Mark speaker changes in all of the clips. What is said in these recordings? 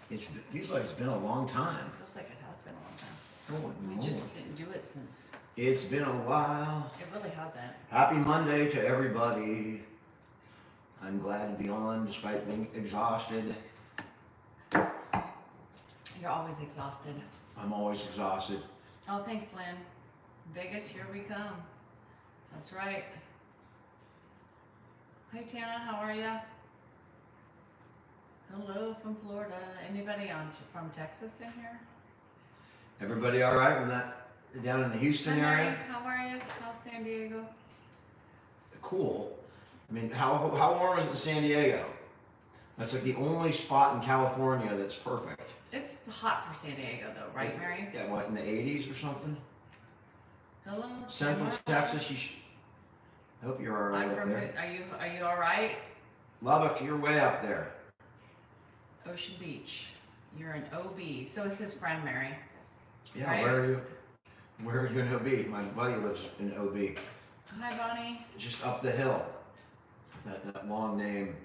Speaker 1: It feels like it's been a long time.
Speaker 2: Feels like it has been a long time.
Speaker 1: Holy
Speaker 2: We
Speaker 1: moly.
Speaker 2: just didn't do it since.
Speaker 1: It's been a while.
Speaker 2: It really hasn't.
Speaker 1: Happy Monday to everybody. I'm glad to be on despite being exhausted.
Speaker 2: You're always exhausted.
Speaker 1: I'm always exhausted.
Speaker 2: Oh, thanks, Lynn. Vegas, here we come. That's right. Hi, Tana. How are ya? Hello from Florida. Anybody from Texas in here?
Speaker 1: Everybody all right from that down in the Houston
Speaker 2: Hi,
Speaker 1: area?
Speaker 2: Mary. How are you? How's San Diego?
Speaker 1: Cool. I mean, how warm is it in San Diego? That's like the only spot in California that's perfect.
Speaker 2: It's hot for San Diego, though, right, Mary?
Speaker 1: Yeah, what, in the 80s or something?
Speaker 2: Hello.
Speaker 1: Central
Speaker 2: Tamara?
Speaker 1: Texas, I hope you're all right
Speaker 2: I'm
Speaker 1: up
Speaker 2: from.
Speaker 1: there.
Speaker 2: Are you all right?
Speaker 1: Lubbock, you're way up there.
Speaker 2: Ocean Beach. You're an OB. So is his friend Mary.
Speaker 1: Yeah,
Speaker 2: Right.
Speaker 1: where are you in OB? My buddy lives in OB.
Speaker 2: Hi, Bonnie.
Speaker 1: Just up the hill. That long name.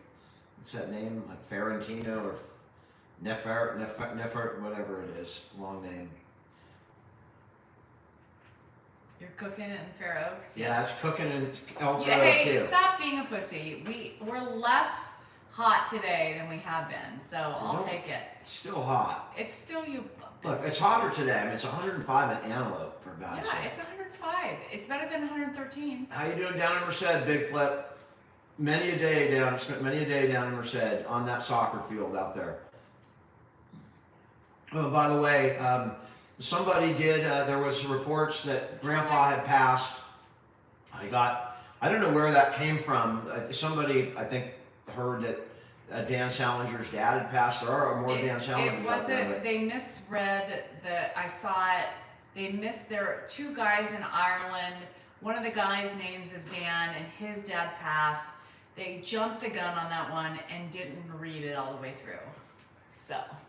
Speaker 1: What's that name? Like Ferentino or Nefer, whatever it is. Long name.
Speaker 2: You're cooking it in Fair Oaks.
Speaker 1: Yeah, it's cooking in Elk
Speaker 2: Yeah,
Speaker 1: Grove
Speaker 2: hey,
Speaker 1: too.
Speaker 2: stop being a pussy. We're less hot today than we have been, so I'll take it.
Speaker 1: It's still hot.
Speaker 2: It's still you.
Speaker 1: Look, it's hotter today. I mean, it's 105 in Antelope, for God's
Speaker 2: Yeah,
Speaker 1: sake.
Speaker 2: it's 105. It's better than 113.
Speaker 1: How you doing down in Merced, Big Flip? Spent many a day down in Merced on that soccer field out there. Oh, by the way, somebody did, there was reports that Grandpa had passed. I don't know where that came from. Somebody, I think, heard that Dan Salinger's dad had passed. There are more Dan Salingers out there.
Speaker 2: But they misread I saw it. There are two guys in Ireland. One of the guys' names is Dan, and his dad passed. They jumped the gun on that one and didn't read it all the way through.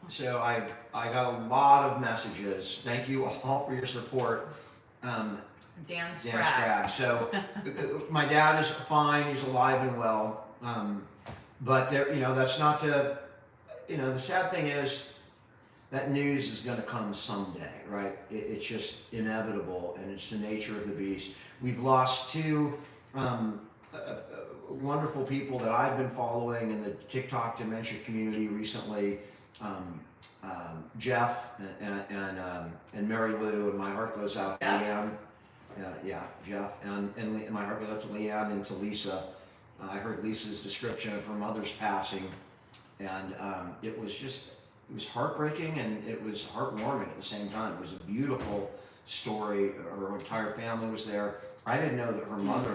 Speaker 2: So
Speaker 1: I got a lot of messages. Thank you all for your support.
Speaker 2: Dan
Speaker 1: Dan
Speaker 2: Sprague.
Speaker 1: Sprague. So my dad is fine. He's alive and well. But there, that's not to, the sad thing is that news is going to come someday, right? It's just inevitable, and it's the nature of the beast. We've lost two wonderful people that I've been following in the TikTok dementia community recently. Jeff and Mary Lou, and my heart goes out to Leanne. Jeff, and my heart goes out to Leanne and to Lisa. I heard Lisa's description of her mother's passing, and it was heartbreaking, and it was heartwarming at the same time. It was a beautiful story. Her entire family was there. I didn't know that her mother,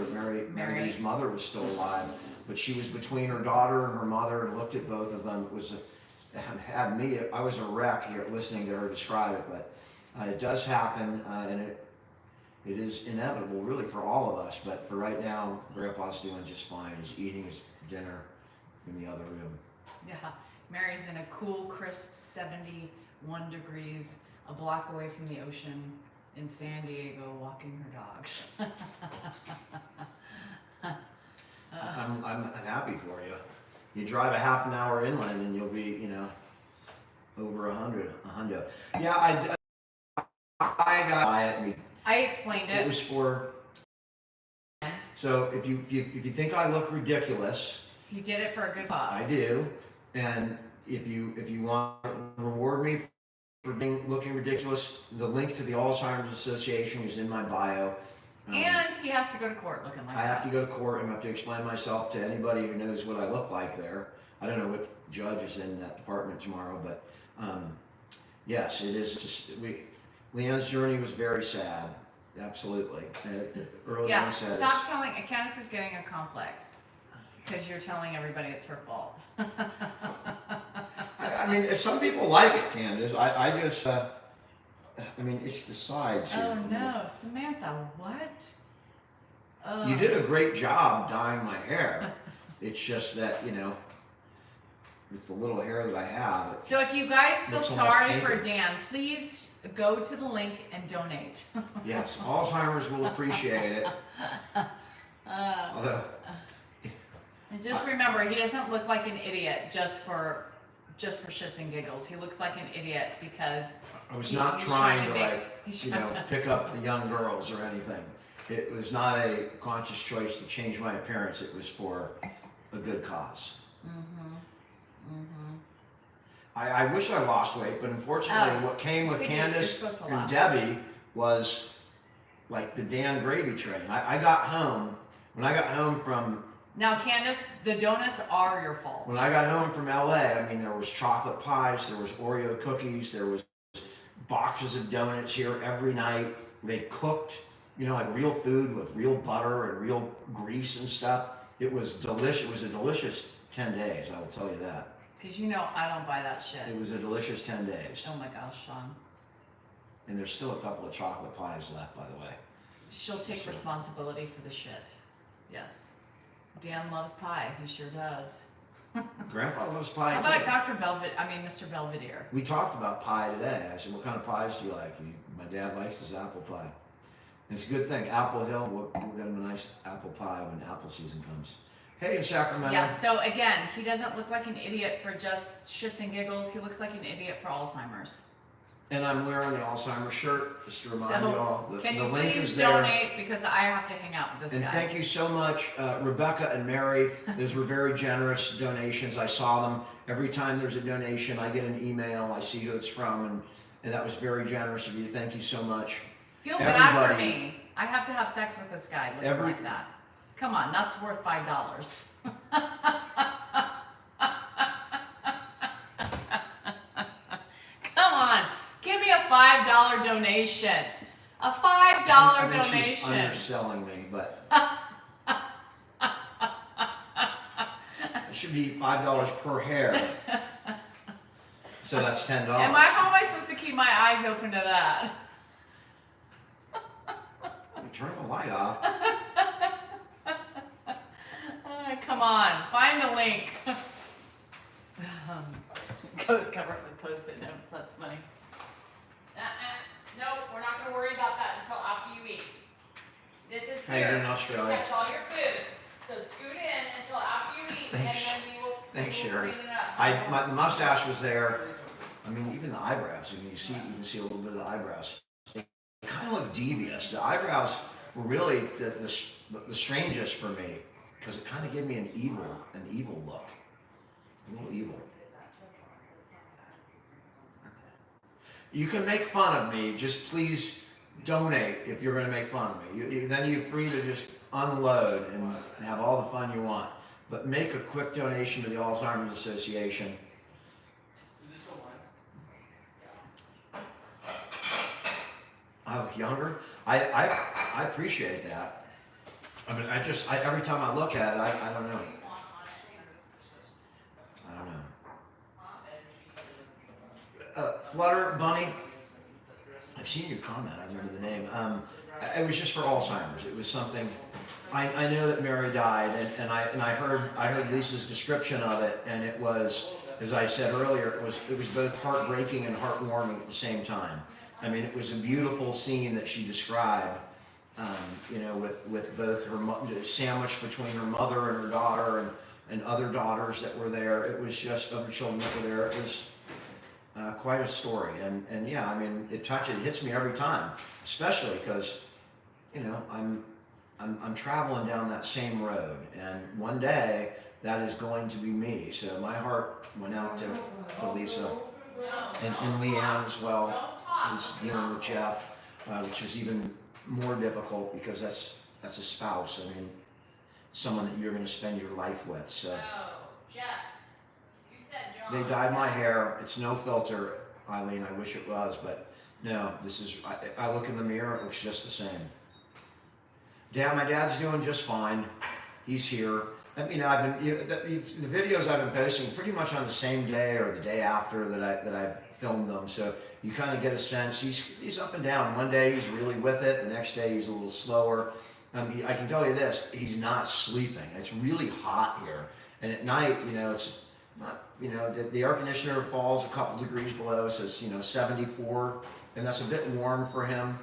Speaker 1: Mary's mother, was still alive, but she was between her daughter and her mother and looked at both of them. I was a wreck here listening to her describe it, but it does happen, and it is inevitable, really, for all of us. But for right now, Grandpa's doing just fine. He's eating his dinner in the other room.
Speaker 2: Yeah, Mary's in a cool, crisp 71 degrees, a block away from the ocean in San Diego, walking her dogs.
Speaker 1: I'm happy for you. You drive a half an hour inland, and you'll be, over 100. Yeah, I got it.
Speaker 2: I explained it.
Speaker 1: It was for. So if you think I look ridiculous,
Speaker 2: He did it for a good cause.
Speaker 1: I do, and if you want to reward me for looking ridiculous, the link to the Alzheimer's Association is in my bio.
Speaker 2: And he has to go to court looking like that.
Speaker 1: I have to go to court and I have to explain myself to anybody who knows what I look like there. I don't know what judge is in that department tomorrow, but yes, it is. Leanne's journey was very sad. Absolutely. Early onset.
Speaker 2: Stop telling. Candace is getting a complex because you're telling everybody it's her fault.
Speaker 1: I mean, some people like it, Candace. I just. I mean, it's the sides here.
Speaker 2: Oh no, Samantha, what? Oh.
Speaker 1: You did a great job dyeing my hair. It's just that, with the little hair that I have.
Speaker 2: So if you guys feel
Speaker 1: looks almost
Speaker 2: sorry for
Speaker 1: painted.
Speaker 2: Dan, please go to the link and donate.
Speaker 1: Yes, Alzheimer's will appreciate it. Although,
Speaker 2: And just remember, he doesn't look like an idiot just for just for shits and giggles. He looks like an idiot because
Speaker 1: I was
Speaker 2: he-
Speaker 1: not
Speaker 2: he's
Speaker 1: trying to
Speaker 2: make-
Speaker 1: like,
Speaker 2: he's
Speaker 1: you
Speaker 2: trying
Speaker 1: know,
Speaker 2: to-
Speaker 1: pick up the young girls or anything. It was not a conscious choice to change my appearance. It was for a good cause. I wish I lost weight, but unfortunately what came with
Speaker 2: see,
Speaker 1: Candace
Speaker 2: you're supposed to
Speaker 1: and
Speaker 2: laugh.
Speaker 1: Debbie was like the Dan gravy train. I got home, when I got home from
Speaker 2: Now, Candace, the donuts are your fault.
Speaker 1: When I got home from LA, I mean, there was chocolate pies, there was Oreo cookies, there was boxes of donuts here every night. They cooked, you know, like real food with real butter and real grease and stuff. It was delicious. It was a delicious 10 days, I will tell you that.
Speaker 2: Because you know I don't buy that shit.
Speaker 1: It was a delicious 10 days.
Speaker 2: Oh my gosh, Sean.
Speaker 1: And there's still a couple of chocolate pies left, by the way.
Speaker 2: She'll take
Speaker 1: So-
Speaker 2: responsibility for the shit. Yes. Dan loves pie. He sure does.
Speaker 1: Grandpa loves pie
Speaker 2: How
Speaker 1: too.
Speaker 2: about Mr. Belvedere?
Speaker 1: We talked about pie today. I said, what kind of pies do you like? My dad likes his apple pie. And it's a good thing. Apple Hill, we'll get him a nice apple pie when apple season comes. Hey, in Sacramento.
Speaker 2: Yes, so again, he doesn't look like an idiot for just shits and giggles. He looks like an idiot for Alzheimer's.
Speaker 1: And I'm wearing the Alzheimer's shirt, just to remind
Speaker 2: So,
Speaker 1: y'all.
Speaker 2: Can
Speaker 1: The
Speaker 2: you
Speaker 1: link
Speaker 2: please
Speaker 1: is there.
Speaker 2: donate because I have to hang out with this
Speaker 1: And
Speaker 2: guy.
Speaker 1: thank you so much, Rebecca and Mary. Those were very generous donations. I saw them. Every time there's a donation, I get an email. I see who it's from, and that was very generous of you. Thank you so much.
Speaker 2: Feel bad for
Speaker 1: Everybody-
Speaker 2: me. I have to have sex with this guy looking
Speaker 1: Every-
Speaker 2: like that. Come on, that's worth $5. Come on, give me a $5 donation. A $5
Speaker 1: I think she's
Speaker 2: donation.
Speaker 1: underselling me, but it should be $5 per hair. So that's $10.
Speaker 2: How am I supposed to keep my eyes open to that?
Speaker 1: Turn the light off.
Speaker 2: Come on, find the link. Cover it with post-it notes. That's funny. No, we're not going to worry about that until after you eat. This is
Speaker 1: How you doing in Australia?
Speaker 2: Catch all your food. So scoot in until after you eat,
Speaker 1: Thanks.
Speaker 2: and then we will.
Speaker 1: Thanks,
Speaker 2: we will
Speaker 1: Sherry.
Speaker 2: clean it up.
Speaker 1: The mustache was there. I mean, even the eyebrows. You can see a little bit of the eyebrows. They kind of look devious. The eyebrows were really the strangest for me because it kind of gave me an evil look, a little evil. You can make fun of me. Just please donate if you're going to make fun of me. Then you're free to just unload and have all the fun you want. But make a quick donation to the Alzheimer's Association. I look younger. I appreciate that. I mean, every time I look at it, I don't know. I don't know. Flutter Bunny. I've seen your comment. I remember the name. It was just for Alzheimer's. It was something. I know that Mary died, and I heard Lisa's description of it, and it was, as I said earlier, it was both heartbreaking and heartwarming at the same time. I mean, it was a beautiful scene that she described. You know, with both her sandwiched between her mother and her daughter, and other daughters that were there. It was just other children that were there. It was quite a story, and yeah, I mean, it hits me every time, especially because, you know, I'm traveling down that same road, and one day that is going to be me. So my heart went out to Lisa and Leanne as well, who's dealing with Jeff, which is even more difficult because that's a spouse. I mean, someone that you're going to spend your life with. So
Speaker 2: Jeff, you said John.
Speaker 1: they dyed my hair. It's no filter, Eileen. I wish it was, but no. This is. I look in the mirror. It looks just the same. My dad's doing just fine. He's here. You know, the videos I've been posting pretty much on the same day or the day after that I filmed them. So you kind of get a sense. He's up and down. One day he's really with it. The next day he's a little slower. I can tell you this: he's not sleeping. It's really hot here, and at night, you know, it's not. You know, the air conditioner falls a couple degrees below, so it's 74, and that's a bit warm for him.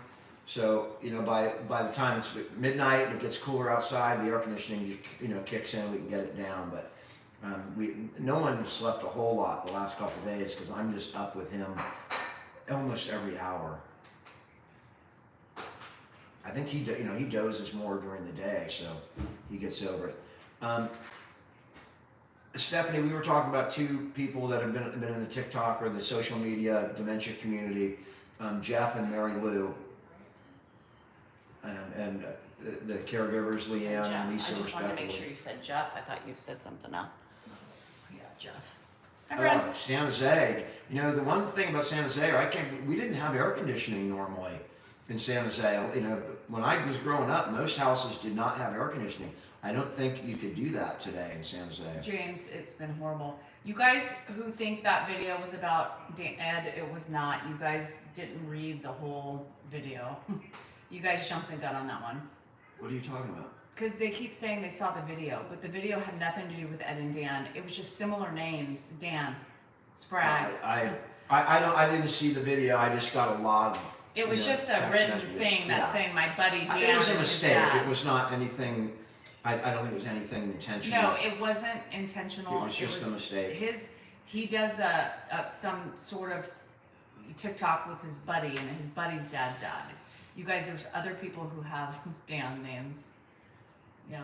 Speaker 1: So, you know, by the time it's midnight and it gets cooler outside, the air conditioning, kicks in. We can get it down. But No one slept a whole lot the last couple of days because I'm just up with him almost every hour. I think he dozes more during the day, so he gets over it. Stephanie, we were talking about two people that have been in the TikTok or the social media dementia community, Jeff and Mary Lou, and the caregivers, Leanne
Speaker 2: Jeff.
Speaker 1: and Lisa,
Speaker 2: I just wanted to make
Speaker 1: respectively.
Speaker 2: sure you said Jeff. I thought you said something else. Yeah, Jeff. Hi,
Speaker 1: Oh,
Speaker 2: Brad.
Speaker 1: San Jose. The one thing about San Jose, we didn't have air conditioning normally in San Jose. When I was growing up, most houses did not have air conditioning. I don't think you could do that today in San Jose.
Speaker 2: James, it's been horrible. You guys who think that video was about Ed, it was not. You guys didn't read the whole video. You guys jumped the gun on that one.
Speaker 1: What are you talking about?
Speaker 2: Because they keep saying they saw the video, but the video had nothing to do with Ed and Dan. It was just similar names. Dan, Sprague.
Speaker 1: I didn't see the video. I just got a lot of.
Speaker 2: It was just a
Speaker 1: text
Speaker 2: written
Speaker 1: messages.
Speaker 2: thing that's saying my buddy Dan.
Speaker 1: It was a
Speaker 2: and his
Speaker 1: mistake.
Speaker 2: dad.
Speaker 1: It was not anything. I don't think it was anything intentional.
Speaker 2: No, it wasn't intentional.
Speaker 1: It was just a mistake.
Speaker 2: He does some sort of TikTok with his buddy, and his buddy's dad died. You guys, there's other people who have Dan names. Yeah.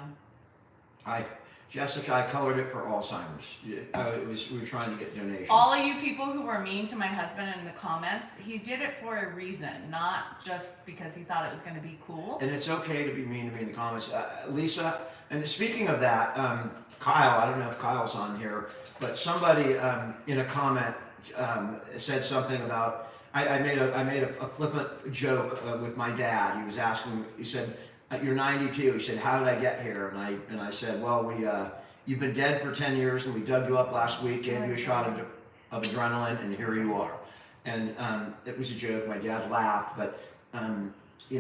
Speaker 1: Jessica, I colored it for Alzheimer's. We were trying to get donations.
Speaker 2: All of you people who were mean to my husband in the comments, he did it for a reason, not just because he thought it was going to be cool.
Speaker 1: And it's okay to be mean to me in the comments. Lisa, and speaking of that, Kyle, I don't know if Kyle's on here, but somebody in a comment said something about, I made a flippant joke with my dad. He was asking, he said, "You're 92. He said, "How did I get here?" And I said, "Well, you've been dead for 10 years, and we dug you up last week, gave you a shot of adrenaline, and here you are." And it was a joke. My dad laughed, but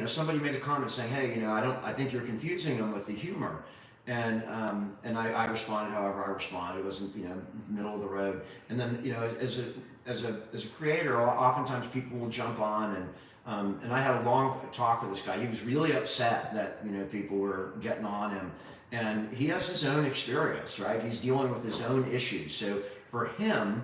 Speaker 1: somebody made a comment saying, "Hey, I think you're confusing him with the humor." And I responded however I responded. It wasn't middle of the road. And then as a creator, oftentimes people will jump on and I had a long talk with this guy. He was really upset that people were getting on him, and he has his own experience, right? He's dealing with his own issues. So for him,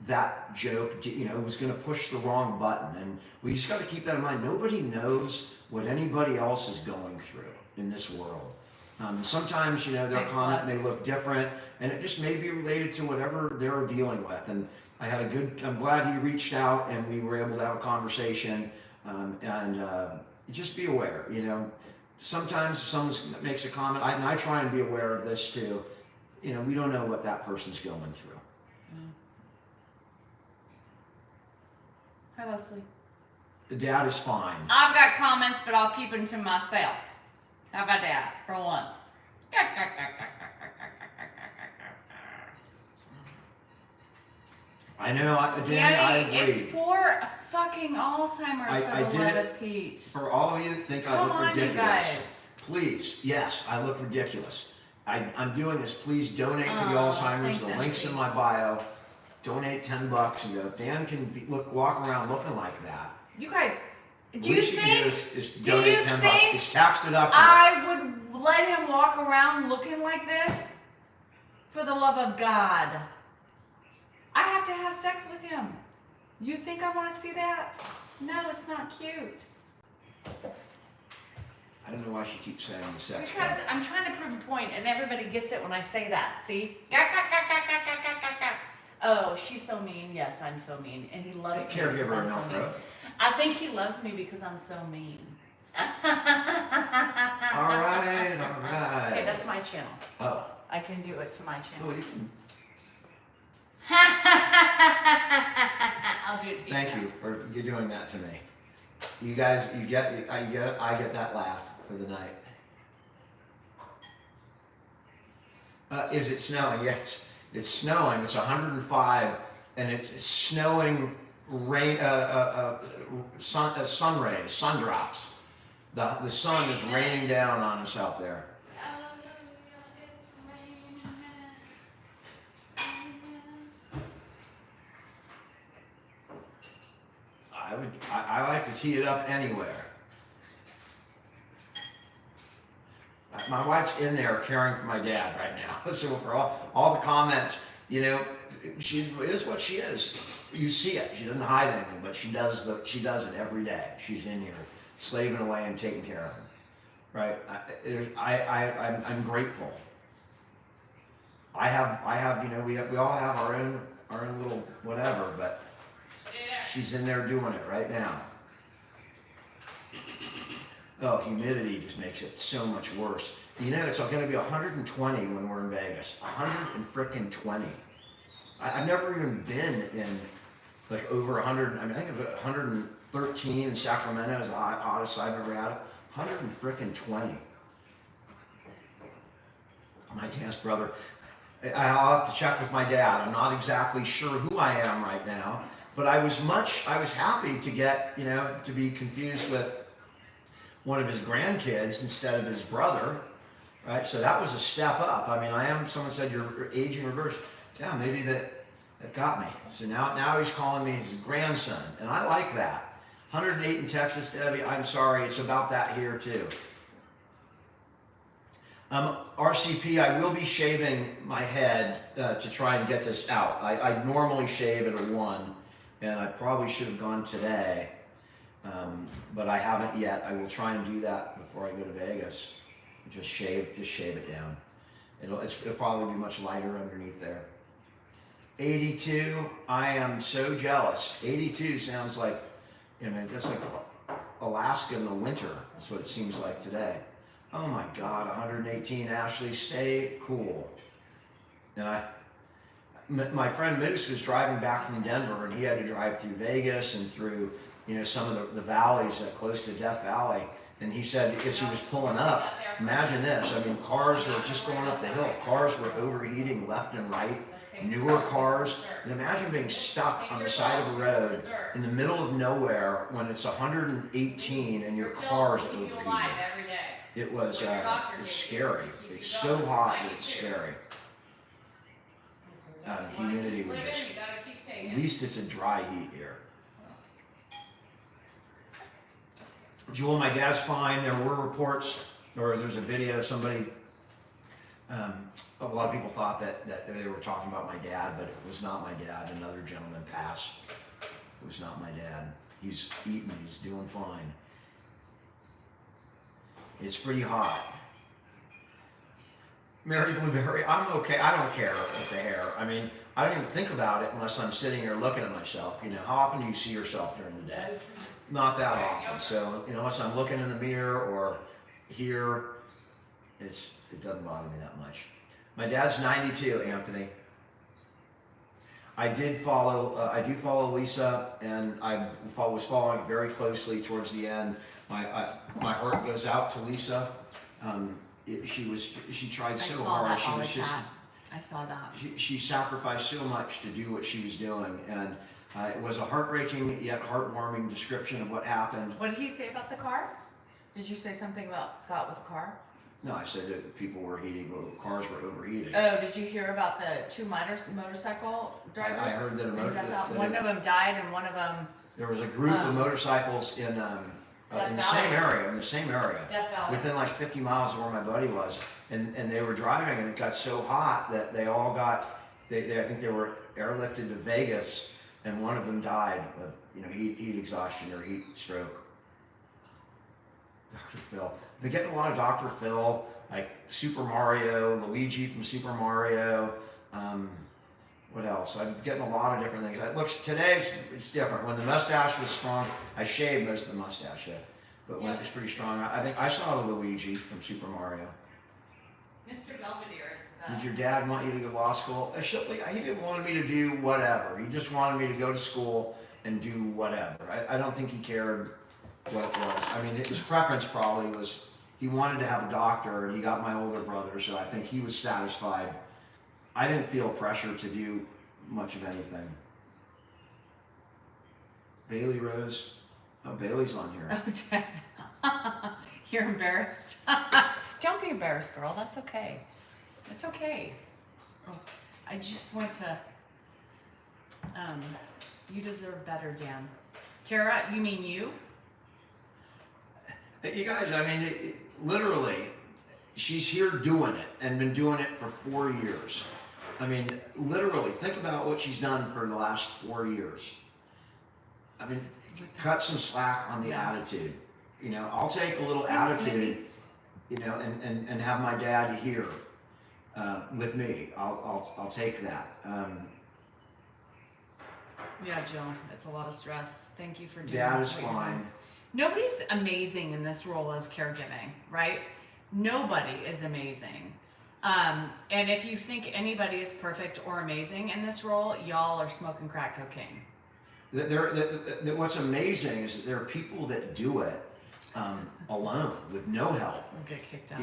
Speaker 1: that joke, was going to push the wrong button, and we just got to keep that in mind. Nobody knows what anybody else is going through in this world. Sometimes their comment may look different, and it just may be related to whatever they're dealing with. And I'm glad he reached out, and we were able to have a conversation. Just be aware, sometimes if someone makes a comment, and I try and be aware of this too, we don't know what that person's going through.
Speaker 2: Hi, Leslie.
Speaker 1: The dad is fine.
Speaker 2: I've got comments, but I'll keep them to myself. How about that for once?
Speaker 1: I know,
Speaker 2: Danny,
Speaker 1: I agree.
Speaker 2: it's for fucking Alzheimer's, for the love of Pete.
Speaker 1: For all of you that think I
Speaker 2: Come
Speaker 1: look
Speaker 2: on,
Speaker 1: ridiculous,
Speaker 2: you guys.
Speaker 1: please, yes, I look ridiculous. I'm doing this. Please donate to the Alzheimer's.
Speaker 2: Thanks,
Speaker 1: The link's
Speaker 2: MC.
Speaker 1: in my bio. Donate $10 and go. If Dan can walk around looking like that,
Speaker 2: You guys,
Speaker 1: the
Speaker 2: do you
Speaker 1: least you can do
Speaker 2: think
Speaker 1: is
Speaker 2: do
Speaker 1: donate
Speaker 2: you
Speaker 1: $10.
Speaker 2: think
Speaker 1: It's taxed it up.
Speaker 2: I would let him walk around looking like this? For the love of God. I have to have sex with him. You think I want to see that? No, it's not cute.
Speaker 1: I don't know why she keeps saying the sex.
Speaker 2: Because I'm trying to prove a point, and everybody gets it when I say that. See? Oh, she's so mean. Yes, I'm so mean. And he loves me because
Speaker 1: Caregiver
Speaker 2: I'm
Speaker 1: and
Speaker 2: so
Speaker 1: not
Speaker 2: mean.
Speaker 1: pro.
Speaker 2: I think he loves me because I'm so mean.
Speaker 1: All right.
Speaker 2: Hey, that's my channel.
Speaker 1: Oh.
Speaker 2: I can do it to my
Speaker 1: Oh,
Speaker 2: channel.
Speaker 1: you can.
Speaker 2: I'll do it to you.
Speaker 1: Thank you for you doing that to me. You guys, I get that laugh for the night. Is it snowing? Yes, it's snowing. It's 105, and it's snowing. Rain, sun rays, sun drops. The sun is raining down on us out there. I like to tee it up anywhere. my wife's in there caring for my dad right now. So for all the comments, you know, she is what she is. You see it. She doesn't hide anything, but she does it every day. She's in here, slaving away and taking care of him. Right? I'm grateful. I have, you know, we all have our own little whatever, but she's in there doing it right now. Oh, humidity just makes it so much worse. You know, it's going to be 120 when we're in Vegas. 120. I've never even been in like over 100. I mean, I think it was 113 in Sacramento is the hottest I've ever had. 120. My dad's brother. I'll have to check with my dad. I'm not exactly sure who I am right now, but I was happy to get, you know, to be confused with one of his grandkids instead of his brother, right? So that was a step up. I mean, someone said you're aging reverse. Yeah, maybe that got me. So now he's calling me his grandson, and I like that. 108 in Texas, Debbie. I'm sorry, it's about that here too. RCP, I will be shaving my head to try and get this out. I normally shave at a 1, and I probably should have gone today, but I haven't yet. I will try and do that before I go to Vegas. Just shave it down. It'll probably be much lighter underneath there. 82, I am so jealous. 82 sounds like, you know, that's like Alaska in the winter. That's what it seems like today. Oh my God, 118, Ashley, stay cool. And my friend Moose was driving back from Denver, and he had to drive through Vegas and through, you know, some of the valleys close to Death Valley. And he said, as he was pulling up, imagine this. I mean, cars were just going up the hill. Cars were overheating left and right. Newer cars. And imagine being stuck on the side of a road in the middle of nowhere when it's 118 and your car's overheating. It was it's scary. It's so hot that it's scary. Humidity was just, at least it's a dry heat here. Jewel, my dad's fine. There were reports, or there's a video, somebody, a lot of people thought that they were talking about my dad, but it was not my dad. Another gentleman passed. It was not my dad. He's eating, he's doing fine. It's pretty hot. Mary Blueberry, I'm okay. I don't care with the hair. I mean, I don't even think about it unless I'm sitting here looking at myself. You know, how often do you see yourself during the day? Not that often. So, you know, unless I'm looking in the mirror or here, it doesn't bother me that much. My dad's 92, Anthony. I do follow Lisa, and I was following it very closely towards the end. My heart goes out to Lisa. She tried so hard.
Speaker 2: I saw that.
Speaker 1: She sacrificed so much to do what she was doing, and it was a heartbreaking yet heartwarming description of what happened.
Speaker 2: What did he say about the car? Did you say something about Scott with the car?
Speaker 1: No, I said that people were cars were overheating.
Speaker 2: Oh, did you hear about the 2 motorcycle drivers?
Speaker 1: I heard that
Speaker 2: one of them died, and one of them.
Speaker 1: There was a group of motorcycles in the same area,
Speaker 2: Death Valley.
Speaker 1: within like 50 miles of where my buddy was, and they were driving, and it got so hot that they all got, I think they were airlifted to Vegas, and one of them died of, you know, heat exhaustion or heat stroke. Dr. Phil. I've been getting a lot of Dr. Phil, like Super Mario, Luigi from Super Mario. What else? I'm getting a lot of different things. Today it's different. When the mustache was strong, I shaved most of the mustache, but when it was pretty strong, I think I saw the Luigi from Super Mario.
Speaker 2: Mr. Belvedere is the best.
Speaker 1: Did your dad want you to go to law school? He didn't want me to do whatever. He just wanted me to go to school and do whatever. I don't think he cared what it was. I mean, his preference probably was he wanted to have a doctor, and he got my older brother, so I think he was satisfied. I didn't feel pressure to do much of anything. Bailey Rose. Oh, Bailey's on here.
Speaker 2: Oh, you're embarrassed. Don't be embarrassed, girl. That's okay. It's okay. Oh, I just want to. You deserve better, Dan. Tara, you mean you?
Speaker 1: You guys, I mean, literally, she's here doing it and been doing it for 4 years. I mean, literally, think about what she's done for the last 4 years. I mean, cut some slack on the attitude. You know, I'll take a little attitude, you know, and have my dad here with me. I'll take that.
Speaker 2: Yeah, Jill, it's a lot of stress. Thank you for doing
Speaker 1: Dad
Speaker 2: that.
Speaker 1: is fine.
Speaker 2: Nobody's amazing in this role as caregiving, right? Nobody is amazing. And if you think anybody is perfect or amazing in this role, y'all are smoking crack cocaine.
Speaker 1: What's amazing is that there are people that do it alone with no help.
Speaker 2: We'll get kicked out.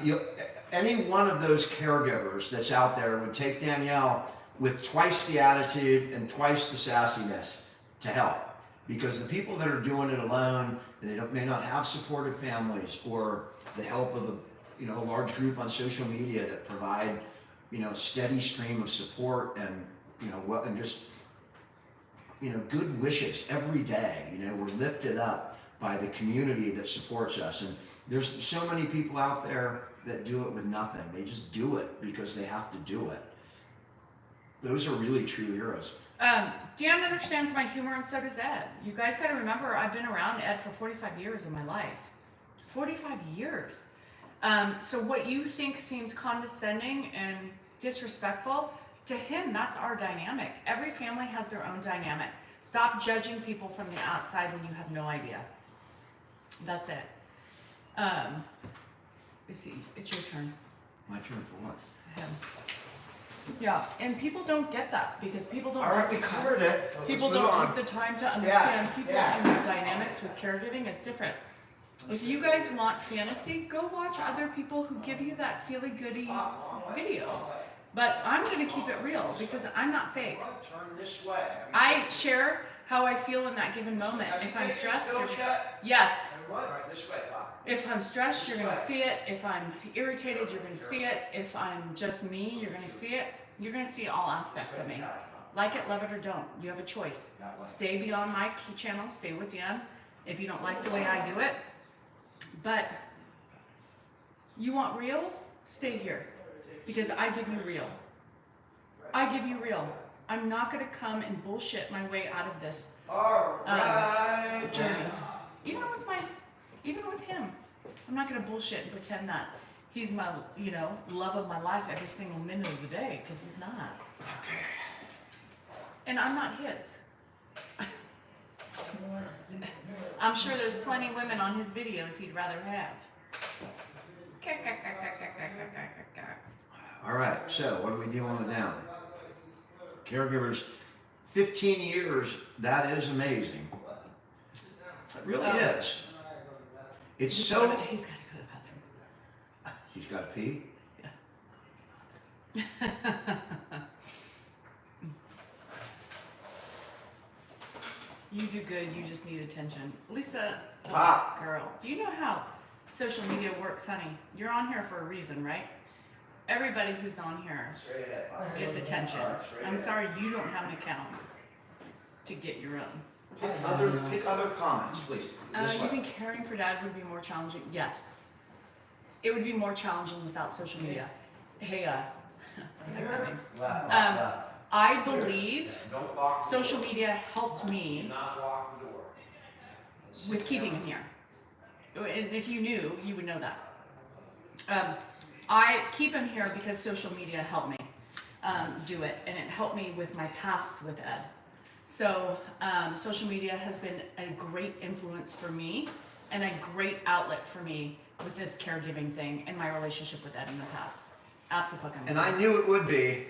Speaker 1: You know, any one of those caregivers that's out there would take Danielle with twice the attitude and twice the sassiness to help. Because the people that are doing it alone, they may not have supportive families or the help of a large group on social media that provide, a steady stream of support and, and just, good wishes every day. We're lifted up by the community that supports us. And there's so many people out there that do it with nothing. They just do it because they have to do it. Those are really true heroes.
Speaker 2: Dan understands my humor and so does Ed. You guys got to remember, I've been around Ed for 45 years of my life. 45 years. So what you think seems condescending and disrespectful, to him, that's our dynamic. Every family has their own dynamic. Stop judging people from the outside when you have no idea. That's it. It's your turn.
Speaker 1: My turn for what?
Speaker 2: Him. Yeah, and people don't get that because people don't.
Speaker 1: All right, we covered it.
Speaker 2: People don't take the time to understand people and their dynamics with caregiving is different. If you guys want fantasy, go watch other people who give you that feely-goody video. But I'm going to keep it real because I'm not fake. I share how I feel in that given moment. If I'm stressed, yes. If I'm stressed, you're going to see it. If I'm irritated, you're going to see it. If I'm just me, you're going to see it. You're going to see all aspects of me. Like it, love it, or don't. You have a choice. Stay beyond my channel. Stay with Dan if you don't like the way I do it. But you want real? Stay here. Because I give you real. I give you real. I'm not going to come and bullshit my way out of this journey. Even with him, I'm not going to bullshit and pretend that he's my, love of my life every single minute of the day, because he's not.
Speaker 1: Okay.
Speaker 2: And I'm not his. I'm sure there's plenty of women on his videos he'd rather have.
Speaker 1: All right, so what are we dealing with now? Caregivers, 15 years, that is amazing. It really is. It's
Speaker 2: He's
Speaker 1: so...
Speaker 2: got to go to the bathroom.
Speaker 1: He's got to pee?
Speaker 2: Yeah. You do good, you just need attention. Lisa, girl, do you know how social media works, honey? You're on here for a reason, right? Everybody who's on here gets attention. I'm sorry you don't have an account to get your own.
Speaker 1: Pick other comments, please.
Speaker 2: You think caring for Dad would be more challenging? Yes. It would be more challenging without social media. Hey, I believe social media helped me with keeping him here. And if you knew, you would know that. I keep him here because social media helped me do it, and it helped me with my past with Ed. So social media has been a great influence for me and a great outlet for me with this caregiving thing and my relationship with Ed in the past. Absolutely.
Speaker 1: And I knew it would be,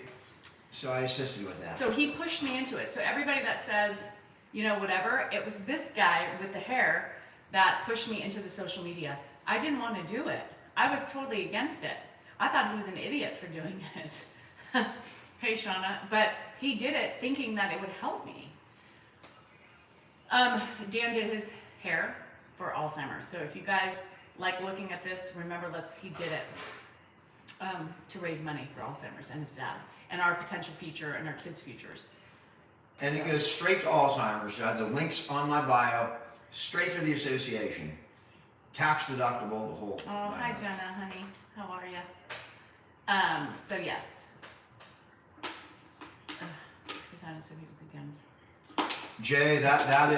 Speaker 1: so I assisted with that.
Speaker 2: So he pushed me into it. So everybody that says, whatever, it was this guy with the hair that pushed me into the social media. I didn't want to do it. I was totally against it. I thought he was an idiot for doing it. Hey, Shauna. But he did it thinking that it would help me. Dan did his hair for Alzheimer's. So if you guys like looking at this, remember he did it to raise money for Alzheimer's and his dad and our potential future and our kids' futures.
Speaker 1: And it goes straight to Alzheimer's. The link's on my bio, straight to the association. tax deductible, the whole.
Speaker 2: Oh, hi
Speaker 1: nine.
Speaker 2: Jenna, honey. How are you? So yes. So people begin.
Speaker 1: Jay, that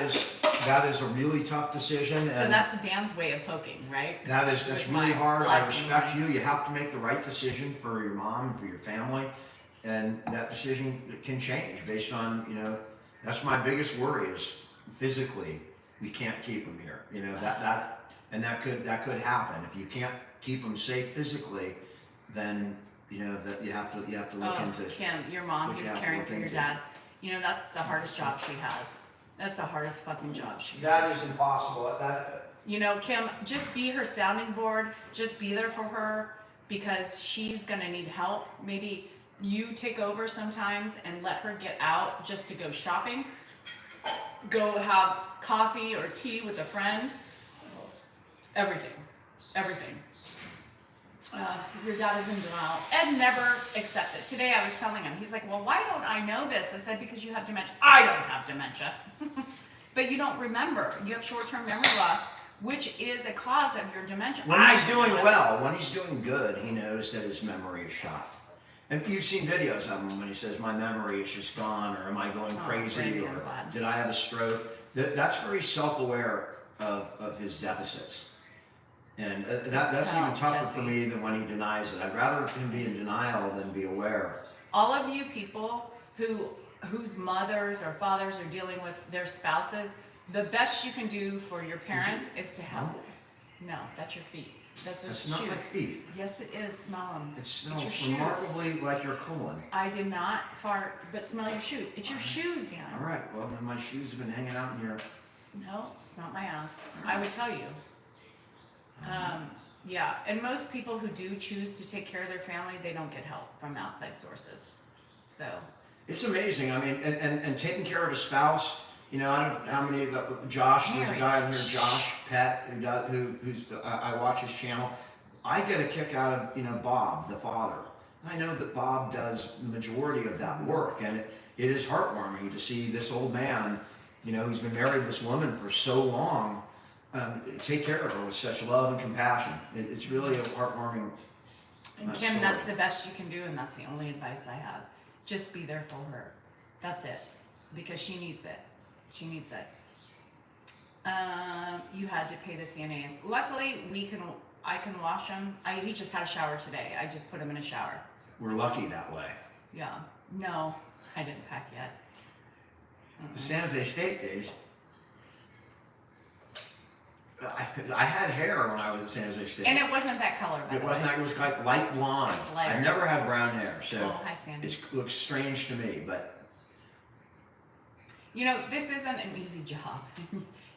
Speaker 1: is a really tough decision.
Speaker 2: So
Speaker 1: And
Speaker 2: that's Dan's way of poking, right?
Speaker 1: that's
Speaker 2: With
Speaker 1: really
Speaker 2: my
Speaker 1: hard. I
Speaker 2: relaxing
Speaker 1: respect
Speaker 2: way.
Speaker 1: you. You have to make the right decision for your mom, for your family, and that decision can change based on, you know, that's my biggest worry is physically we can't keep them here. You know, that could happen. If you can't keep them safe physically, then you know that you have to look into.
Speaker 2: Kim, your mom
Speaker 1: what you
Speaker 2: who's
Speaker 1: have to
Speaker 2: caring
Speaker 1: look
Speaker 2: for your
Speaker 1: into.
Speaker 2: dad. You know, that's the hardest job she has. That's the hardest fucking job she
Speaker 1: That
Speaker 2: has.
Speaker 1: is impossible. That
Speaker 2: You know, Kim, just be her sounding board. Just be there for her because she's gonna need help. Maybe you take over sometimes and let her get out just to go shopping, go have coffee or tea with a friend. Everything. Your dad is in denial. Ed never accepts it. Today I was telling him, he's like, well, why don't I know this? I said, because you have dementia. I don't have dementia. But you don't remember. You have short-term memory loss, which is a cause of your dementia.
Speaker 1: when he's doing well, when he's doing good, he knows that his memory is shot. And you've seen videos of him when he says, my memory is just gone, or am I going crazy,
Speaker 2: Randy,
Speaker 1: or
Speaker 2: I'm glad.
Speaker 1: did I have a stroke? That's very self-aware of his deficits. And that's even tougher for me than when he denies it. I'd rather him be in denial than be aware.
Speaker 2: All of you people whose mothers or fathers are dealing with their spouses, the best you can do for your parents is to help. No, that's your feet. That's
Speaker 1: It's not my feet.
Speaker 2: Yes, it is. Smell them.
Speaker 1: It
Speaker 2: It's
Speaker 1: smells
Speaker 2: your shoes.
Speaker 1: remarkably like your colon.
Speaker 2: I did not fart, but smell your shoe. It's your shoes, Dan.
Speaker 1: All right, well, then my shoes have been hanging out in your...
Speaker 2: No, it's not my ass. I would tell you. Yeah, and most people who do choose to take care of their family, they don't get help from outside sources. So
Speaker 1: It's amazing. I mean, and taking care of a spouse, you know, I don't know how many, Josh, there's a guy in here, Josh Pett, who's I watch his channel. I get a kick out of, you know, Bob, the father. I know that Bob does the majority of that work, and it is heartwarming to see this old man, you know, who's been married to this woman for so long, take care of her with such love and compassion. It's really a heartwarming
Speaker 2: And Kim,
Speaker 1: story.
Speaker 2: that's the best you can do, and that's the only advice I have. Just be there for her. That's it, because she needs it. She needs it. You had to pay the CNAs. Luckily, I can wash them. He just had a shower today. I just put him in a shower.
Speaker 1: We're lucky that way.
Speaker 2: Yeah. No, I didn't pack yet.
Speaker 1: The San Jose State days, I had hair when I was at San Jose State.
Speaker 2: And it wasn't that color, by
Speaker 1: It
Speaker 2: the way.
Speaker 1: wasn't. It was like light blonde.
Speaker 2: It was lighter.
Speaker 1: I've never had brown hair, so
Speaker 2: Oh, hi, Sandy.
Speaker 1: it looks strange to me. But
Speaker 2: You know, this isn't an easy job.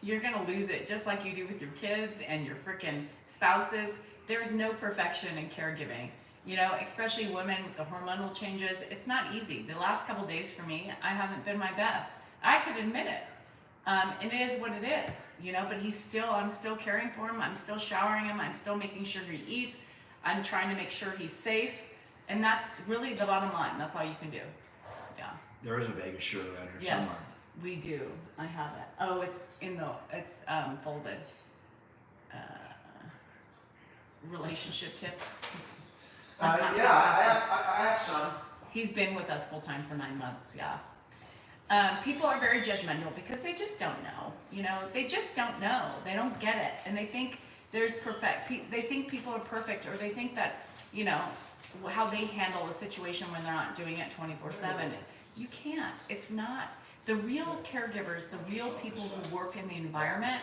Speaker 2: You're gonna lose it just like you do with your kids and your freaking spouses. There's no perfection in caregiving. You know, especially women with the hormonal changes. It's not easy. The last couple days for me, I haven't been my best. I could admit it. And it is what it is, you know, but I'm still caring for him. I'm still showering him. I'm still making sure he eats. I'm trying to make sure he's safe. And that's really the bottom line. That's all you can do. Yeah.
Speaker 1: there is a Vegas shirt around here
Speaker 2: Yes, we do. I have it. Oh, it's folded. Relationship tips.
Speaker 1: somewhere. Yeah, I have some.
Speaker 2: He's been with us full time for 9 months. Yeah. People are very judgmental because they just don't know. You know, they just don't know. They don't get it, and they think there's they think people are perfect, or they think that, you know, how they handle a situation when they're not doing it 24/7. You can't. It's not. The real caregivers, the real people who work in the environment,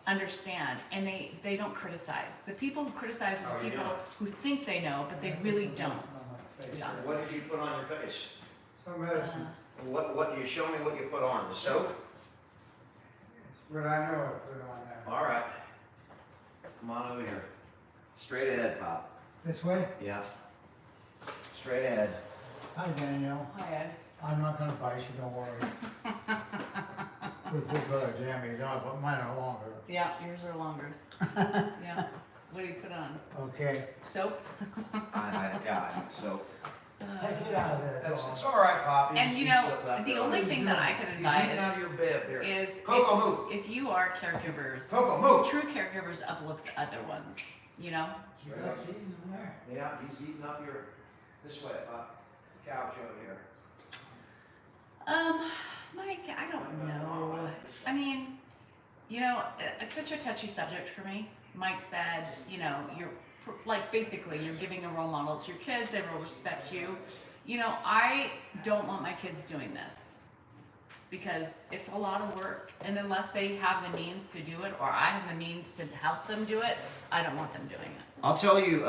Speaker 2: understand, and they don't criticize. The people who criticize are the people who think they know, but they really don't. Yeah.
Speaker 1: What did you put on your face?
Speaker 3: Some medicine.
Speaker 1: What you show me? What you put on the soap?
Speaker 3: But I know I put on there.
Speaker 1: All right. Come on over here. Straight ahead, Pop.
Speaker 3: This way?
Speaker 1: Yeah. Straight ahead.
Speaker 3: Hi, Danielle.
Speaker 2: Hi, Ed.
Speaker 3: I'm not gonna bite you, don't worry. We'll put a jammy dog, but mine are longer.
Speaker 2: Yeah, yours are longer. Yeah. What do you put on?
Speaker 3: Okay.
Speaker 2: Soap?
Speaker 1: Yeah. So
Speaker 3: Hey, get out of there,
Speaker 1: It's
Speaker 3: dog.
Speaker 1: all right, Poppy.
Speaker 2: And
Speaker 1: He's
Speaker 2: you know,
Speaker 1: slipped up
Speaker 2: the
Speaker 1: there.
Speaker 2: only thing that I could
Speaker 1: He's eating out
Speaker 2: advise
Speaker 1: of your bed there.
Speaker 2: is
Speaker 1: Coco, move.
Speaker 2: if you are caregivers,
Speaker 1: Coco, move.
Speaker 2: true caregivers uplift other ones, you know?
Speaker 3: She's eating in there.
Speaker 1: Yeah, he's eating up your, this way, couch over here.
Speaker 2: Mike, I don't know. I mean, you know, it's such a touchy subject for me. Mike said, you know, you're like basically you're giving a role model to your kids, they will respect you. You know, I don't want my kids doing this because it's a lot of work. And unless they have the means to do it or I have the means to help them do it, I don't want them doing it.
Speaker 1: I'll tell you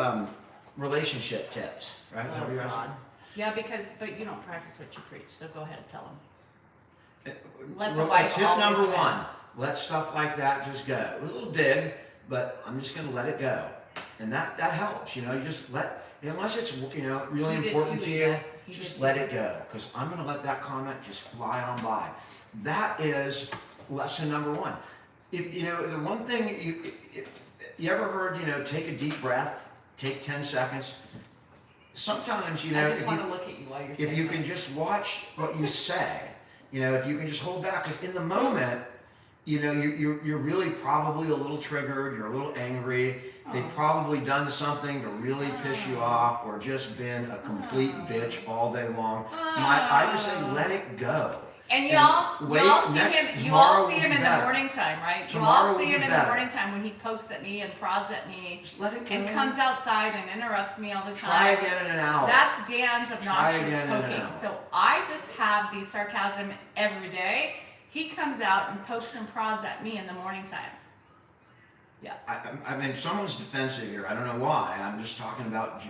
Speaker 1: relationship tips, right? Is that what you're asking?
Speaker 2: Yeah, but you don't practice what you preach, so go ahead and tell them. Let the
Speaker 1: Well,
Speaker 2: wife
Speaker 1: tip
Speaker 2: always
Speaker 1: number
Speaker 2: win.
Speaker 1: one, let stuff like that just go. A little dig, but I'm just gonna let it go. And that helps, you know, you just unless it's, you know, really
Speaker 2: He did
Speaker 1: important
Speaker 2: too,
Speaker 1: to you,
Speaker 2: Yvette. He
Speaker 1: just
Speaker 2: did
Speaker 1: let
Speaker 2: too.
Speaker 1: it go. Because I'm gonna let that comment just fly on by. That is lesson number one. If, you know, the one thing you ever heard, you know, take a deep breath, take 10 seconds. Sometimes, you know,
Speaker 2: I just want to look at you while you're saying
Speaker 1: if you can
Speaker 2: this.
Speaker 1: just watch what you say, you know, if you can just hold back, because in the moment, you know, you're really probably a little triggered, you're a little angry, they've probably done something to really piss you off, or just been a complete bitch all day long. I would say let it go.
Speaker 2: And
Speaker 1: wait,
Speaker 2: you all see
Speaker 1: tomorrow
Speaker 2: him
Speaker 1: will be
Speaker 2: in the
Speaker 1: better.
Speaker 2: morning time, right?
Speaker 1: Tomorrow
Speaker 2: you all
Speaker 1: will
Speaker 2: see
Speaker 1: be
Speaker 2: him in the
Speaker 1: better.
Speaker 2: morning time when he pokes at me and prods at me
Speaker 1: Just let it go.
Speaker 2: and comes outside and interrupts me all the
Speaker 1: Try
Speaker 2: time.
Speaker 1: again in an hour.
Speaker 2: That's Dan's
Speaker 1: Try
Speaker 2: obnoxious
Speaker 1: again in an
Speaker 2: poking.
Speaker 1: hour.
Speaker 2: So I just have the sarcasm every day. He comes out and pokes and prods at me in the morning time. Yeah.
Speaker 1: I mean, someone's defensive here. I don't know why. I'm just talking about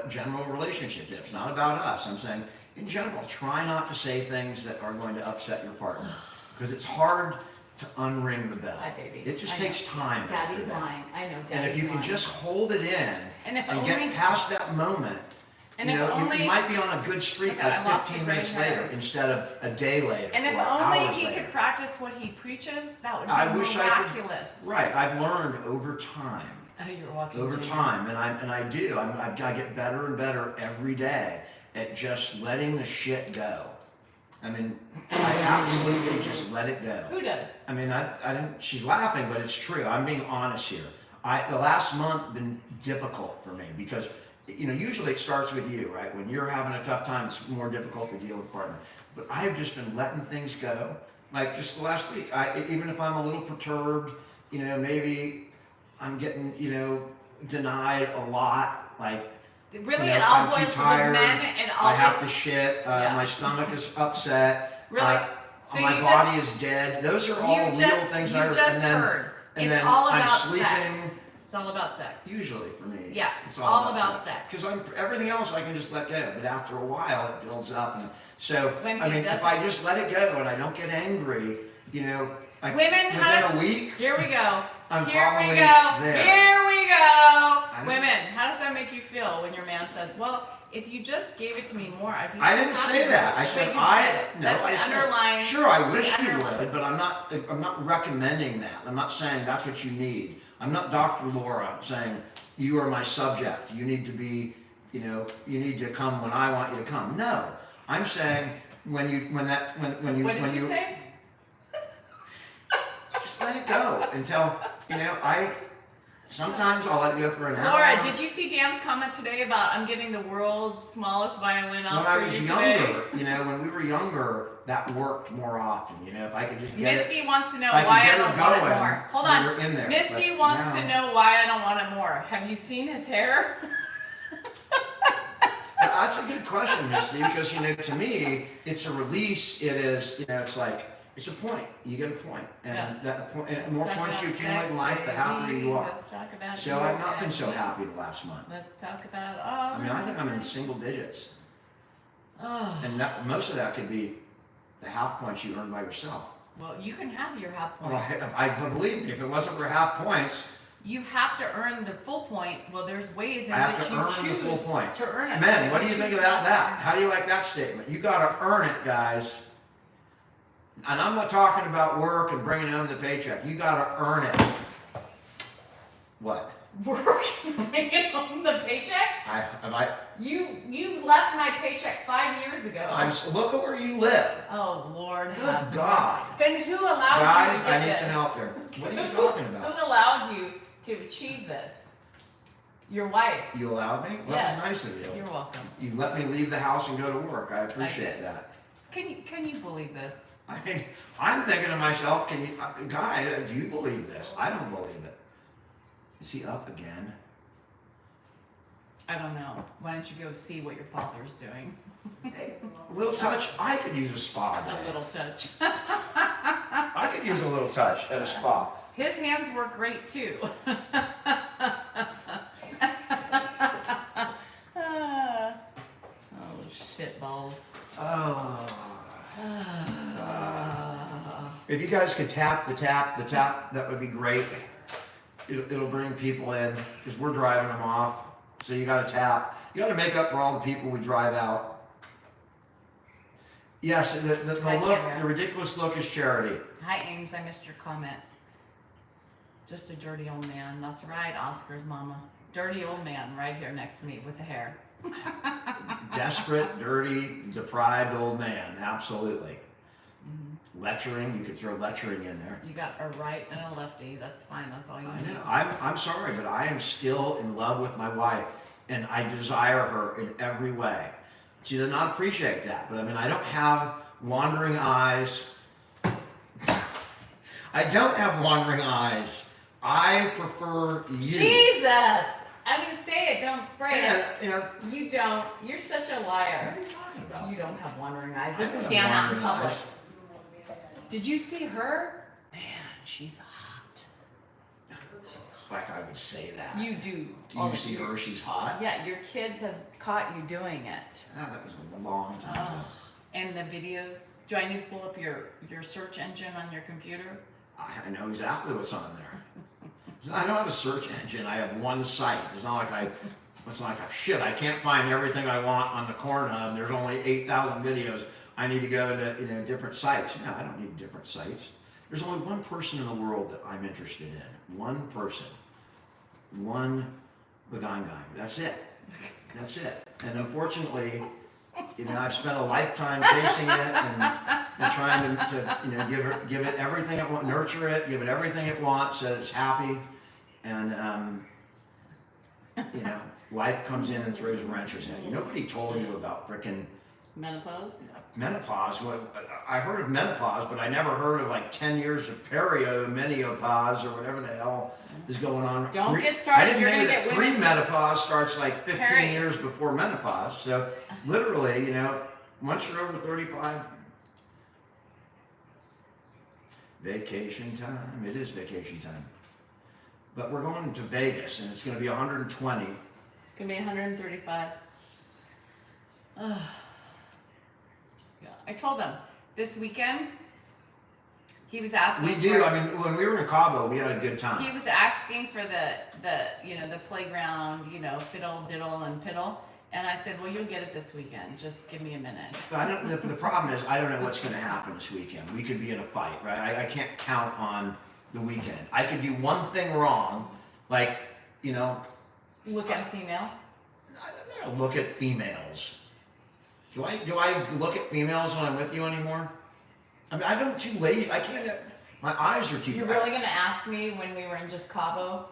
Speaker 1: general relationship tips, not about us. I'm saying, in general, try not to say things that are going to upset your partner. Because it's hard to unring the bell.
Speaker 2: Hi, baby.
Speaker 1: It just
Speaker 2: I
Speaker 1: takes
Speaker 2: know.
Speaker 1: time.
Speaker 2: Daddy's
Speaker 1: after that.
Speaker 2: lying. I know. Daddy's
Speaker 1: And if you can
Speaker 2: lying.
Speaker 1: just hold it in
Speaker 2: And if
Speaker 1: and
Speaker 2: only-
Speaker 1: get past that moment,
Speaker 2: And
Speaker 1: you
Speaker 2: if
Speaker 1: know,
Speaker 2: only-
Speaker 1: you might be on a good streak
Speaker 2: Look, I
Speaker 1: like
Speaker 2: lost
Speaker 1: 15
Speaker 2: the gray
Speaker 1: minutes
Speaker 2: hair.
Speaker 1: later instead of a day later
Speaker 2: And if
Speaker 1: or
Speaker 2: only
Speaker 1: hours
Speaker 2: he
Speaker 1: later.
Speaker 2: could practice what he preaches, that would be
Speaker 1: I wish I could-
Speaker 2: miraculous.
Speaker 1: Right, I've learned over time.
Speaker 2: Oh, you're watching
Speaker 1: Over
Speaker 2: Junior.
Speaker 1: time, and I do. I get better and better every day at just letting the shit go. I mean, I absolutely just let it go.
Speaker 2: Who does?
Speaker 1: I mean, I didn't. She's laughing, but it's true. I'm being honest here. The last month been difficult for me because, you know, usually it starts with you, right? When you're having a tough time, it's more difficult to deal with a partner. But I have just been letting things go. Like just the last week, even if I'm a little perturbed, you know, maybe I'm getting, you know, denied a lot. Like,
Speaker 2: Really,
Speaker 1: you know,
Speaker 2: it all
Speaker 1: I'm too
Speaker 2: boils to the
Speaker 1: tired,
Speaker 2: men and
Speaker 1: I have to
Speaker 2: always.
Speaker 1: shit.
Speaker 2: Yeah.
Speaker 1: My stomach is upset.
Speaker 2: Really? So
Speaker 1: my
Speaker 2: you
Speaker 1: body
Speaker 2: just,
Speaker 1: is dead. Those are all
Speaker 2: you
Speaker 1: real
Speaker 2: just,
Speaker 1: things
Speaker 2: you
Speaker 1: I
Speaker 2: just
Speaker 1: and then,
Speaker 2: heard.
Speaker 1: and
Speaker 2: It's
Speaker 1: then
Speaker 2: all
Speaker 1: I'm
Speaker 2: about
Speaker 1: sleeping.
Speaker 2: sex. It's all about sex.
Speaker 1: Usually for me.
Speaker 2: Yeah,
Speaker 1: It's
Speaker 2: all about sex.
Speaker 1: Because everything else I can just let go, but after a while it builds up, and so
Speaker 2: When
Speaker 1: I
Speaker 2: he
Speaker 1: mean,
Speaker 2: does
Speaker 1: if I
Speaker 2: it-
Speaker 1: just let it go and I don't get angry, you know, like
Speaker 2: Women, how
Speaker 1: within
Speaker 2: does-
Speaker 1: a week,
Speaker 2: Here we go.
Speaker 1: I'm
Speaker 2: Here we
Speaker 1: probably
Speaker 2: go.
Speaker 1: there.
Speaker 2: Here we go.
Speaker 1: don't-
Speaker 2: Women, how does that make you feel when your man says, "Well, if you just gave it to me more, I'd be."
Speaker 1: I
Speaker 2: so
Speaker 1: didn't
Speaker 2: happy
Speaker 1: say
Speaker 2: with
Speaker 1: that.
Speaker 2: it."
Speaker 1: I said
Speaker 2: But you said it.
Speaker 1: no.
Speaker 2: That's
Speaker 1: I
Speaker 2: the
Speaker 1: said,
Speaker 2: underlying.
Speaker 1: sure, I wish
Speaker 2: the
Speaker 1: you
Speaker 2: underlying-
Speaker 1: would, but I'm not recommending that. I'm not saying that's what you need. I'm not Dr. Laura saying you are my subject. You need to be, you know, you need to come when I want you to come. No, I'm saying when you
Speaker 2: What did you say?
Speaker 1: just let it go until, you know, sometimes I'll let it go for an hour.
Speaker 2: Laura, did you see Dan's comment today about I'm getting the world's smallest violin out
Speaker 1: When I
Speaker 2: for
Speaker 1: was
Speaker 2: you today?
Speaker 1: younger, you know, when we were younger, that worked more often. You know, if I could just get it.
Speaker 2: Misty wants to know
Speaker 1: If I could
Speaker 2: why I
Speaker 1: get her
Speaker 2: don't want it
Speaker 1: going,
Speaker 2: more. Hold
Speaker 1: we
Speaker 2: on.
Speaker 1: were in there,
Speaker 2: Misty
Speaker 1: but
Speaker 2: wants
Speaker 1: now-
Speaker 2: to know why I don't want it more. Have you seen his hair?
Speaker 1: That's a good question, Misty, because, you know, to me, it's a release. It is, you know, it's like, it's a point. You get a point. And
Speaker 2: Yeah.
Speaker 1: that point, and
Speaker 2: Let's
Speaker 1: the more
Speaker 2: talk
Speaker 1: points
Speaker 2: about
Speaker 1: you accumulate
Speaker 2: sex,
Speaker 1: in life, the happier
Speaker 2: baby.
Speaker 1: you are.
Speaker 2: Let's talk about
Speaker 1: So
Speaker 2: you
Speaker 1: I've not been
Speaker 2: and
Speaker 1: so
Speaker 2: me.
Speaker 1: happy the last month.
Speaker 2: Let's talk about
Speaker 1: I mean, I think I'm in single digits.
Speaker 2: Oh.
Speaker 1: And most of that could be the half points you earn by yourself.
Speaker 2: Well, you can have your half
Speaker 1: Well,
Speaker 2: points.
Speaker 1: I believe me, if it wasn't for half points,
Speaker 2: You have to earn the full point. Well, there's ways in
Speaker 1: I have
Speaker 2: which
Speaker 1: to
Speaker 2: you
Speaker 1: earn
Speaker 2: choose
Speaker 1: the full point.
Speaker 2: to earn it.
Speaker 1: Men, what do you
Speaker 2: Choose
Speaker 1: think of
Speaker 2: not to
Speaker 1: that?
Speaker 2: earn
Speaker 1: How do you like that statement? You gotta earn it, guys. And I'm not talking about work and bringing home the paycheck. You gotta earn it. What?
Speaker 2: Work, bringing home the paycheck. You left my paycheck 5 years ago.
Speaker 1: Look at where you live.
Speaker 2: Oh Lord,
Speaker 1: Good
Speaker 2: have
Speaker 1: God.
Speaker 2: mercy. Then who allowed
Speaker 1: Guys,
Speaker 2: you to get
Speaker 1: I need
Speaker 2: this?
Speaker 1: some help there. What are you talking about?
Speaker 2: Who allowed you to achieve this? Your wife.
Speaker 1: You allowed me? Well,
Speaker 2: Yes.
Speaker 1: that was nice of you.
Speaker 2: You're welcome.
Speaker 1: You let me leave the house and go to work. I appreciate
Speaker 2: did.
Speaker 1: that.
Speaker 2: Can you believe this?
Speaker 1: I mean, I'm thinking to myself, Guy, do you believe this? I don't believe it. Is he up again?
Speaker 2: I don't know. Why don't you go see what your father's doing?
Speaker 1: Hey, a little touch. I could use a spa
Speaker 2: A
Speaker 1: day.
Speaker 2: little touch.
Speaker 1: I could use a little touch at a spa.
Speaker 2: His hands work great too. Oh shit balls.
Speaker 1: If you guys could tap the tap, that would be great. It'll bring people in because we're driving them off. So you got to tap. You got to make up for all the people we drive out. Yes, the look,
Speaker 2: Sarah.
Speaker 1: the ridiculous look is Charity.
Speaker 2: Hi Ames, I missed your comment. Just a dirty old man. That's right, Oscar's mama. Dirty old man right here next to me with the hair.
Speaker 1: Desperate, dirty, deprived old man. Absolutely.
Speaker 2: Mm-hmm.
Speaker 1: Lecturing, you could throw lecturing in there.
Speaker 2: You got a right and a lefty. That's fine. That's all you
Speaker 1: I
Speaker 2: need.
Speaker 1: know. I'm sorry, but I am still in love with my wife, and I desire her in every way. She does not appreciate that, but I mean, I don't have wandering eyes. I don't have wandering eyes. I prefer you.
Speaker 2: Jesus! I mean, say it. Don't spray
Speaker 1: And,
Speaker 2: it.
Speaker 1: you know,
Speaker 2: You don't. You're such a liar.
Speaker 1: what are you talking about?
Speaker 2: You don't have wandering eyes.
Speaker 1: I
Speaker 2: This
Speaker 1: don't
Speaker 2: is
Speaker 1: have
Speaker 2: down out in
Speaker 1: wandering
Speaker 2: public.
Speaker 1: eyes.
Speaker 2: Did you see her? Man, she's hot. She's hot.
Speaker 1: Like I would say that.
Speaker 2: You do.
Speaker 1: Do you see her? She's hot.
Speaker 2: Yeah, your kids have caught you doing it.
Speaker 1: Ah, that was a long time ago.
Speaker 2: Oh. And the videos. Do I need to pull up your search engine on your computer?
Speaker 1: I know exactly what's on there. I don't have a search engine. I have one site. It's not like shit. I can't find everything I want on the corner hub. There's only 8,000 videos. I need to go to different sites. No, I don't need different sites. There's only one person in the world that I'm interested in. One person. One Beguine guy. That's it. That's it. And unfortunately, I've spent a lifetime chasing it and trying to give it everything it wants, nurture it, give it everything it wants so that it's happy. And, life comes in and throws wrenches at you. Nobody told you about frickin'
Speaker 2: Menopause?
Speaker 1: menopause. Well, I heard of menopause, but I never heard of like 10 years of menopause or whatever the hell is going on.
Speaker 2: Don't get started.
Speaker 1: I didn't
Speaker 2: You're
Speaker 1: know
Speaker 2: gonna
Speaker 1: that
Speaker 2: get women.
Speaker 1: pre-menopause starts like 15
Speaker 2: Harry.
Speaker 1: years before menopause. So literally, once you're over 35, vacation time. It is vacation time. But we're going to Vegas, and it's going to be 120.
Speaker 2: It's gonna be 135. Ugh. Yeah, I told them this weekend. He was asking.
Speaker 1: We do.
Speaker 2: for-
Speaker 1: I mean, when we were in Cabo, we had a good time.
Speaker 2: He was asking for the playground, fiddle, diddle, and piddle. And I said, well, you'll get it this weekend. Just give me a minute.
Speaker 1: The problem is, I don't know what's going to happen this weekend. We could be in a fight, right? I can't count on the weekend. I could do one thing wrong, like,
Speaker 2: Look at a female.
Speaker 1: I don't look at females. Do I look at females when I'm with you anymore? I mean, I'm too lazy. I can't. My eyes are too.
Speaker 2: You're really gonna ask me when we were in just Cabo,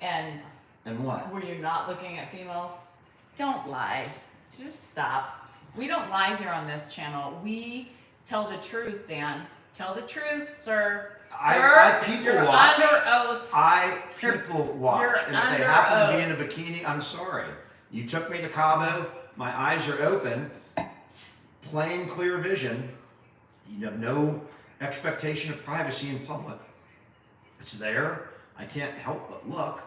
Speaker 2: and
Speaker 1: And what?
Speaker 2: were you not looking at females? Don't lie. Just stop. We don't lie here on this channel. We tell the truth, Dan. Tell the truth, sir.
Speaker 1: I people
Speaker 2: you're
Speaker 1: watch.
Speaker 2: under oath.
Speaker 1: I
Speaker 2: You're-
Speaker 1: people watch,
Speaker 2: you're
Speaker 1: and if they
Speaker 2: under
Speaker 1: happen to be
Speaker 2: oath.
Speaker 1: in a bikini, I'm sorry. You took me to Cabo. My eyes are open, plain, clear vision. You have no expectation of privacy in public. It's there. I can't help but look.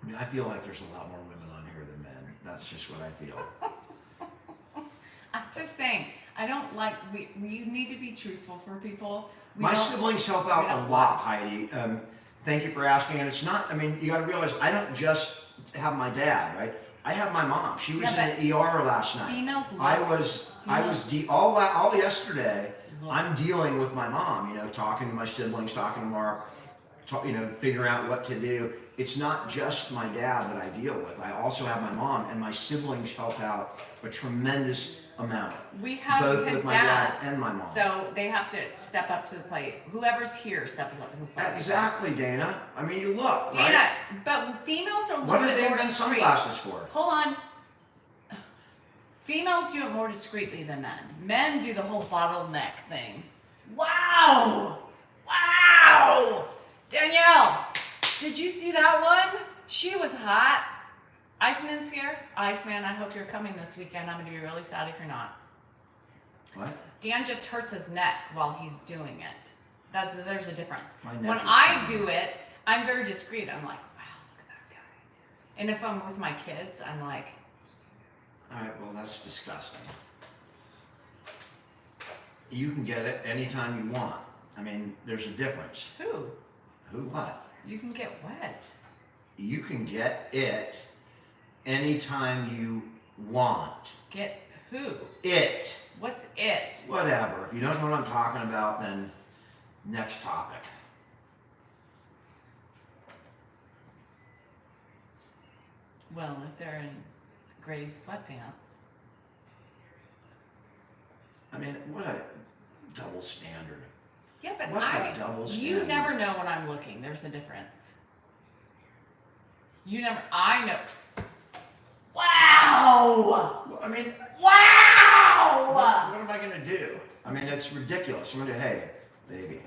Speaker 1: I mean, I feel like there's a lot more women on here than men. That's just what I feel.
Speaker 2: I'm just saying. I don't like. You need to be truthful for people.
Speaker 1: My siblings help out
Speaker 2: we don't
Speaker 1: a lot, Heidi. Thank you for asking. And it's not, you got to realize, I don't just have my dad, right? I have my mom. She was
Speaker 2: Yeah,
Speaker 1: in the ER last night.
Speaker 2: Females love.
Speaker 1: I was all yesterday. I'm dealing with my mom. Talking to my siblings, talking to Mark, figuring out what to do. it's not just my dad that I deal with. I also have my mom, and my siblings help out a tremendous amount.
Speaker 2: We have
Speaker 1: Both
Speaker 2: his
Speaker 1: with my
Speaker 2: dad,
Speaker 1: dad and my mom.
Speaker 2: so they have to step up to the plate. Whoever's here steps up to the plate.
Speaker 1: Exactly, Dana. I mean, you look,
Speaker 2: Dana,
Speaker 1: right?
Speaker 2: but females are
Speaker 1: What
Speaker 2: more
Speaker 1: did they
Speaker 2: more
Speaker 1: invent
Speaker 2: discreet.
Speaker 1: sunglasses for?
Speaker 2: Hold on. Females do it more discreetly than men. Men do the whole bottleneck thing. Wow! Wow! Danielle, did you see that one? She was hot. Iceman's here. Iceman, I hope you're coming this weekend. I'm going to be really sad if you're not.
Speaker 1: What?
Speaker 2: Dan just hurts his neck while he's doing it. There's a difference.
Speaker 1: My neck
Speaker 2: When
Speaker 1: is
Speaker 2: I
Speaker 1: fine.
Speaker 2: do it, I'm very discreet. I'm like, wow, look at that guy. And if I'm with my kids, I'm like,
Speaker 1: All right, well, that's disgusting. You can get it anytime you want. I mean, there's a difference.
Speaker 2: who?
Speaker 1: Who what?
Speaker 2: You can get wet.
Speaker 1: You can get it anytime you want.
Speaker 2: Get who?
Speaker 1: It.
Speaker 2: What's it?
Speaker 1: Whatever. If you don't know what I'm talking about, then next topic.
Speaker 2: Well, if they're in gray sweatpants.
Speaker 1: I mean, what a double standard.
Speaker 2: Yeah, but
Speaker 1: What a double
Speaker 2: you
Speaker 1: standard.
Speaker 2: never know when I'm looking. There's a difference. I know. Wow!
Speaker 1: Well, I mean,
Speaker 2: Wow!
Speaker 1: what am I going to do? I mean, it's ridiculous. I'm going to, hey, baby,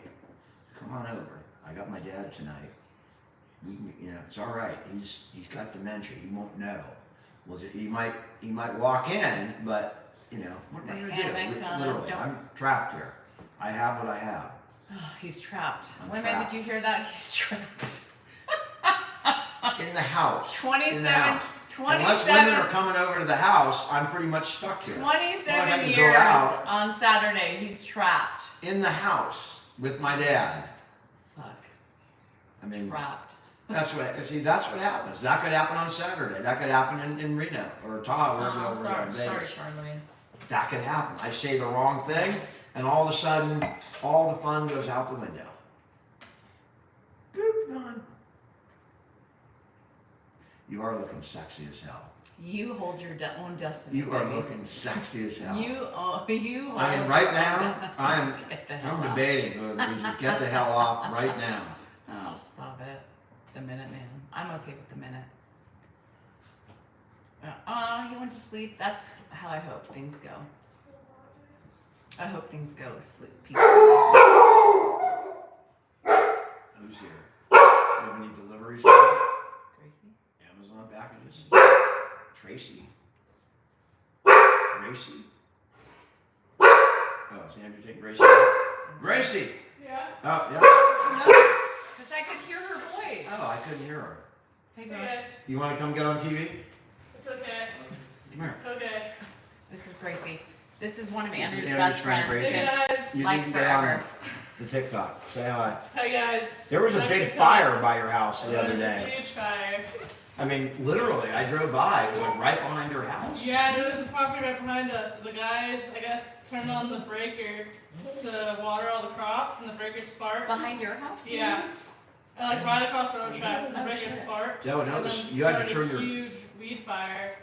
Speaker 1: come on over. I got my dad tonight. It's all right. He's got dementia. He won't know. Well, he might walk in, but what am I going to do? Literally, I'm trapped here. I have what I have.
Speaker 2: Oh, he's trapped.
Speaker 1: I'm
Speaker 2: Women,
Speaker 1: trapped.
Speaker 2: did you hear that? He's trapped.
Speaker 1: In the house.
Speaker 2: 27,
Speaker 1: In the house.
Speaker 2: 27,
Speaker 1: Unless women are coming over to the house, I'm pretty much stuck here. Well, I
Speaker 2: 27
Speaker 1: can go
Speaker 2: years
Speaker 1: out.
Speaker 2: on Saturday. He's trapped.
Speaker 1: In the house with my dad.
Speaker 2: Fuck.
Speaker 1: I mean,
Speaker 2: Trapped.
Speaker 1: that's what happens. That could happen on Saturday. That could happen in Reno or Tahoe, wherever
Speaker 2: Oh,
Speaker 1: over
Speaker 2: sorry,
Speaker 1: in
Speaker 2: sorry,
Speaker 1: Vegas.
Speaker 2: Charlene.
Speaker 1: That could happen. I say the wrong thing, and all of a sudden, all the fun goes out the window. Boop, gone. You are looking sexy as hell.
Speaker 2: You hold your own destiny.
Speaker 1: You are
Speaker 2: baby.
Speaker 1: looking sexy as hell.
Speaker 2: You
Speaker 1: I mean, right now,
Speaker 2: Get the hell
Speaker 1: I'm
Speaker 2: out.
Speaker 1: debating whether we just get the hell off right now.
Speaker 2: Oh, stop it. The Minute Man. I'm okay with the Minute. He went to sleep. That's how I hope things go. I hope things go peacefully.
Speaker 1: Who's here? Do you have any deliveries?
Speaker 2: Gracie?
Speaker 1: Amazon packages? Tracy? Gracie? Oh, is Andrew taking Gracie? Gracie!
Speaker 4: Yeah.
Speaker 1: Oh, yeah.
Speaker 2: Because I could hear her voice.
Speaker 1: Oh, I couldn't hear her.
Speaker 2: Hey,
Speaker 4: Hey
Speaker 2: girl.
Speaker 4: guys.
Speaker 1: You want to come get on TV?
Speaker 4: It's okay.
Speaker 1: Come here.
Speaker 4: Okay.
Speaker 2: This is Gracie. This is one of
Speaker 1: This is
Speaker 2: Andrew's
Speaker 1: Andrew's
Speaker 2: best
Speaker 1: friend,
Speaker 2: friends.
Speaker 1: Gracie.
Speaker 4: Hey
Speaker 2: Yes.
Speaker 4: guys.
Speaker 1: You
Speaker 2: Like
Speaker 1: need to get on
Speaker 2: forever.
Speaker 1: the TikTok. Say hi.
Speaker 4: Hi guys.
Speaker 1: There was a
Speaker 4: Nice
Speaker 1: big
Speaker 4: to
Speaker 1: fire by your house the
Speaker 4: There
Speaker 1: other
Speaker 4: was a
Speaker 1: day.
Speaker 4: Huge fire.
Speaker 1: I mean, literally, I drove by. It was like right behind your house.
Speaker 4: Yeah, there was a property right behind us. The guys, I guess, turned on the breaker to water all the crops, and the breaker sparked.
Speaker 2: Behind your house?
Speaker 4: Yeah. And like right across the road tracks, and the
Speaker 2: Oh,
Speaker 4: breaker
Speaker 2: shit.
Speaker 4: sparked.
Speaker 1: No, no,
Speaker 4: and
Speaker 1: this-
Speaker 4: then
Speaker 1: you had to
Speaker 4: started
Speaker 1: turn
Speaker 4: a
Speaker 1: your-
Speaker 4: huge weed fire.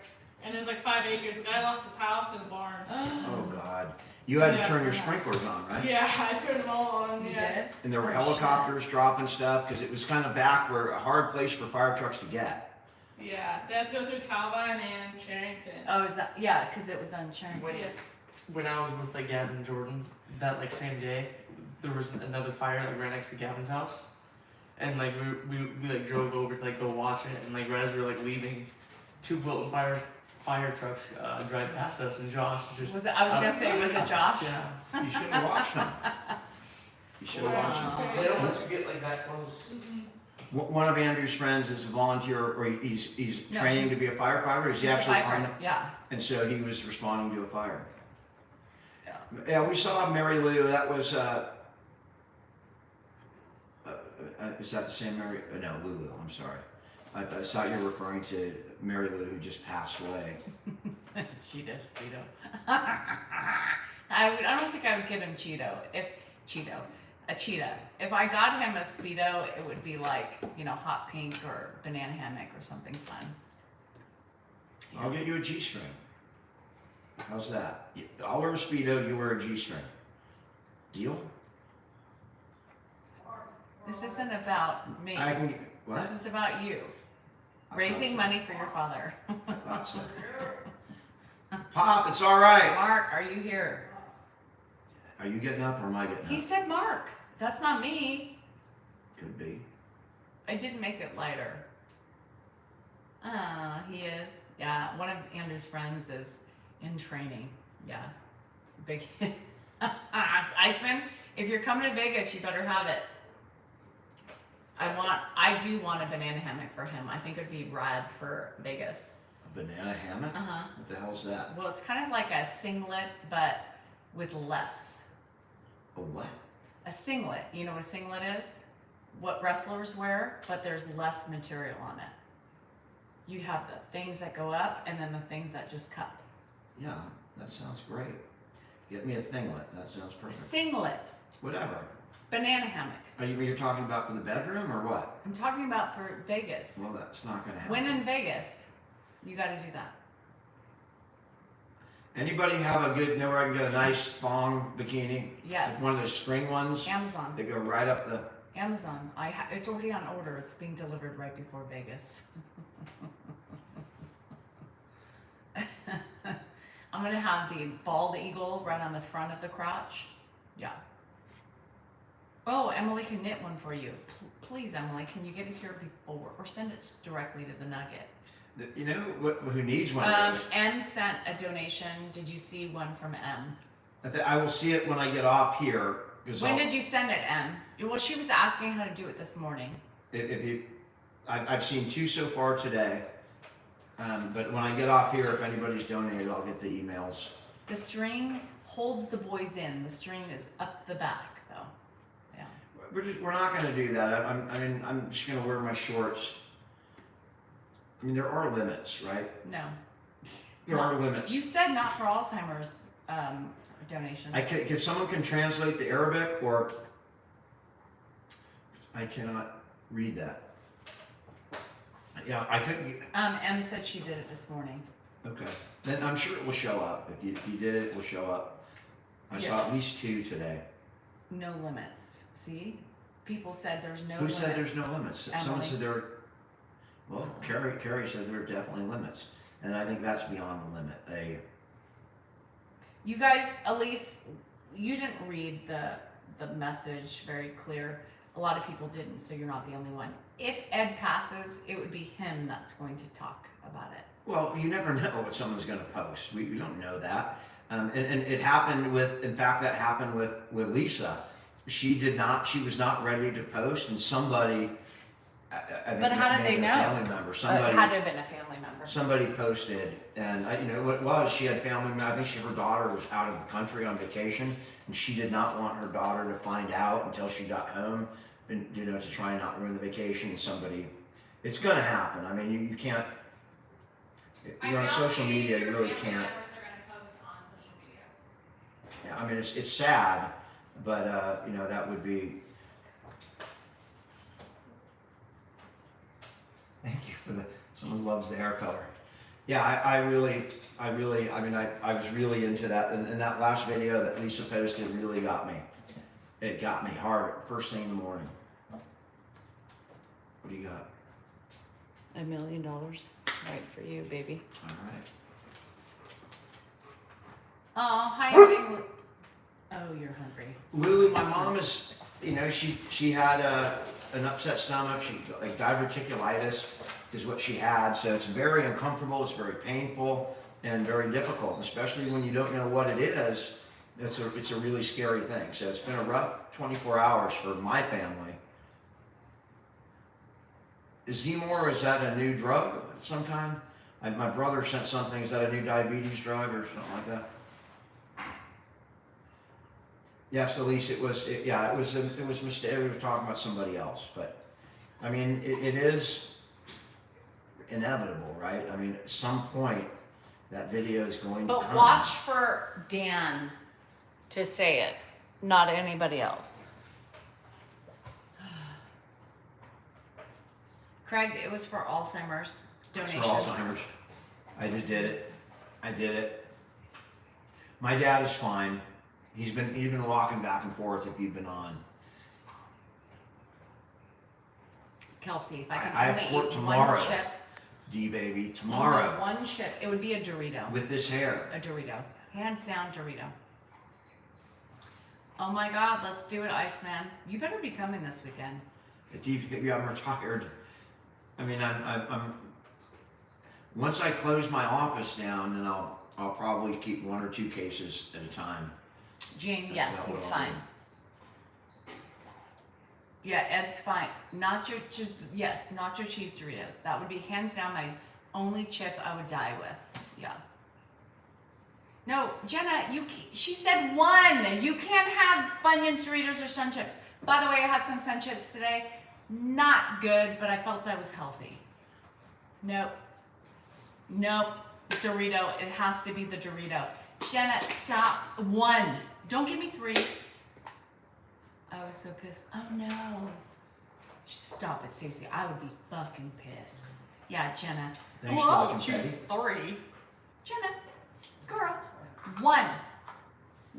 Speaker 4: And it was like 5 acres. The guy lost his house and barn.
Speaker 1: Oh, God. You had to
Speaker 4: Yeah.
Speaker 1: turn your sprinklers on, right?
Speaker 4: Yeah, I turned them all on.
Speaker 2: You
Speaker 4: Yeah.
Speaker 2: did?
Speaker 1: And there were
Speaker 2: Oh, shit.
Speaker 1: helicopters dropping stuff because it was kind of back where a hard place for fire trucks to get.
Speaker 4: Yeah. They had to go through Calvine and Charrington.
Speaker 2: Oh, is that? Yeah, because it was on Sharon.
Speaker 5: When,
Speaker 4: Yeah.
Speaker 5: when I was with like Gavin and Jordan, that like same day, there was another fire like right next to Gavin's house, and like we like drove over to like go watch it, and like right as we were like leaving, two Wilton fire trucks drive past us, and Josh just
Speaker 2: Was it? I was gonna say, was it Josh?
Speaker 5: yeah.
Speaker 1: You should have watched them. You should have watched them.
Speaker 2: Wow.
Speaker 5: They don't let you get like that close.
Speaker 4: Mhm.
Speaker 1: One of Andrew's friends is a volunteer, or he's
Speaker 2: No,
Speaker 1: training to
Speaker 2: he's-
Speaker 1: be a firefighter. Is he
Speaker 2: He's a
Speaker 1: actually
Speaker 2: firefighter.
Speaker 1: on?
Speaker 2: Yeah.
Speaker 1: And so he was responding to a fire.
Speaker 2: Yeah.
Speaker 1: Yeah, we saw Mary Lou. That was. Is that the same Mary? No, Lulu. I'm sorry. I thought you were referring to Mary Lou, who just passed away.
Speaker 2: Cheeto, Speedo. I don't think I would give him Cheeto. A cheetah. If I got him a Speedo, it would be like, you know, hot pink or banana hammock or something fun.
Speaker 1: I'll get you a G-string. How's that? I'll wear a Speedo, you wear a G-string. Deal?
Speaker 2: This isn't about me.
Speaker 1: I can get, what?
Speaker 2: This is about you.
Speaker 1: I
Speaker 2: Raising
Speaker 1: thought so.
Speaker 2: money for your father.
Speaker 1: I thought so. Pop, it's all right.
Speaker 2: Mark, are you here?
Speaker 1: Are you getting up or am I getting
Speaker 2: He
Speaker 1: up?
Speaker 2: said Mark. That's not me.
Speaker 1: Could be.
Speaker 2: I didn't make it lighter. He is. Yeah, one of Andrew's friends is in training. Yeah. Big Iceman, if you're coming to Vegas, you better have it. I do want a banana hammock for him. I think it'd be rad for Vegas.
Speaker 1: A banana hammock?
Speaker 2: Uh-huh.
Speaker 1: What the hell's that?
Speaker 2: Well, it's kind of like a singlet, but with less.
Speaker 1: A what?
Speaker 2: A singlet. You know what a singlet is? What wrestlers wear, but there's less material on it. You have the things that go up and then the things that just cup.
Speaker 1: Yeah, that sounds great. Get me a thinglet. That sounds
Speaker 2: A
Speaker 1: perfect.
Speaker 2: singlet.
Speaker 1: Whatever.
Speaker 2: Banana hammock.
Speaker 1: You're talking about for the bedroom or what?
Speaker 2: I'm talking about for Vegas.
Speaker 1: Well, that's not going to happen.
Speaker 2: When in Vegas, you got to do that.
Speaker 1: Anybody have a good, know where I can get a nice thong bikini?
Speaker 2: Yes.
Speaker 1: Like one of those string ones
Speaker 2: Amazon.
Speaker 1: that go right up the...
Speaker 2: Amazon. It's already on order. It's being delivered right before Vegas. I'm gonna have the bald eagle right on the front of the crotch. Yeah. Oh, Emily can knit one for you. Please, Emily, can you get it here before, or send it directly to the Nugget?
Speaker 1: You know who needs one of those?
Speaker 2: M sent a donation. Did you see one from M?
Speaker 1: I will see it when I get off here.
Speaker 2: When did you send it, M? Well, she was asking how to do it this morning.
Speaker 1: I've seen 2 so far today. But when I get off here, if anybody's donated, I'll get the emails.
Speaker 2: The string holds the boys in. The string is up the back, though. Yeah.
Speaker 1: We're not going to do that. I'm just going to wear my shorts. I mean, there are limits, right?
Speaker 2: No.
Speaker 1: There are limits.
Speaker 2: You said not for Alzheimer's donations.
Speaker 1: If someone can translate the Arabic, or I cannot read that. Yeah, I couldn't.
Speaker 2: M said she did it this morning.
Speaker 1: Okay, then I'm sure it will show up. If you did it, it will show up. I saw at least 2 today.
Speaker 2: No limits. See? People said there's no
Speaker 1: Who
Speaker 2: limits.
Speaker 1: said there's no limits? Someone
Speaker 2: Emily.
Speaker 1: said there were. Well, Carrie said there are definitely limits, and I think that's beyond the limit.
Speaker 2: You guys, Elise, you didn't read the message very clear. A lot of people didn't, so you're not the only one. If Ed passes, it would be him that's going to talk about it.
Speaker 1: Well, you never know what someone's going to post. We don't know that. And it happened with, in fact, that happened with Lisa. She was not ready to post, and somebody, I think
Speaker 2: But how did they
Speaker 1: maybe a
Speaker 2: know?
Speaker 1: family member,
Speaker 2: It had to
Speaker 1: somebody
Speaker 2: have been a family member.
Speaker 1: Somebody posted, and you know what it was? She had family. I think her daughter was out of the country on vacation, and she did not want her daughter to find out until she got home, and to try and not ruin the vacation. It's going to happen. I mean, you can't. You're on social media. You really can't. Yeah, I mean, it's sad, but that would be. Thank you for someone loves the hair color. Yeah, I was really into that, and that last video that Lisa posted really got me. It got me hard first thing in the morning. What do you got?
Speaker 2: $1 million. Right for you, baby.
Speaker 1: All right.
Speaker 2: Oh, hi, everything. Oh, you're hungry.
Speaker 1: Lulu, my mom is, she had an upset stomach. She like diverticulitis is what she had. So it's very uncomfortable. It's very painful and very difficult, especially when you don't know what it is. It's a really scary thing. So it's been a rough 24 hours for my family. Zemor, is that a new drug of some kind? My brother sent something. Is that a new diabetes drug or something like that? Yes, Elise, it was a mistake. We were talking about somebody else, but I mean, it is inevitable, right? I mean, at some point, that video is going to come.
Speaker 2: But watch for Dan to say it, not anybody else. Craig, it was for Alzheimer's
Speaker 1: It's
Speaker 2: donations.
Speaker 1: for Alzheimer's. I just did it. I did it. My dad is fine. He's been walking back and forth if you've been on.
Speaker 2: Kelsey, if I can
Speaker 1: I have
Speaker 2: only
Speaker 1: court
Speaker 2: eat
Speaker 1: tomorrow.
Speaker 2: one chip,
Speaker 1: D baby,
Speaker 2: only
Speaker 1: tomorrow
Speaker 2: one chip, it would be a Dorito.
Speaker 1: with this hair.
Speaker 2: A Dorito. Hands down, Dorito. Oh my God, let's do it, Iceman. You better be coming this weekend.
Speaker 1: I'm retired. I mean, I'm. Once I close my office down, then I'll probably keep 1 or 2 cases at a time.
Speaker 2: Gene,
Speaker 1: That's
Speaker 2: yes,
Speaker 1: about
Speaker 2: he's
Speaker 1: what I'll
Speaker 2: fine. Yeah, Ed's fine. Not your cheese Doritos. That would be hands down my only chip I would die with. Yeah. No, Jenna, she said 1. You can't have Funyuns, Doritos, or Sun Chips. By the way, I had some Sun Chips today. Not good, but I felt I was healthy. Nope. Dorito. It has to be the Dorito. Jenna, stop. 1. Don't give me 3. I was so pissed. Oh no. Stop it, Stacey. I would be fucking pissed. Yeah, Jenna.
Speaker 1: Thanks
Speaker 4: Well,
Speaker 1: for
Speaker 4: I'll
Speaker 1: looking
Speaker 4: choose
Speaker 1: petty.
Speaker 4: 3.
Speaker 2: Jenna. Girl. 1.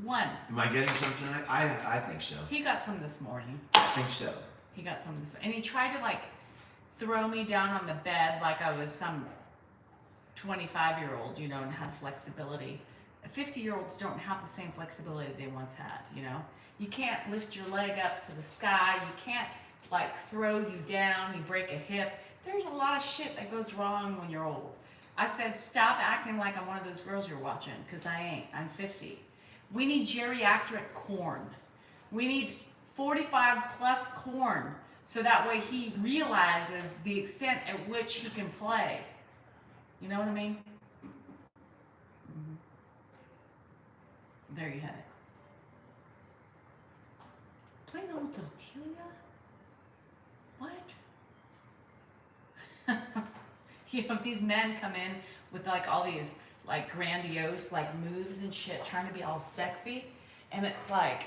Speaker 1: Am I getting some tonight? I think so.
Speaker 2: He got some this morning.
Speaker 1: I think so.
Speaker 2: And he tried to like throw me down on the bed like I was some 25-year-old, and had flexibility. 50-year-olds don't have the same flexibility they once had, You can't lift your leg up to the sky. You can't like throw you down. You break a hip. There's a lot of shit that goes wrong when you're old. I said, stop acting like I'm one of those girls you're watching, because I ain't. I'm 50. We need geriatric corn. We need 45 plus corn, so that way he realizes the extent at which he can play. You know what I mean? Mm-hmm. There you have it. Plain old tortilla? What? These men come in with like all these like grandiose like moves and shit, trying to be all sexy, and it's like,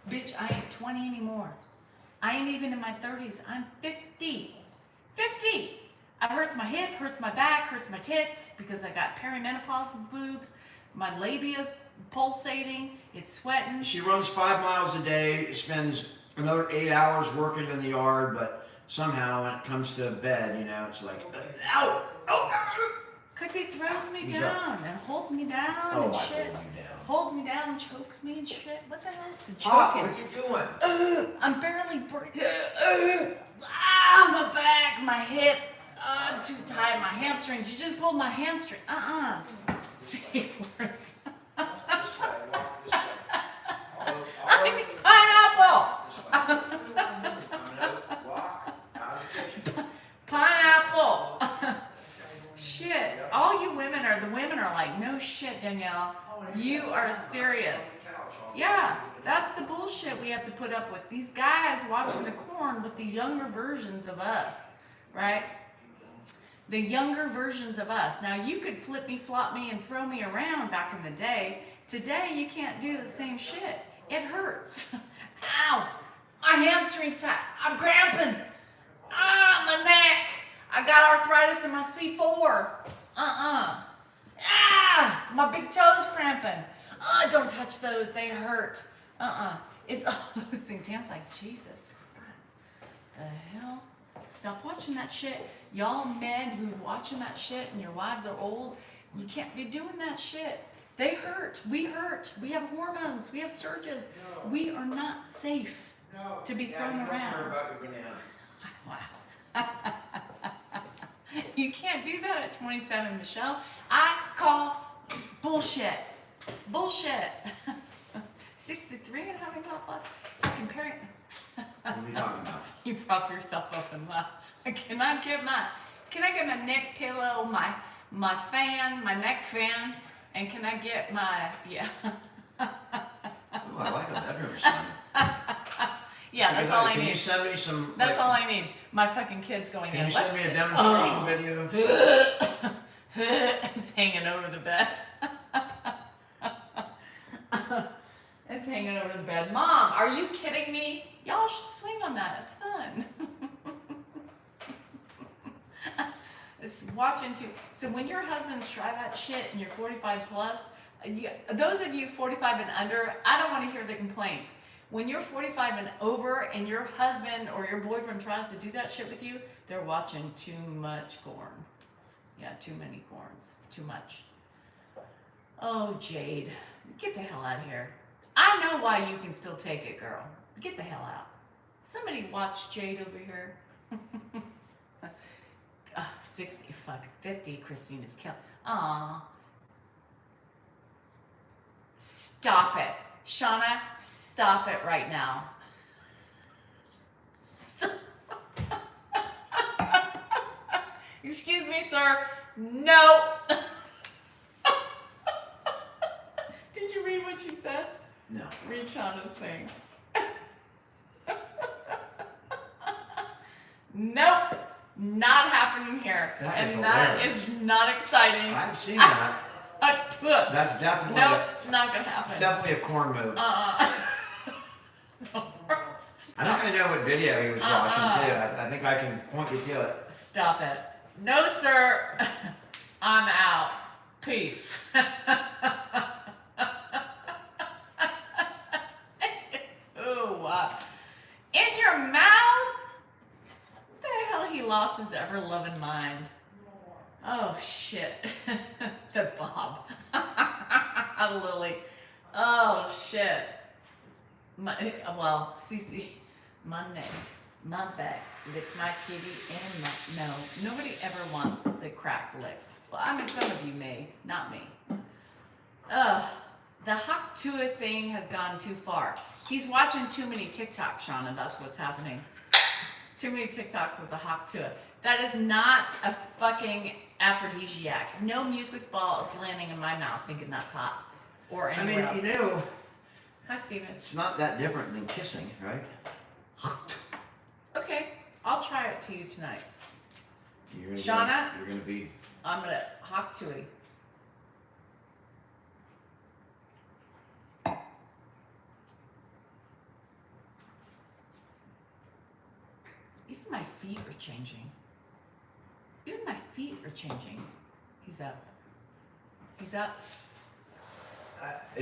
Speaker 2: bitch, I ain't 20 anymore. I ain't even in my 30s. I'm 50. 50. It hurts my hip, hurts my back, hurts my tits because I got perimenopausal boobs. My labia's pulsating. It's sweating.
Speaker 1: She runs 5 miles a day, spends another 8 hours working in the yard, but somehow when it comes to bed, it's like, ow,
Speaker 2: Because he throws me
Speaker 1: He's
Speaker 2: down and holds me down
Speaker 1: Oh,
Speaker 2: and
Speaker 1: I
Speaker 2: shit.
Speaker 1: hold you down.
Speaker 2: Holds me down and chokes me and shit. What the hell is the
Speaker 1: Pop,
Speaker 2: choking?
Speaker 1: what are you doing?
Speaker 2: I'm barely breathing. My back, my hip. I'm too tight. My hamstrings. You just pulled my hamstring. Safe words.
Speaker 1: This way, walk this way.
Speaker 2: I need pineapple.
Speaker 1: Walk out of the kitchen.
Speaker 2: Pineapple. Shit. All you women are like, no shit, Danielle. You are serious. Yeah, that's the bullshit we have to put up with. These guys watching the corn with the younger versions of us, right? The younger versions of us. Now, you could flip me, flop me, and throw me around back in the day. Today, you can't do the same shit. It hurts. Ow! My hamstring's tight. I'm cramping. My neck. I got arthritis in my C4. My big toes cramping. Don't touch those. They hurt. It's all those things. Dan's like, Jesus Christ. The hell? Stop watching that shit. Y'all men who watching that shit and your wives are old, you can't be doing that shit. They hurt. We hurt. We have hormones. We have surges.
Speaker 1: No.
Speaker 2: We are not safe to be thrown
Speaker 1: you don't
Speaker 2: around.
Speaker 1: care about your banana.
Speaker 2: Wow. You can't do that at 27, Michelle. I call bullshit. Bullshit. 63 and having a fucking parent.
Speaker 1: What are we talking about?
Speaker 2: You prop yourself up and laugh. Can I get my neck pillow, my fan, my neck fan, and can I get my
Speaker 1: Ooh, I like a bedroom sign.
Speaker 2: Yeah, that's all I
Speaker 1: Can you
Speaker 2: need.
Speaker 1: send me some?
Speaker 2: That's all I need. My fucking kid's going
Speaker 1: Can
Speaker 2: in.
Speaker 1: you send me a demonstration video?
Speaker 2: It's hanging over the bed. It's hanging over the bed. Mom, are you kidding me? Y'all should swing on that. It's fun. It's watching too. So when your husbands try that shit and you're 45 plus, those of you 45 and under, I don't want to hear the complaints. When you're 45 and over and your husband or your boyfriend tries to do that shit with you, they're watching too much porn. Yeah, too many porns. Too much. Oh, Jade. Get the hell out of here. I know why you can still take it, girl. Get the hell out. Somebody watch Jade over here. 60, fucking 50, Christina's killing. Aw. Stop it. Shauna, stop it right now. Excuse me, sir. No. Did you read what she said?
Speaker 1: No.
Speaker 2: Read Shauna's thing. Nope. Not happening here.
Speaker 1: That is
Speaker 2: and that
Speaker 1: hilarious.
Speaker 2: is not exciting.
Speaker 1: I've seen that.
Speaker 2: Nope,
Speaker 1: That's definitely
Speaker 2: not gonna happen.
Speaker 1: it's definitely a corn move.
Speaker 2: I
Speaker 1: I think I know what video he was watching too. I think I can point you to it.
Speaker 2: Stop it. No, sir. I'm out. Peace. Ooh, in your mouth? The hell he lost his ever-loving mind. Oh, shit. The Bob. Lily. Oh, shit. Cece, my neck, my back, lick my kitty, and my... No, nobody ever wants the crack licked. Well, I mean, some of you may, not me. The Hawk Tua thing has gone too far. He's watching too many TikToks, Shauna, that's what's happening. Too many TikToks with the Hawk Tua. That is not a fucking aphrodisiac. No mucus ball is landing in my mouth thinking that's hot. Or anywhere else.
Speaker 1: You know,
Speaker 2: Hi, Steven.
Speaker 1: it's not that different than kissing, right?
Speaker 2: Okay, I'll try it to you tonight.
Speaker 1: You're
Speaker 2: Shauna?
Speaker 1: You're gonna be.
Speaker 2: I'm gonna Hawk Tui. Even my feet are changing. Even my feet are changing. He's up. He's up.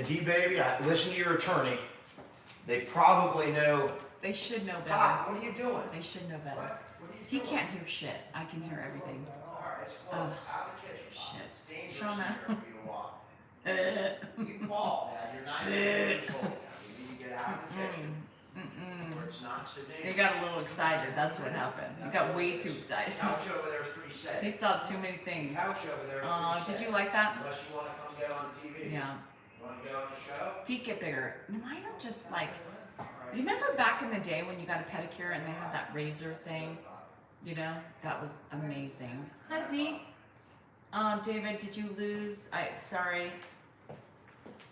Speaker 1: D baby, listen to your attorney. They probably know.
Speaker 2: They should know better.
Speaker 1: Pop, what are you doing?
Speaker 2: They should know better.
Speaker 1: What? What are you
Speaker 2: He
Speaker 1: doing?
Speaker 2: can't hear shit. I can hear everything.
Speaker 1: Alright, it's close.
Speaker 2: Ugh.
Speaker 1: Out of the kitchen. Pop.
Speaker 2: Shit.
Speaker 1: It's dangerous
Speaker 2: Shauna.
Speaker 1: here for you to walk. You fall, Dad. You're 9 years old. You need to get out of the kitchen. Where it's not so dangerous.
Speaker 2: He got a little excited. That's what happened. He got way too excited.
Speaker 1: Couch over there is pretty safe.
Speaker 2: He saw too many things.
Speaker 1: Couch over there is pretty
Speaker 2: Did
Speaker 1: safe.
Speaker 2: you like that?
Speaker 1: Unless you want to come get on TV.
Speaker 2: Yeah.
Speaker 1: You want to get on the show?
Speaker 2: Feet get bigger. Mine are just like, you remember back in the day when you got a pedicure and they had that razor thing? You know, that was amazing. Hi, Z. David, did you lose? Sorry.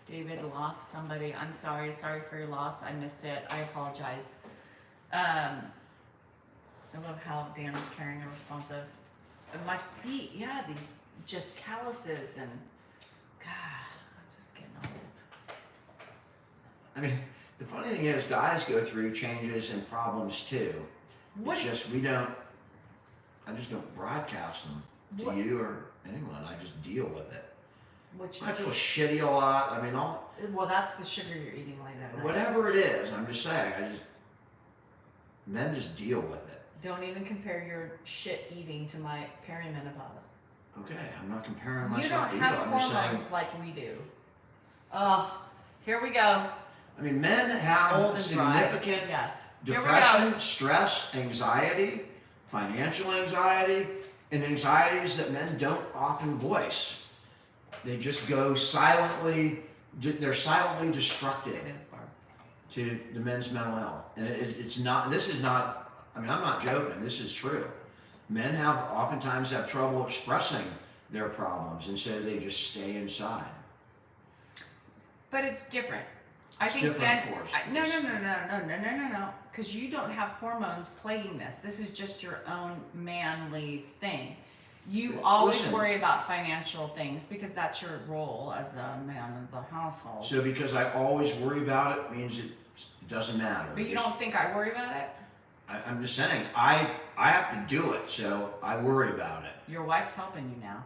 Speaker 2: David lost somebody. I'm sorry. Sorry for your loss. I missed it. I apologize. I love how Dan is caring and responsive. And my feet, yeah, these just calluses and God, I'm just getting old.
Speaker 1: I mean, the funny thing is, guys go through changes and problems too.
Speaker 2: What?
Speaker 1: It's just I just don't broadcast them to
Speaker 2: What?
Speaker 1: you or anyone. I just deal with it.
Speaker 2: Which
Speaker 1: I feel shitty a lot. I mean,
Speaker 2: well, that's the sugar you're eating like that.
Speaker 1: whatever it is, I'm just saying. Men just deal with it.
Speaker 2: Don't even compare your shit eating to my perimenopause.
Speaker 1: Okay, I'm not comparing
Speaker 2: You
Speaker 1: myself
Speaker 2: don't
Speaker 1: to you.
Speaker 2: have
Speaker 1: I'm just
Speaker 2: hormones
Speaker 1: saying.
Speaker 2: like we do. Oh, here we go.
Speaker 1: I mean, men
Speaker 2: Old
Speaker 1: have
Speaker 2: and dry.
Speaker 1: significant
Speaker 2: Yes. Here we
Speaker 1: depression,
Speaker 2: go.
Speaker 1: stress, anxiety, financial anxiety, and anxieties that men don't often voice. They just go silently, they're silently destructive
Speaker 2: It is, Barb.
Speaker 1: to the men's mental health. And it's not, this is not, I mean, I'm not joking, this is true. Men oftentimes have trouble expressing their problems, and so they just stay inside.
Speaker 2: But it's different. I
Speaker 1: It's
Speaker 2: think
Speaker 1: different, of course.
Speaker 2: No. Because you don't have hormones plaguing this. This is just your own manly thing. You always
Speaker 1: Listen.
Speaker 2: worry about financial things because that's your role as a man of the household.
Speaker 1: So because I always worry about it means it doesn't matter.
Speaker 2: But you
Speaker 1: Just-
Speaker 2: don't think I worry about it?
Speaker 1: I'm just saying, I have to do it, so I worry about it.
Speaker 2: Your wife's helping you now.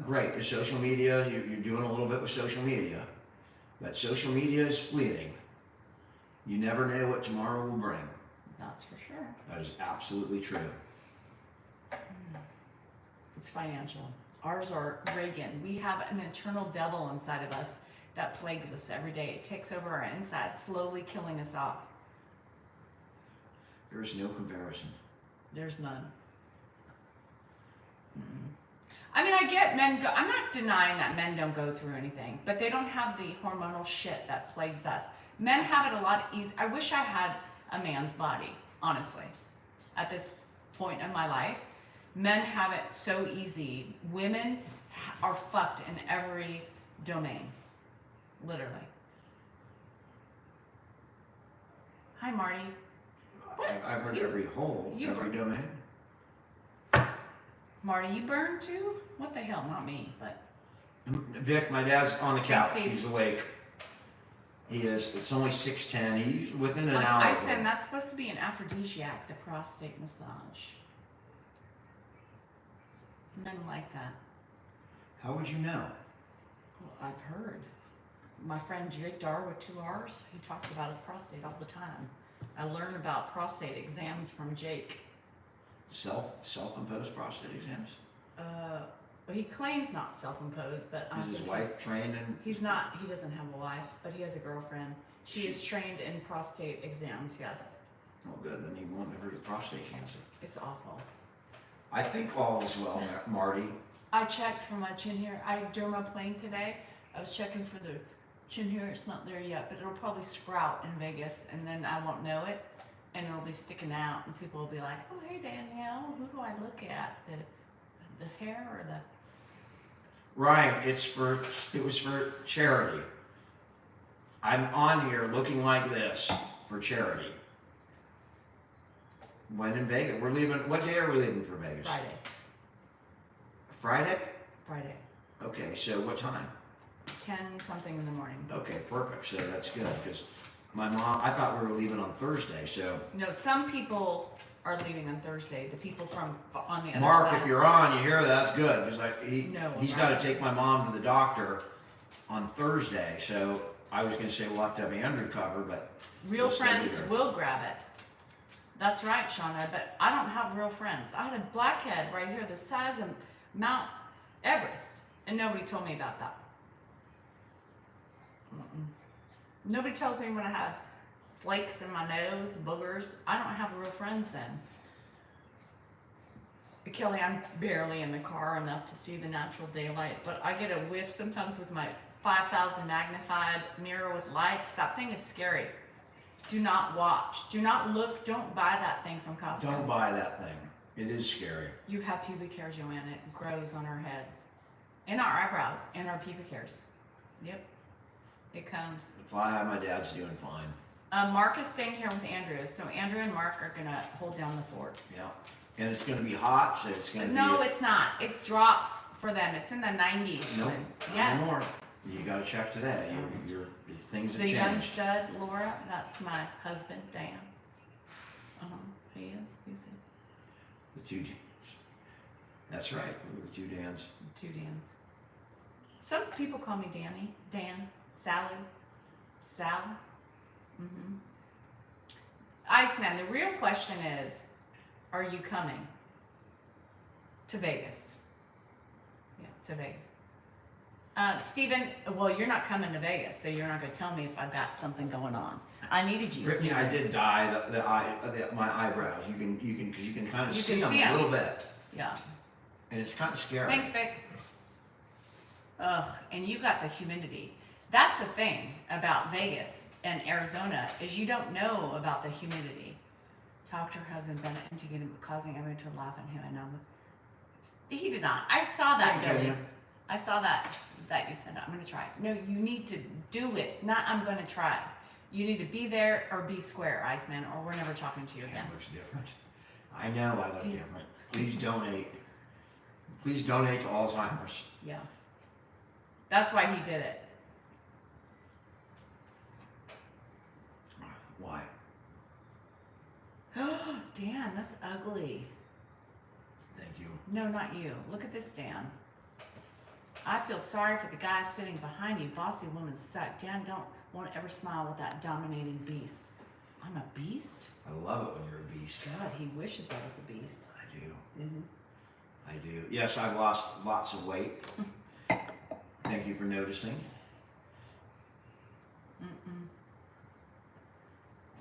Speaker 1: Great, with social media, you're doing a little bit with social media, but social media is fleeting. You never know what tomorrow will bring.
Speaker 2: That's for sure.
Speaker 1: That is absolutely true.
Speaker 2: It's financial. Ours are Reagan. We have an internal devil inside of us that plagues us every day. It takes over our insides, slowly killing us off.
Speaker 1: There is no comparison.
Speaker 2: There's none. Mm-mm. I mean, I get men go, I'm not denying that men don't go through anything, but they don't have the hormonal shit that plagues us. Men have it a lot easier. I wish I had a man's body, honestly, at this point in my life. Men have it so easy. Women are fucked in every domain, literally. Hi, Marty.
Speaker 1: I've heard every hole,
Speaker 2: you-
Speaker 1: every domain.
Speaker 2: Marty, you burned too? What the hell? Not me, but
Speaker 1: Vic, my dad's on the couch.
Speaker 2: Steve.
Speaker 1: He's awake. He is. It's only 6:10. He's within an hour.
Speaker 2: I said that's supposed to be an aphrodisiac, the prostate massage. Men like that.
Speaker 1: How would you know?
Speaker 2: Well, I've heard. My friend Jake Dar with 2 R's, he talks about his prostate all the time. I learned about prostate exams from Jake.
Speaker 1: Self-imposed prostate exams.
Speaker 2: Well, he claims not self-imposed, but
Speaker 1: Is his wife trained in?
Speaker 2: He's not. He doesn't have a wife, but he has a girlfriend. She is trained in prostate exams. Yes.
Speaker 1: Oh, good. Then he won't have heard of prostate cancer.
Speaker 2: It's awful.
Speaker 1: I think all is well, Marty.
Speaker 2: I checked for my chin hair. During my plane today, I was checking for the chin hair. It's not there yet, but it'll probably sprout in Vegas, and then I won't know it, and it'll be sticking out, and people will be like, "Oh, hey Danielle, who do I look at? The hair or the?"
Speaker 1: Ryan, it was for charity. I'm on here looking like this for charity. When in Vegas, we're leaving. What day are we leaving for Vegas?
Speaker 2: Friday.
Speaker 1: Friday?
Speaker 2: Friday.
Speaker 1: Okay, so what time?
Speaker 2: 10 something in the morning.
Speaker 1: Okay, perfect. So that's good because my mom. I thought we were leaving on Thursday. So
Speaker 2: No, some people are leaving on Thursday. The people from on the other
Speaker 1: Mark,
Speaker 2: side.
Speaker 1: if you're on, you hear that's good because
Speaker 2: No,
Speaker 1: he's got to take my mom to the doctor on Thursday. So I was going to say we'll have to have Andrew cover, but
Speaker 2: Real
Speaker 1: we'll still be
Speaker 2: friends
Speaker 1: there.
Speaker 2: will grab it. That's right, Shauna, but I don't have real friends. I had a blackhead right here the size of Mount Everest, and nobody told me about that. Mm-mm. Nobody tells me when I have flakes in my nose, boogers. I don't have real friends then. Kelly, I'm barely in the car enough to see the natural daylight, but I get a whiff sometimes with my 5,000 magnified mirror with lights. That thing is scary. Do not watch. Do not look. Don't buy that thing from Costco.
Speaker 1: Don't buy that thing. It is scary.
Speaker 2: You have pubic hair, Joanna. It grows on our heads, and our eyebrows, and our pubic hairs. Yep, it comes.
Speaker 1: If I have my dad's doing fine.
Speaker 2: Mark is staying here with Andrew, so Andrew and Mark are gonna hold down the fort.
Speaker 1: Yeah, and it's going to be hot, so it's going to
Speaker 2: No,
Speaker 1: be.
Speaker 2: it's not. It drops for them. It's in the 90s.
Speaker 1: Nope.
Speaker 2: Yes.
Speaker 1: No more. You got to check today. Your things have
Speaker 2: The young
Speaker 1: changed.
Speaker 2: stud, Laura. That's my husband, Dan. He is. He's
Speaker 1: The two Dans. That's right. We were the two Dans.
Speaker 2: two Dans. Some people call me Danny, Dan, Sally, Sal. Iceman, the real question is, are you coming to Vegas? Yeah, to Vegas. Stephen, well, you're not coming to Vegas, so you're not going to tell me if I've got something going on. I needed you.
Speaker 1: Brittany,
Speaker 2: Stephen.
Speaker 1: I did dye my eyebrows. You can because you can kind of
Speaker 2: You
Speaker 1: see
Speaker 2: can
Speaker 1: them
Speaker 2: see
Speaker 1: a
Speaker 2: 'em.
Speaker 1: little bit,
Speaker 2: Yeah.
Speaker 1: and it's kind of scary.
Speaker 2: Thanks, Vic. Ugh, and you got the humidity. That's the thing about Vegas and Arizona is you don't know about the humidity. Talked to her husband Bennett into causing everyone to laugh at him, and he did not. I saw that,
Speaker 1: Okay,
Speaker 2: Billy.
Speaker 1: yeah.
Speaker 2: I saw that you said I'm going to try it. No, you need to do it. Not I'm going to try it. You need to be there or be square, Iceman, or we're never talking to you again.
Speaker 1: It looks different. I know I look different. Please donate. Please donate to Alzheimer's.
Speaker 2: Yeah. That's why he did it.
Speaker 1: Why?
Speaker 2: Dan, that's ugly.
Speaker 1: Thank you.
Speaker 2: No, not you. Look at this, Dan. I feel sorry for the guy sitting behind you. Bossy woman suck. Dan, don't want to ever smile with that dominating beast. I'm a beast?
Speaker 1: I love it when you're a beast.
Speaker 2: God, he wishes I was a beast.
Speaker 1: I do.
Speaker 2: Mm-hmm.
Speaker 1: I do. Yes, I've lost lots of weight. Thank you for noticing.
Speaker 2: Mm-mm.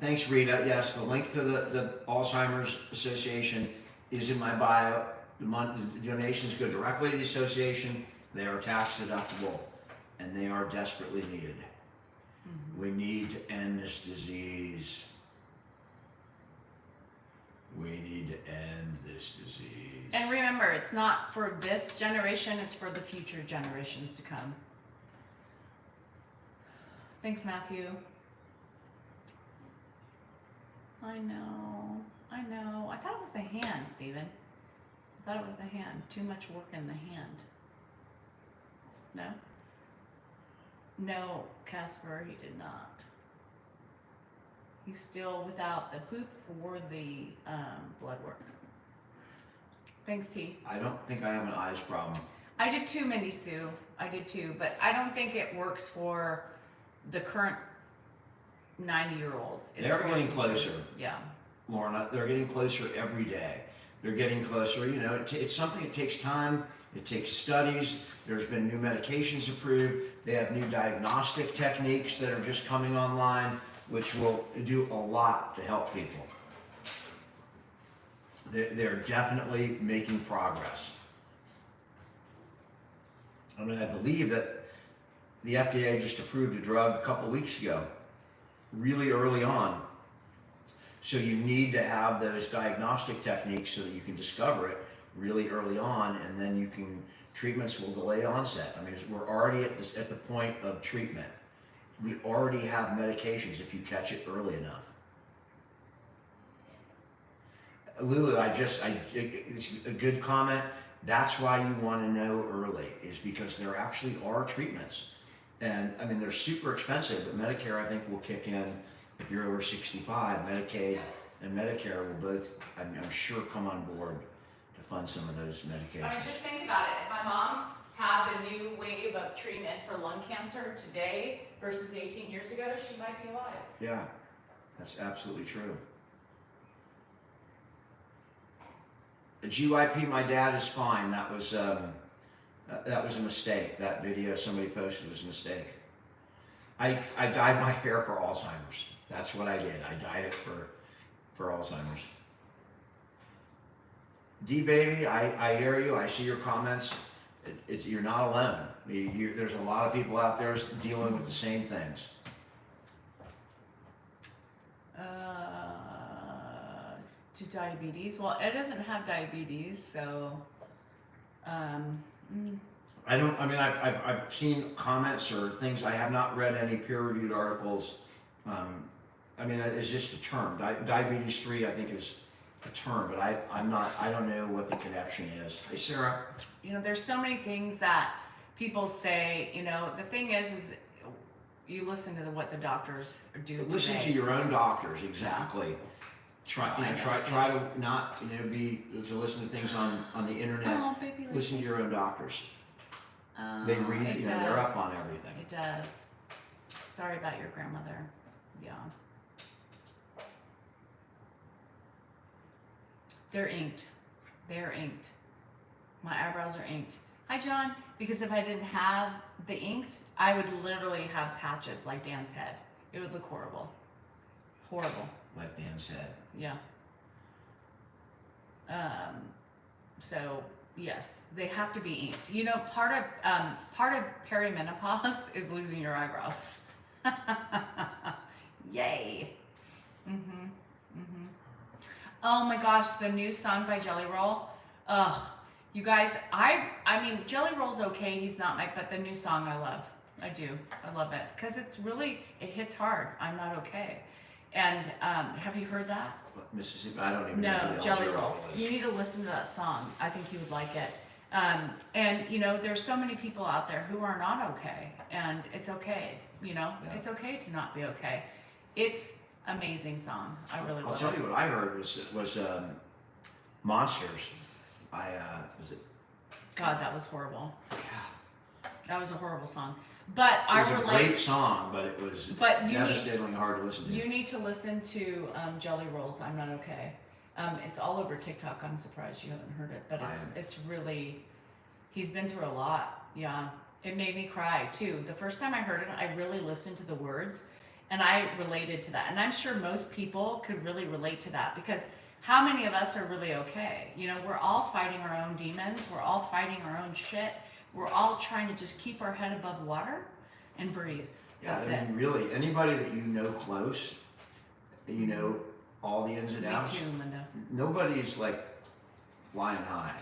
Speaker 1: Thanks, Rita. Yes, the link to the Alzheimer's Association is in my bio. The donations go directly to the association. They are tax deductible, and they are desperately needed.
Speaker 2: Mm-hmm.
Speaker 1: We need to end this disease. We need to end this disease.
Speaker 2: And remember, it's not for this generation, it's for the future generations to come. Thanks, Matthew. I know. I thought it was the hand, Stephen. I thought it was the hand. Too much work in the hand. No? No, Casper, he did not. He's still without the poop or the blood work. Thanks, T.
Speaker 1: I don't think I have an eyes problem.
Speaker 2: I did too, Mindy Sue. I did too, but I don't think it works for the current 90-year-olds.
Speaker 1: They're getting closer.
Speaker 2: Yeah.
Speaker 1: Lorna, they're getting closer every day. They're getting closer. You know, it's something that takes time. It takes studies. There's been new medications approved. They have new diagnostic techniques that are just coming online, which will do a lot to help people. They're definitely making progress. I mean, I believe that the FDA just approved a drug a couple of weeks ago, really early on. So you need to have those diagnostic techniques so that you can discover it really early on, and then you can, treatments will delay onset. I mean, we're already at the point of treatment. We already have medications if you catch it early enough. Lulu, it's a good comment. That's why you want to know early, is because there actually are treatments. And I mean, they're super expensive, but Medicare, I think, will kick in if you're over 65. Medicaid and Medicare will both, I'm sure, come on board to fund some of those medications.
Speaker 2: I mean, just think about it. If my mom had the new wave of treatment for lung cancer today versus 18 years ago, she might be alive.
Speaker 1: Yeah, that's absolutely true. The GYP, my dad is fine. That was a mistake. That video somebody posted was a mistake. I dyed my hair for Alzheimer's. That's what I did. I dyed it for Alzheimer's. D baby, I hear you. I see your comments. You're not alone. There's a lot of people out there dealing with the same things.
Speaker 2: To diabetes. Well, Ed doesn't have diabetes, so.
Speaker 1: I've seen comments or things. I have not read any peer-reviewed articles. It's just a term. Diabetes 3, I think, is a term, but I don't know what the connection is. Hey, Sarah.
Speaker 2: You know, there's so many things that people say. You know, the thing is you listen to what the doctors do.
Speaker 1: Listen
Speaker 2: today.
Speaker 1: to your own doctors, exactly. Try to not to listen to things on the internet.
Speaker 2: Oh, baby,
Speaker 1: listen to your own doctors. They read, they're up on everything.
Speaker 2: It does. Sorry about your grandmother. Yeah. They're inked. They're inked. My eyebrows are inked. Hi, John. Because if I didn't have the inked, I would literally have patches like Dan's head. It would look horrible. Horrible.
Speaker 1: Like Dan's head.
Speaker 2: Yeah. So yes, they have to be inked. You know, part of perimenopause is losing your eyebrows. Yay. Oh my gosh, the new song by Jelly Roll. Ugh, you guys, I mean, Jelly Roll's okay. He's not but the new song I love. I do. I love it because it hits hard. I'm not okay. And have you heard that?
Speaker 1: Mississippi, I don't even know.
Speaker 2: No, Jelly Roll. You need to listen to that song. I think you would like it. And you know, there's so many people out there who are not okay, and it's okay. You know,
Speaker 1: Yeah.
Speaker 2: It's okay to not be okay. It's Amazing song. I really
Speaker 1: I'll
Speaker 2: love
Speaker 1: tell
Speaker 2: it.
Speaker 1: you what I heard was Monsters. Was it?
Speaker 2: God, that was horrible.
Speaker 1: Yeah.
Speaker 2: That was a horrible song. But
Speaker 1: It
Speaker 2: I
Speaker 1: was a
Speaker 2: relate.
Speaker 1: great song, but it was
Speaker 2: But you need,
Speaker 1: devastatingly hard to listen to.
Speaker 2: you need to listen to Jelly Rolls. I'm Not Okay. It's all over TikTok. I'm surprised you haven't heard it, but it's really. He's been through a lot. Yeah, it made me cry too. The first time I heard it, I really listened to the words, and I related to that. And I'm sure most people could really relate to that because how many of us are really okay? You know, we're all fighting our own demons. We're all fighting our own shit. We're all trying to just keep our head above water and breathe.
Speaker 1: Yeah,
Speaker 2: That's
Speaker 1: I mean, really, anybody that you know close, you know all the ins and
Speaker 2: Me
Speaker 1: outs.
Speaker 2: too, Linda.
Speaker 1: Nobody's like flying high.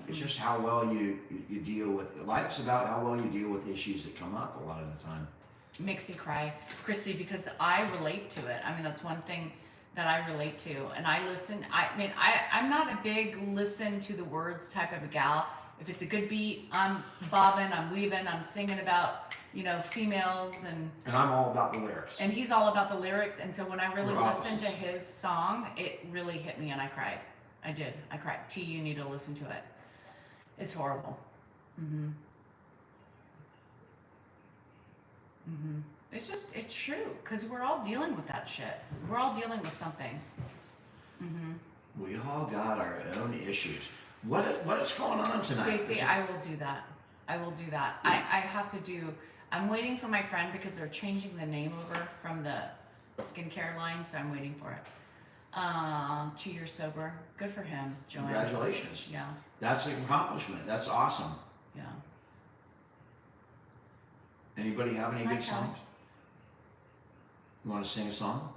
Speaker 1: It's just how well you deal with life's about how well you deal with issues that come up a lot of the time.
Speaker 2: It makes me cry, Christy, because I relate to it. I mean, that's one thing that I relate to, and I listen. I mean, I'm not a big listen to the words type of a gal. If it's a good beat, I'm bobbing, I'm weaving, I'm singing about, you know, females
Speaker 1: And I'm all about the lyrics.
Speaker 2: and he's all about the lyrics. And so when I really
Speaker 1: We're
Speaker 2: listened to
Speaker 1: opposites.
Speaker 2: his song, it really hit me and I cried. I did. I cried. T, you need to listen to it. It's horrible. It's true because we're all dealing with that shit. We're all dealing with something.
Speaker 1: We all got our own issues. What is going on tonight?
Speaker 2: Stacey, I will do that. I will do that. I have to do. I'm waiting for my friend because they're changing the name over from the skincare line, so I'm waiting for it. 2 years sober. Good for him, Joanne.
Speaker 1: Congratulations.
Speaker 2: Yeah,
Speaker 1: That's an accomplishment. That's awesome.
Speaker 2: yeah.
Speaker 1: Anybody have any
Speaker 2: Hi,
Speaker 1: good
Speaker 2: Cal.
Speaker 1: songs? You want to sing a song?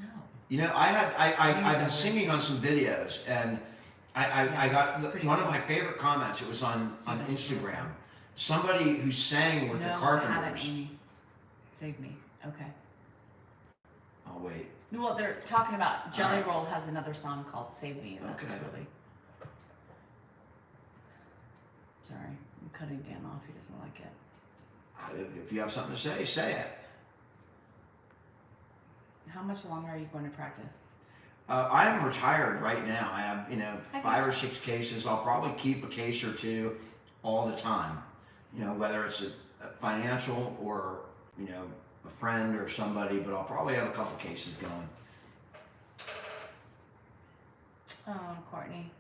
Speaker 2: No.
Speaker 1: You know, I've been
Speaker 2: Music.
Speaker 1: singing on some videos, and I
Speaker 2: Yeah,
Speaker 1: got
Speaker 2: it's pretty
Speaker 1: one of
Speaker 2: cool.
Speaker 1: my favorite comments. It was on
Speaker 2: See, that's
Speaker 1: Instagram. Somebody who sang with
Speaker 2: No,
Speaker 1: the
Speaker 2: I haven't,
Speaker 1: Carpenters.
Speaker 2: Amy. Save me. Okay.
Speaker 1: Oh wait.
Speaker 2: Well, they're talking about Jelly
Speaker 1: Alright.
Speaker 2: Roll has another song called Save Me. That's
Speaker 1: Okay.
Speaker 2: really. Sorry, I'm cutting Dan off. He doesn't like it.
Speaker 1: If you have something to say, say it.
Speaker 2: How much longer are you going to practice?
Speaker 1: I am retired right now. I have,
Speaker 2: I
Speaker 1: 5 or 6 cases. I'll probably keep a case or two all the time. Whether it's a financial or, a friend or somebody, but I'll probably have a couple cases going.
Speaker 2: Oh, Courtney.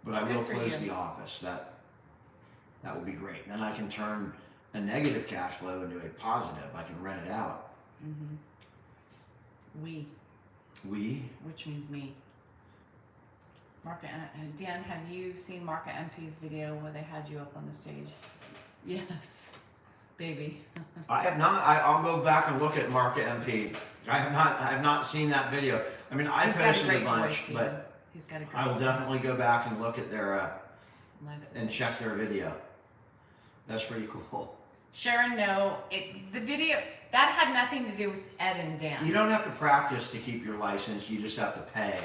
Speaker 1: But I
Speaker 2: Good
Speaker 1: will
Speaker 2: for
Speaker 1: close
Speaker 2: you.
Speaker 1: the office. That would be great. Then I can turn a negative cash flow into a positive. I can rent it out.
Speaker 2: We, which means me. Marka, Dan, have you seen Marka MP's video where they had you up on the stage? Yes, baby.
Speaker 1: I have not. I'll go back and look at Marka MP. I have not seen that video. I mean, I
Speaker 2: He's got a
Speaker 1: posted
Speaker 2: great
Speaker 1: a bunch,
Speaker 2: voice, Stephen.
Speaker 1: but
Speaker 2: He's got a great
Speaker 1: I will
Speaker 2: voice.
Speaker 1: definitely go back and look at their
Speaker 2: Life's a
Speaker 1: and
Speaker 2: bitch.
Speaker 1: check their video. That's pretty cool.
Speaker 2: Sharon, no, the video that had nothing to do with Ed and Dan.
Speaker 1: You don't have to practice to keep your license. You just have to pay.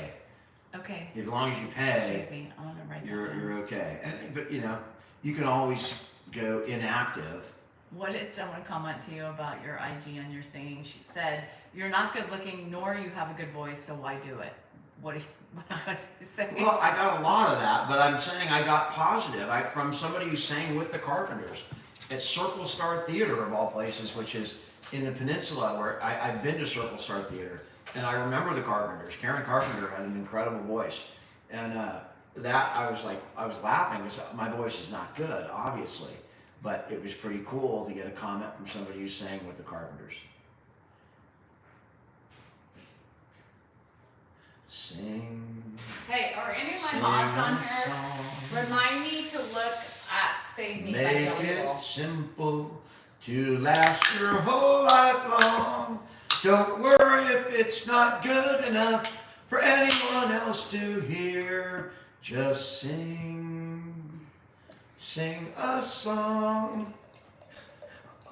Speaker 2: Okay.
Speaker 1: As long as you pay,
Speaker 2: Save me. I want to write that
Speaker 1: you're
Speaker 2: down.
Speaker 1: okay. But you can always go inactive.
Speaker 2: What did someone comment to you about your IG on your singing? She said, "You're not good looking, nor you have a good voice, so why do it?" What do you say?
Speaker 1: Well, I got a lot of that, but I'm saying I got positive from somebody who sang with the Carpenters at Circle Star Theater of all places, which is in the peninsula where I've been to Circle Star Theater, and I remember the Carpenters. Karen Carpenter had an incredible voice, and that I was laughing because my voice is not good, obviously, but it was pretty cool to get a comment from somebody who sang with the Carpenters. Sing.
Speaker 2: Hey, are any of my
Speaker 1: Sing
Speaker 2: mods on
Speaker 1: a
Speaker 2: here?
Speaker 1: song.
Speaker 2: Remind me to look at Save Me by
Speaker 1: Make
Speaker 2: Jelly Roll.
Speaker 1: it simple to last your whole life long. Don't worry if it's not good enough for anyone else to hear. Just sing a song.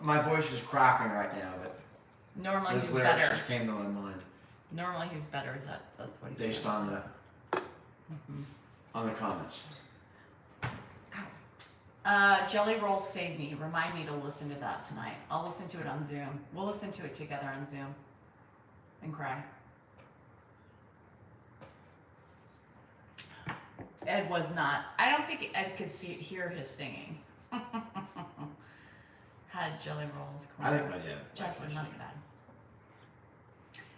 Speaker 1: My voice is cracking right now, but
Speaker 2: Normally
Speaker 1: those
Speaker 2: he's
Speaker 1: lyrics
Speaker 2: better.
Speaker 1: just came to my mind
Speaker 2: Normally he's better. That's what he's
Speaker 1: based
Speaker 2: trying to
Speaker 1: on
Speaker 2: say.
Speaker 1: the comments.
Speaker 2: Jelly Roll Save Me. Remind me to listen to that tonight. I'll listen to it on Zoom. We'll listen to it together on Zoom. and cry. Ed was not. I don't think Ed could hear his singing. Had jelly rolls.
Speaker 1: I think my dad.
Speaker 2: Justin, not so bad.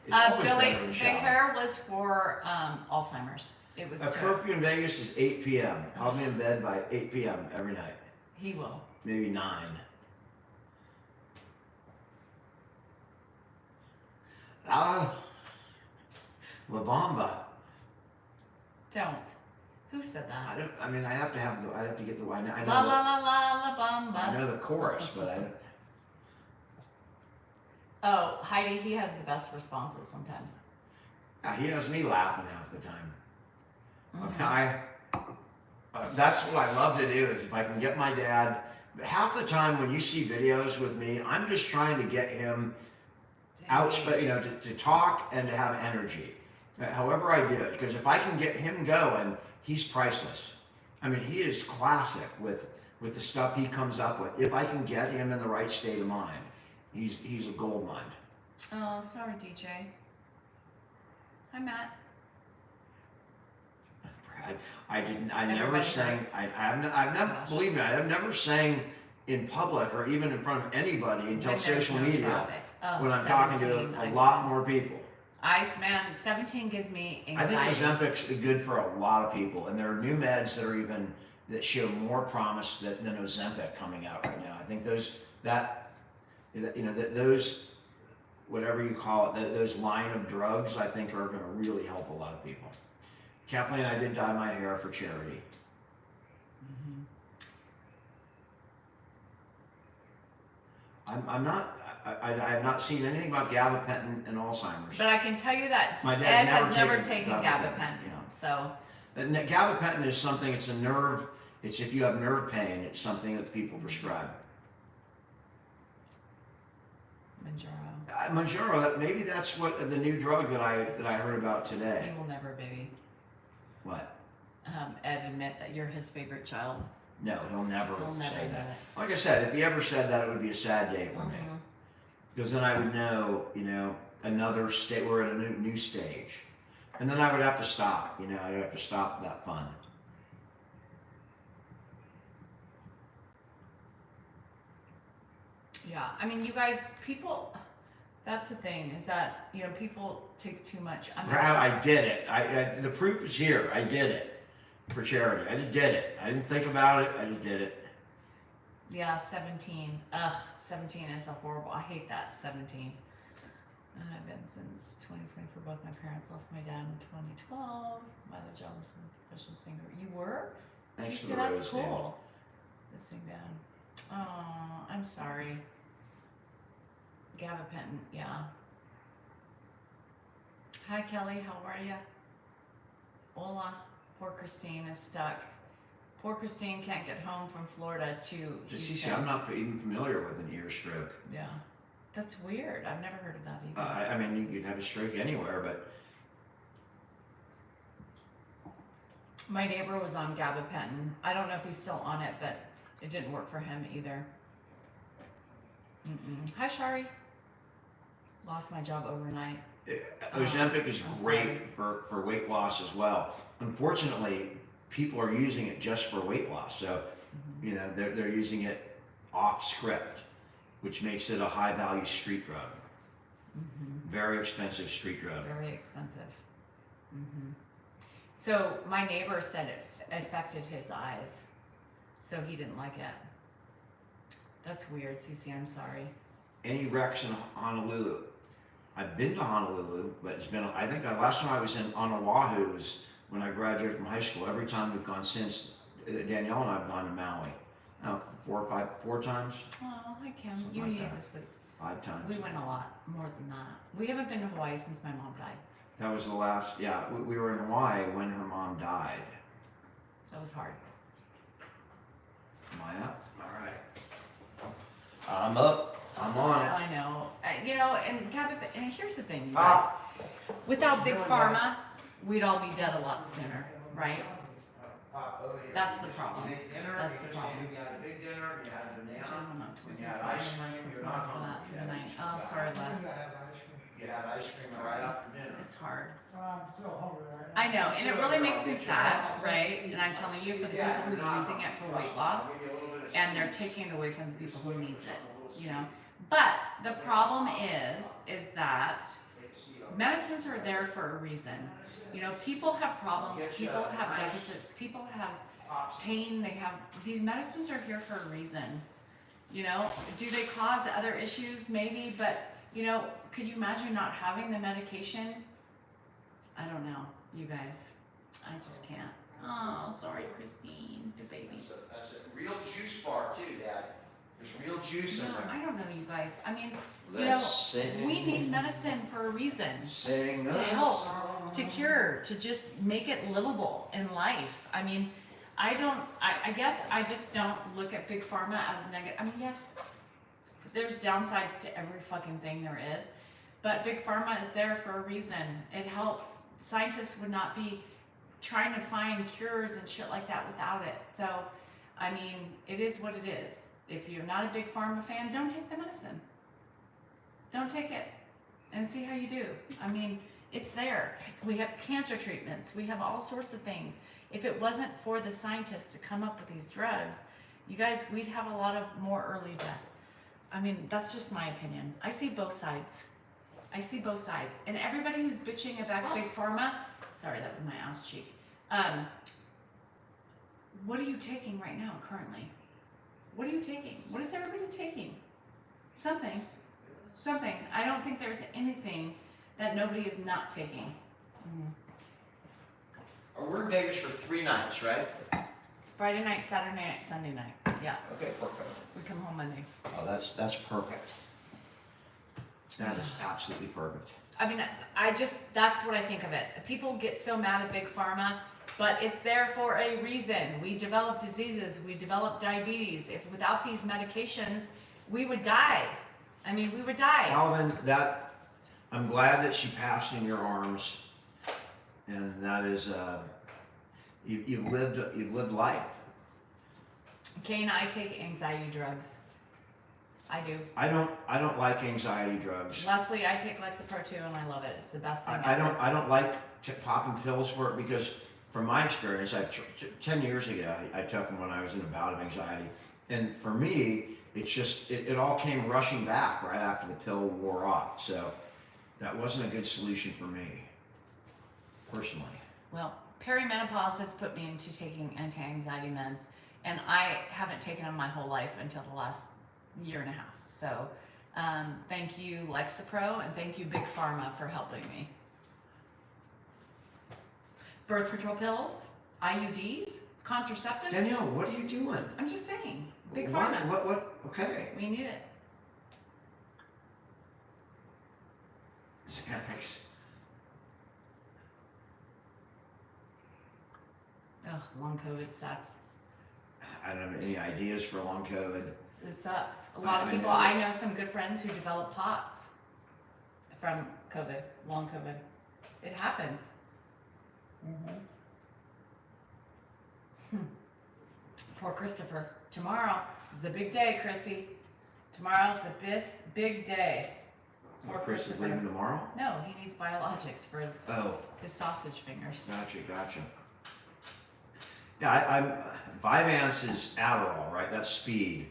Speaker 1: It's always
Speaker 2: Billy,
Speaker 1: better in
Speaker 2: the
Speaker 1: shower.
Speaker 2: hair was for Alzheimer's. It was terrible.
Speaker 1: Curfew in Vegas is 8 p.m. I'll be in bed by 8 p.m. every night.
Speaker 2: He will.
Speaker 1: Maybe 9. La Bamba.
Speaker 2: Don't. Who said
Speaker 1: I
Speaker 2: that?
Speaker 1: don't. I mean, I have to have the. I have to get the. I know.
Speaker 2: La la la la la bamba.
Speaker 1: I know the chorus, but I.
Speaker 2: Oh, Heidi, he has the best responses sometimes.
Speaker 1: He has me laughing half the time.
Speaker 2: Mhm.
Speaker 1: That's what I love to do is if I can get my dad. Half the time when you see videos with me, I'm just trying to get him out, to talk and to have energy. However I do it, because if I can get him going, he's priceless. I mean, he is classic with the stuff he comes up with. If I can get him in the right state of mind, he's a gold mine.
Speaker 2: Oh, sorry, DJ. Hi, Matt.
Speaker 1: I never
Speaker 2: Everybody
Speaker 1: sang.
Speaker 2: does.
Speaker 1: I've never.
Speaker 2: Gosh.
Speaker 1: Believe me, I've never sang in public or even in front of anybody until
Speaker 2: When there's
Speaker 1: social
Speaker 2: no
Speaker 1: media.
Speaker 2: traffic. Oh,
Speaker 1: When I'm talking
Speaker 2: 17,
Speaker 1: to a
Speaker 2: Iceman.
Speaker 1: lot more people.
Speaker 2: Iceman, 17 gives me
Speaker 1: I think
Speaker 2: anxiety.
Speaker 1: Ozempic's good for a lot of people, and there are new meds that show more promise than Ozempic coming out right now. I think those whatever you call it, those line of drugs, I think are going to really help a lot of people. Kathleen, I did dye my hair for charity.
Speaker 2: Mhm.
Speaker 1: I'm not. I have not seen anything about gabapentin and Alzheimer's.
Speaker 2: But I can tell you that
Speaker 1: My dad's
Speaker 2: Ed
Speaker 1: never
Speaker 2: has never
Speaker 1: taken
Speaker 2: taken
Speaker 1: gabapentin,
Speaker 2: gabapentin.
Speaker 1: yeah.
Speaker 2: So,
Speaker 1: And gabapentin is something. It's a nerve. It's if you have nerve pain. It's something that people prescribe.
Speaker 2: Manjaro.
Speaker 1: Manjaro. Maybe that's what the new drug that I heard about today.
Speaker 2: He will never, baby.
Speaker 1: What?
Speaker 2: Ed admit that you're his favorite child.
Speaker 1: No, he'll never
Speaker 2: He'll never
Speaker 1: say
Speaker 2: admit
Speaker 1: that.
Speaker 2: it.
Speaker 1: Like I said, if he ever said that, it would be a sad day for me.
Speaker 2: Mhm.
Speaker 1: Because then I would know, another state. We're at a new stage, and then I would have to stop. I'd have to stop that fun.
Speaker 2: Yeah, I mean, you guys, people. That's the thing is that people take too much. I mean,
Speaker 1: Brad, I did it. The proof is here. I did it for charity. I just did it. I didn't think about it. I just did it.
Speaker 2: Yeah, 17. Ugh, 17 is a horrible. I hate that 17. And I've been since 2020 for both my parents. Lost my dad in 2012. Mother jealous and professional singer. You were?
Speaker 1: Thanks
Speaker 2: See,
Speaker 1: for the
Speaker 2: that's
Speaker 1: rose, Dan.
Speaker 2: cool. This thing down. Oh, I'm sorry. Gabapentin, yeah. Hi Kelly, how are ya? Hola. Poor Christine is stuck. Poor Christine can't get home from Florida to
Speaker 1: See,
Speaker 2: Houston.
Speaker 1: I'm not even familiar with an ear stroke.
Speaker 2: Yeah. That's weird. I've never heard of that either.
Speaker 1: I mean, you'd have a stroke anywhere, but
Speaker 2: My neighbor was on gabapentin. I don't know if he's still on it, but it didn't work for him either. Hi, Shari. Lost my job overnight.
Speaker 1: Ozempic is
Speaker 2: I'm
Speaker 1: great
Speaker 2: sorry.
Speaker 1: for weight loss as well. Unfortunately, people are using it just for weight loss. So, they're using it off script, which makes it a high value street drug. Very expensive street drug.
Speaker 2: Very expensive. So my neighbor said it affected his eyes, so he didn't like it. That's weird, Cece. I'm sorry.
Speaker 1: Any wrecks in Honolulu? I've been to Honolulu, but it's been, I think the last time I was on Oahu was when I graduated from high school. Every time we've gone since, Danielle and I have gone to Maui. 4 times?
Speaker 2: Oh, hi Kim.
Speaker 1: Something
Speaker 2: You
Speaker 1: like
Speaker 2: needed
Speaker 1: that.
Speaker 2: to sleep.
Speaker 1: 5 times.
Speaker 2: We went a lot more than that. We haven't been to Hawaii since my mom died.
Speaker 1: That was the last, we were in Hawaii when her mom died.
Speaker 2: That was hard.
Speaker 1: Am I up? All right. I'm up. I'm on it.
Speaker 2: I know. And here's the thing, you guys. Without Big Pharma, we'd all be dead a lot sooner, right? That's the problem. That's the problem.
Speaker 1: You had a big dinner, you had a banana.
Speaker 2: So I'm not towards
Speaker 1: You
Speaker 2: this,
Speaker 1: had
Speaker 2: but I'm
Speaker 1: ice
Speaker 2: gonna
Speaker 1: cream,
Speaker 2: this
Speaker 1: you're
Speaker 2: one
Speaker 1: not
Speaker 2: for
Speaker 1: hungry.
Speaker 2: that for the
Speaker 1: Yeah,
Speaker 2: night.
Speaker 1: you
Speaker 2: Oh,
Speaker 1: should
Speaker 2: sorry,
Speaker 1: have
Speaker 2: Les.
Speaker 3: I have ice cream.
Speaker 1: You had ice cream, all
Speaker 2: Sorry, It's hard.
Speaker 3: I'm still hungry right now.
Speaker 2: I know, and it really makes me sad, right? And I'm telling you, for the people who are using it for weight loss, and they're taking it away from the people who needs it, you know. But the problem is that medicines are there for a reason. You know, people have problems, people have deficits, people have pain, these medicines are here for a reason. You know, do they cause other issues? Maybe, but you know, could you imagine not having the medication? I don't know, you guys. I just can't. Oh, sorry, Christine, the babies.
Speaker 1: That's a real juice bar too, Dad. There's real juice in
Speaker 2: Yeah,
Speaker 1: there.
Speaker 2: I don't know, you guys. I mean,
Speaker 1: Let's
Speaker 2: you know,
Speaker 1: sing.
Speaker 2: we need medicine for a reason.
Speaker 1: Sing
Speaker 2: To
Speaker 1: a
Speaker 2: help,
Speaker 1: song.
Speaker 2: to cure, to just make it livable in life. I mean, I guess I just don't look at Big Pharma as negative. I mean, yes, there's downsides to every fucking thing there is, but Big Pharma is there for a reason. It helps. Scientists would not be trying to find cures and shit like that without it. So, I mean, it is what it is. If you're not a Big Pharma fan, don't take the medicine. Don't take it and see how you do. I mean, it's there. We have cancer treatments. We have all sorts of things. If it wasn't for the scientists to come up with these drugs, you guys, we'd have a lot of more early death. I mean, that's just my opinion. I see both sides. I see both sides. And everybody who's bitching about Big Pharma, sorry, that was my ass cheek. What are you taking right now, currently? What are you taking? What is everybody taking? Something. Something. I don't think there's anything that nobody is not taking.
Speaker 1: We're in Vegas for 3 nights, right?
Speaker 2: Friday night, Saturday night, Sunday night. Yeah,
Speaker 1: Okay, perfect.
Speaker 2: we come home Monday.
Speaker 1: Oh, that's perfect. That is absolutely perfect.
Speaker 2: I mean, I just, that's what I think of it. People get so mad at Big Pharma, but it's there for a reason. We develop diseases, we develop diabetes. If without these medications, we would die. I mean, we would die.
Speaker 1: Alvin, I'm glad that she passed in your arms, and that is, you've lived life.
Speaker 2: Kane, I take anxiety drugs. I do.
Speaker 1: I don't like anxiety drugs.
Speaker 2: Leslie, I take Lexapro too, and I love it. It's the best thing
Speaker 1: I
Speaker 2: ever.
Speaker 1: don't like popping pills for it because, from my experience, 10 years ago, I took them when I was in a bout of anxiety, and for me, it's just it all came rushing back right after the pill wore off. So that wasn't a good solution for me, personally.
Speaker 2: Well, perimenopause has put me into taking anti-anxiety meds, and I haven't taken them my whole life until the last year and a half. So thank you Lexapro, and thank you Big Pharma for helping me. Birth control pills, IUDs, contraceptives.
Speaker 1: Danielle, what are you doing?
Speaker 2: I'm just saying, Big Pharma.
Speaker 1: What? Okay.
Speaker 2: We need it.
Speaker 1: Xanax.
Speaker 2: Ugh, long COVID sucks.
Speaker 1: I don't have any ideas for long COVID.
Speaker 2: It sucks. A lot of
Speaker 1: I
Speaker 2: people,
Speaker 1: know.
Speaker 2: I know some good friends who developed POTS from COVID, long COVID. It happens. Poor Christopher. Tomorrow is the big day, Chrissy. Tomorrow's the big day. Poor
Speaker 1: Chris is
Speaker 2: Christopher.
Speaker 1: leaving tomorrow?
Speaker 2: No, he needs biologics for his
Speaker 1: Oh,
Speaker 2: sausage fingers.
Speaker 1: gotcha. Yeah, Vyvanse is Adderall, right? That's speed.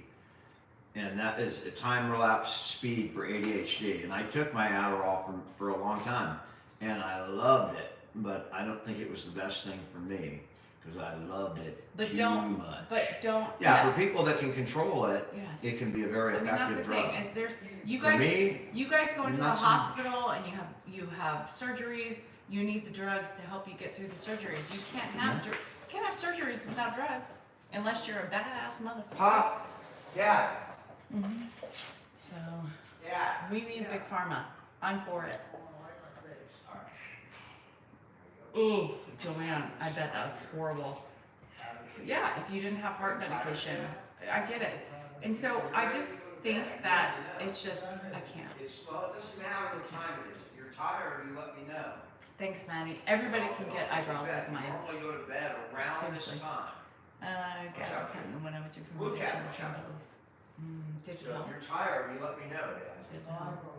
Speaker 1: And that is a time relapse speed for ADHD. And I took my Adderall for a long time, and I loved it. But I don't think it was the best thing for me because I loved it
Speaker 2: But
Speaker 1: too
Speaker 2: don't-
Speaker 1: much.
Speaker 2: But don't.
Speaker 1: Yeah,
Speaker 2: yes.
Speaker 1: for people that can control it,
Speaker 2: Yes.
Speaker 1: it can be a very
Speaker 2: I mean,
Speaker 1: effective
Speaker 2: that's the
Speaker 1: drug.
Speaker 2: thing. Is there's you
Speaker 1: For
Speaker 2: guys.
Speaker 1: me,
Speaker 2: You guys go into the
Speaker 1: nothing-
Speaker 2: hospital and you have surgeries. You need the drugs to help you get through the surgeries. You can't have surgeries without drugs unless you're a badass motherfucker.
Speaker 1: Pop, yeah,
Speaker 2: So
Speaker 1: yeah.
Speaker 2: we need Big Pharma. I'm for it. Ooh, Joanne, I bet that was horrible. Yeah, if you didn't have heart medication, I get it. And so I just think that it's just I can't.
Speaker 1: It doesn't matter what time it is. If you're tired, you let me know.
Speaker 2: Thanks, Maddie. Everybody can get eyebrows like mine.
Speaker 1: Normally go to bed around
Speaker 2: Seriously.
Speaker 1: this time.
Speaker 2: Get a pen when I went to
Speaker 1: Look at
Speaker 2: promotion
Speaker 1: it.
Speaker 2: temples. Did
Speaker 1: So
Speaker 2: help.
Speaker 1: if you're tired, you let me know, Dad.
Speaker 2: Did
Speaker 3: I'll
Speaker 2: help.
Speaker 3: go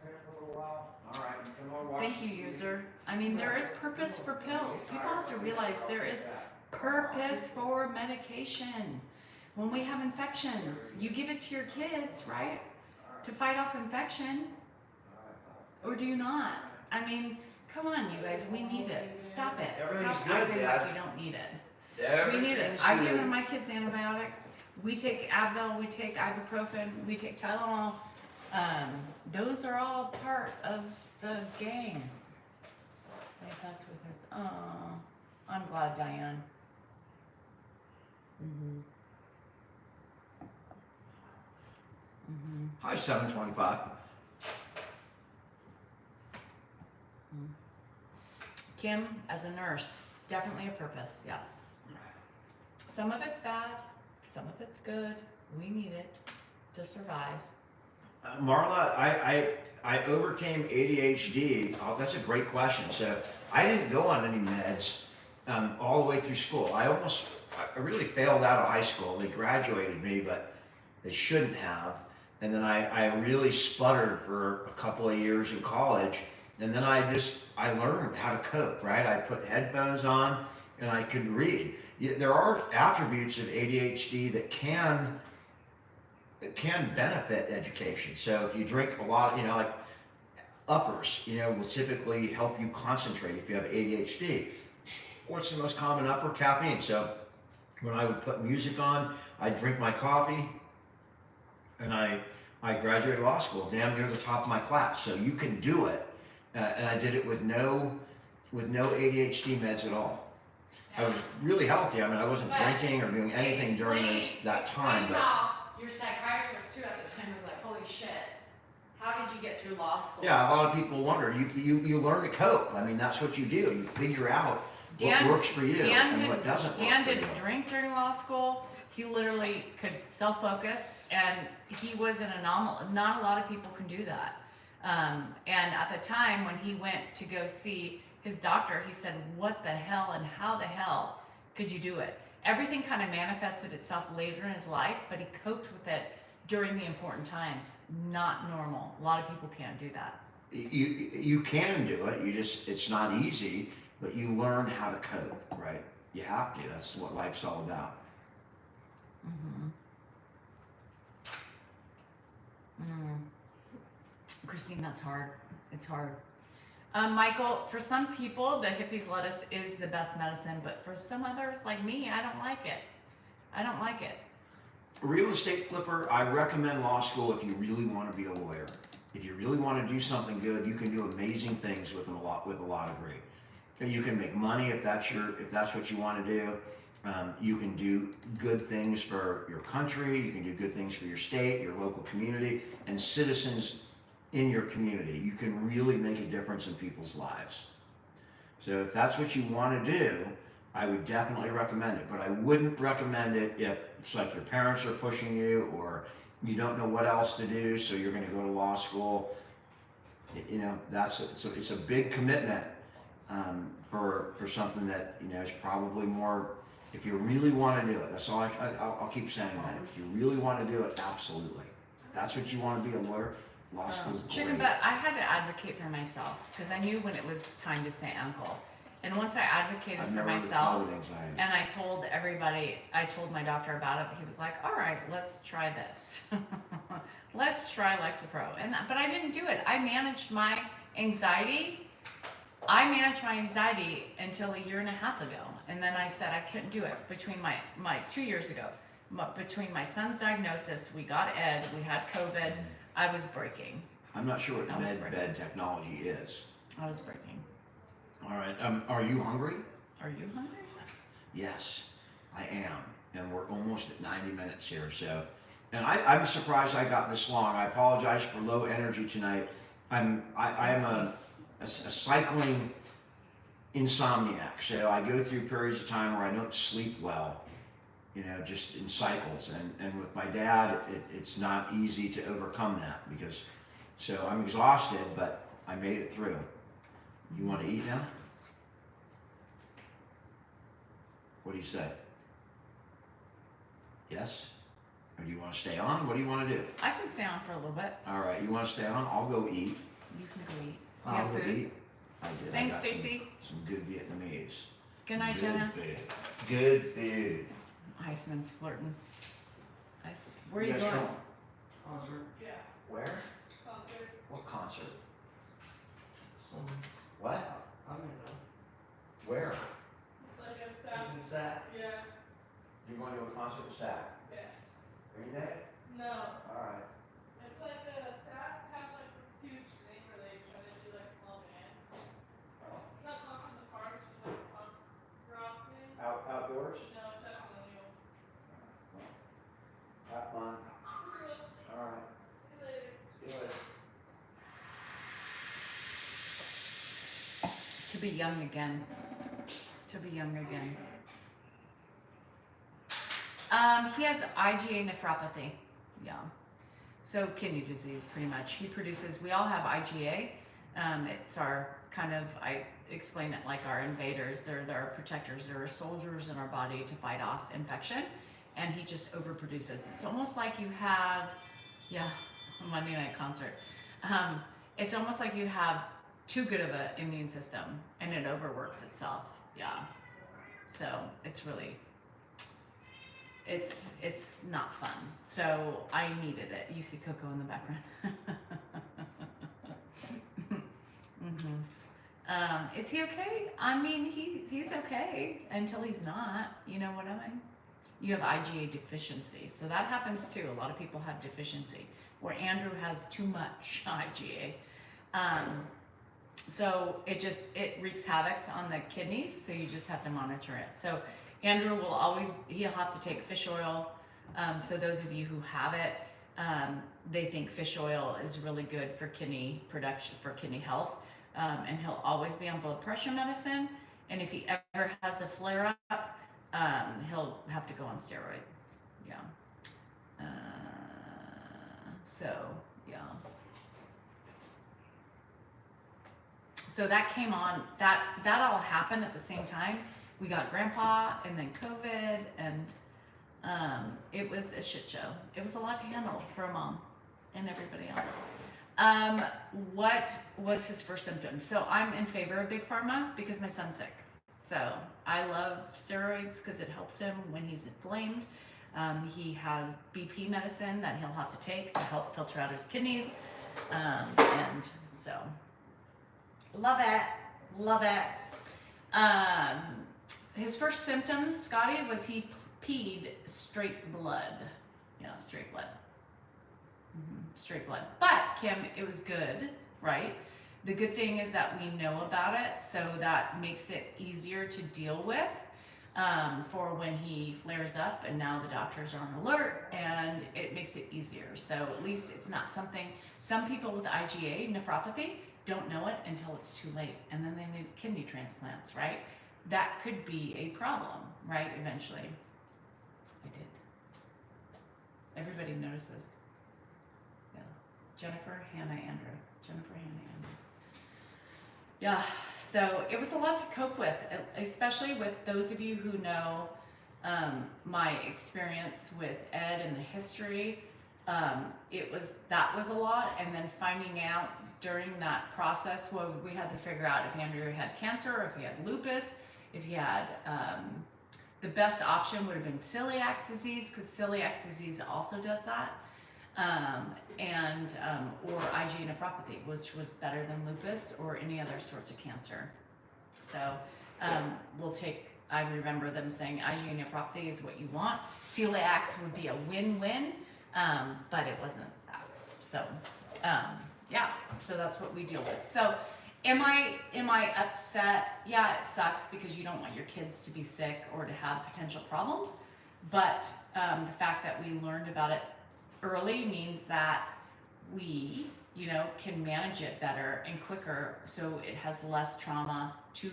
Speaker 3: there for a little while.
Speaker 1: All right, you come
Speaker 2: Thank you, user. I mean, there is purpose for pills. People have to realize there is purpose for medication. When we have infections, you give it to your kids, right? To fight off infection. Or do you not? I mean, come on, you guys, we need it. Stop it.
Speaker 1: Everything's
Speaker 2: Stop
Speaker 1: good,
Speaker 2: acting
Speaker 1: Dad.
Speaker 2: like you don't need it. We need it.
Speaker 1: Everything's
Speaker 2: I've
Speaker 1: good.
Speaker 2: given my kids antibiotics. We take Advil, we take ibuprofen, we take Tylenol. Those are all part of the gang. Make us with us. Oh, I'm glad, Diane.
Speaker 1: Hi, 725.
Speaker 2: Kim, as a nurse, definitely a purpose, yes. Some of it's bad, some of it's good. We need it to survive.
Speaker 1: Marla, I overcame ADHD. Oh, that's a great question. So I didn't go on any meds all the way through school. I really failed out of high school. They graduated me, but they shouldn't have. And then I really sputtered for a couple of years in college. And then I learned how to cope, right? I put headphones on and I could read. There are attributes of ADHD that can benefit education. So if you drink a lot, like uppers, will typically help you concentrate if you have ADHD. What's the most common upper? Caffeine. So when I would put music on, I'd drink my coffee, and I graduated law school damn near the top of my class. So you can do it. And I did it with no ADHD meds at all. I was really healthy. I mean, I wasn't drinking or doing anything during that time. But
Speaker 2: How your psychiatrist too at the time was like, "Holy shit, how did you get through law school?"
Speaker 1: yeah, a lot of people wonder. You learn to cope. I mean, that's what you do. You figure out what works for you and what doesn't work for you.
Speaker 2: Dan didn't drink during law school. He literally could self-focus, and he was an anomaly. Not a lot of people can do that. And at the time when he went to go see his doctor, he said, "What the hell and how the hell could you do it?" Everything kind of manifested itself later in his life, but he coped with it during the important times. Not normal. A lot of people can't do that.
Speaker 1: You can do it. It's not easy, but you learn how to cope, right? You have to. That's what life's all about.
Speaker 2: Christine, that's hard. It's hard. Michael, for some people, the hippies lettuce is the best medicine, but for some others, like me, I don't like it. I don't like it.
Speaker 1: Real estate flipper, I recommend law school if you really want to be a lawyer. If you really want to do something good, you can do amazing things with a law degree. And you can make money if that's what you want to do. You can do good things for your country. You can do good things for your state, your local community, and citizens in your community. You can really make a difference in people's lives. So if that's what you want to do, I would definitely recommend it. But I wouldn't recommend it if it's like your parents are pushing you or you don't know what else to do, so you're going to go to law school. It's a big commitment for something that is probably more. If you really want to do it, that's all I'll keep saying that. If you really want to do it, absolutely. If that's what you want to be a lawyer, law school is
Speaker 2: Chicken
Speaker 1: great.
Speaker 2: butt, I had to advocate for myself because I knew when it was time to say uncle. And once I advocated
Speaker 1: I've
Speaker 2: for
Speaker 1: never
Speaker 2: myself,
Speaker 1: recovered anxiety.
Speaker 2: and I told everybody, I told my doctor about it, he was like, "All right, let's try this. Let's try Lexapro." But I didn't do it. I managed my anxiety. Until a year and a half ago. And then I said I couldn't do it between my 2 years ago. Between my son's diagnosis, we got Ed, we had COVID, I was breaking.
Speaker 1: I'm not sure what
Speaker 2: I was
Speaker 1: bed technology is.
Speaker 2: I was breaking.
Speaker 1: All right. Are you hungry?
Speaker 2: Are you hungry?
Speaker 1: Yes, I am. And we're almost at 90 minutes here. So, and I'm surprised I got this long. I apologize for low energy tonight. I am a cycling insomniac. So I go through periods of time where I don't sleep well, just in cycles. And with my dad, it's not easy to overcome that so I'm exhausted, but I made it through. You want to eat now? What do you say? Yes? Or do you want to stay on? What do you want to do?
Speaker 2: I can stay on for a little bit.
Speaker 1: All right, you want to stay on? I'll go eat.
Speaker 2: You can go eat. Do you have
Speaker 1: I'll go
Speaker 2: food?
Speaker 1: eat. I did.
Speaker 2: Thanks,
Speaker 1: I got
Speaker 2: Stacy.
Speaker 1: Some good Vietnamese.
Speaker 2: Good night,
Speaker 1: Good
Speaker 2: Jenna.
Speaker 1: food. Good food.
Speaker 2: Iceman's flirting. Where are you
Speaker 1: guys
Speaker 2: going?
Speaker 1: going?
Speaker 5: Concert.
Speaker 4: Yeah,
Speaker 1: Where?
Speaker 4: concert.
Speaker 1: What concert?
Speaker 5: Some,
Speaker 1: What?
Speaker 5: I don't know.
Speaker 1: Where?
Speaker 4: It's like a sound.
Speaker 5: Isn't that?
Speaker 4: Yeah,
Speaker 1: You're going to a concert with Zach?
Speaker 4: yes.
Speaker 1: Green Day?
Speaker 4: No,
Speaker 1: Alright.
Speaker 4: it's like a staff has like this huge thing where they try to do like small bands. It's not punk in the park, it's just like a punk rock thing.
Speaker 1: Outdoors?
Speaker 4: No, it's at Millennial.
Speaker 1: Have fun. Alright.
Speaker 4: See you later.
Speaker 1: See you later.
Speaker 2: To be young again. To be young again. He has IgA nephropathy. Yeah. So kidney disease, pretty much. He produces. We all have IgA. It's our kind of. I explain it like our invaders. They're our protectors. They're our soldiers in our body to fight off infection. And he just overproduces. It's almost like you have. Yeah. Monday night concert. It's almost like you have too good of an immune system and it overworks itself. Yeah. So it's really, it's not fun. So I needed it. You see Coco in the background. Is he okay? I mean, he's okay until he's not. You know what I mean? You have IgA deficiency. So that happens too. A lot of people have deficiency where Andrew has too much IgA. So it wreaks havoc on the kidneys, so you just have to monitor it. So Andrew he'll have to take fish oil. So those of you who have it, they think fish oil is really good for kidney production, for kidney health. And he'll always be on blood pressure medicine. And if he ever has a flare up, he'll have to go on steroid. Yeah. So, yeah. So that came on, that all happened at the same time. We got grandpa and then COVID and it was a shit show. It was a lot to handle for a mom and everybody else. What was his first symptoms? So I'm in favor of Big Pharma because my son's sick. So I love steroids because it helps him when he's inflamed. He has BP medicine that he'll have to take to help filter out his kidneys. And so love it. His first symptoms, Scotty, was he peed straight blood. Yeah, straight blood. Straight blood. But Kim, it was good, right? The good thing is that we know about it, so that makes it easier to deal with for when he flares up, and now the doctors are on alert, and it makes it easier. So at least it's not something, some people with IgA nephropathy don't know it until it's too late, and then they need kidney transplants, right? That could be a problem, right, eventually. I did. Everybody notices. Yeah. Jennifer, Hannah, Andrew. Jennifer, Hannah, Andrew. Yeah, so it was a lot to cope with, especially with those of you who know my experience with Ed and the history. That was a lot, and then finding out during that process, well, we had to figure out if Andrew had cancer, or if he had lupus, if he had, the best option would have been celiac disease, because celiac disease also does that, or IgA nephropathy, which was better than lupus or any other sorts of cancer. So I remember them saying IgA nephropathy is what you want. Celiac would be a win-win, but it wasn't that. So, yeah, so that's what we deal with. So am I upset? Yeah, it sucks because you don't want your kids to be sick or to have potential problems. But the fact that we learned about it early means that we, can manage it better and quicker, so it has less trauma to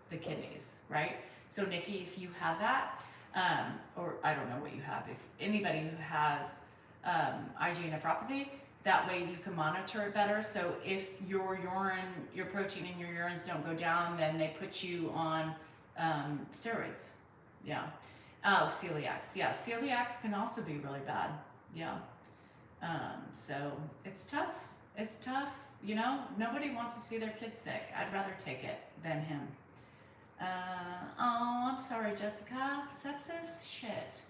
Speaker 2: the kidneys, right? So Nikki, if you have that, or I don't know what you have, if anybody who has IgA nephropathy, that way you can monitor it better. So if your protein in your urines don't go down, then they put you on steroids. Yeah. Oh, celiacs. Yeah, celiacs can also be really bad. Yeah. So it's tough. It's tough. You know, nobody wants to see their kid sick. I'd rather take it than him. Oh, I'm sorry, Jessica. Sepsis? Shit.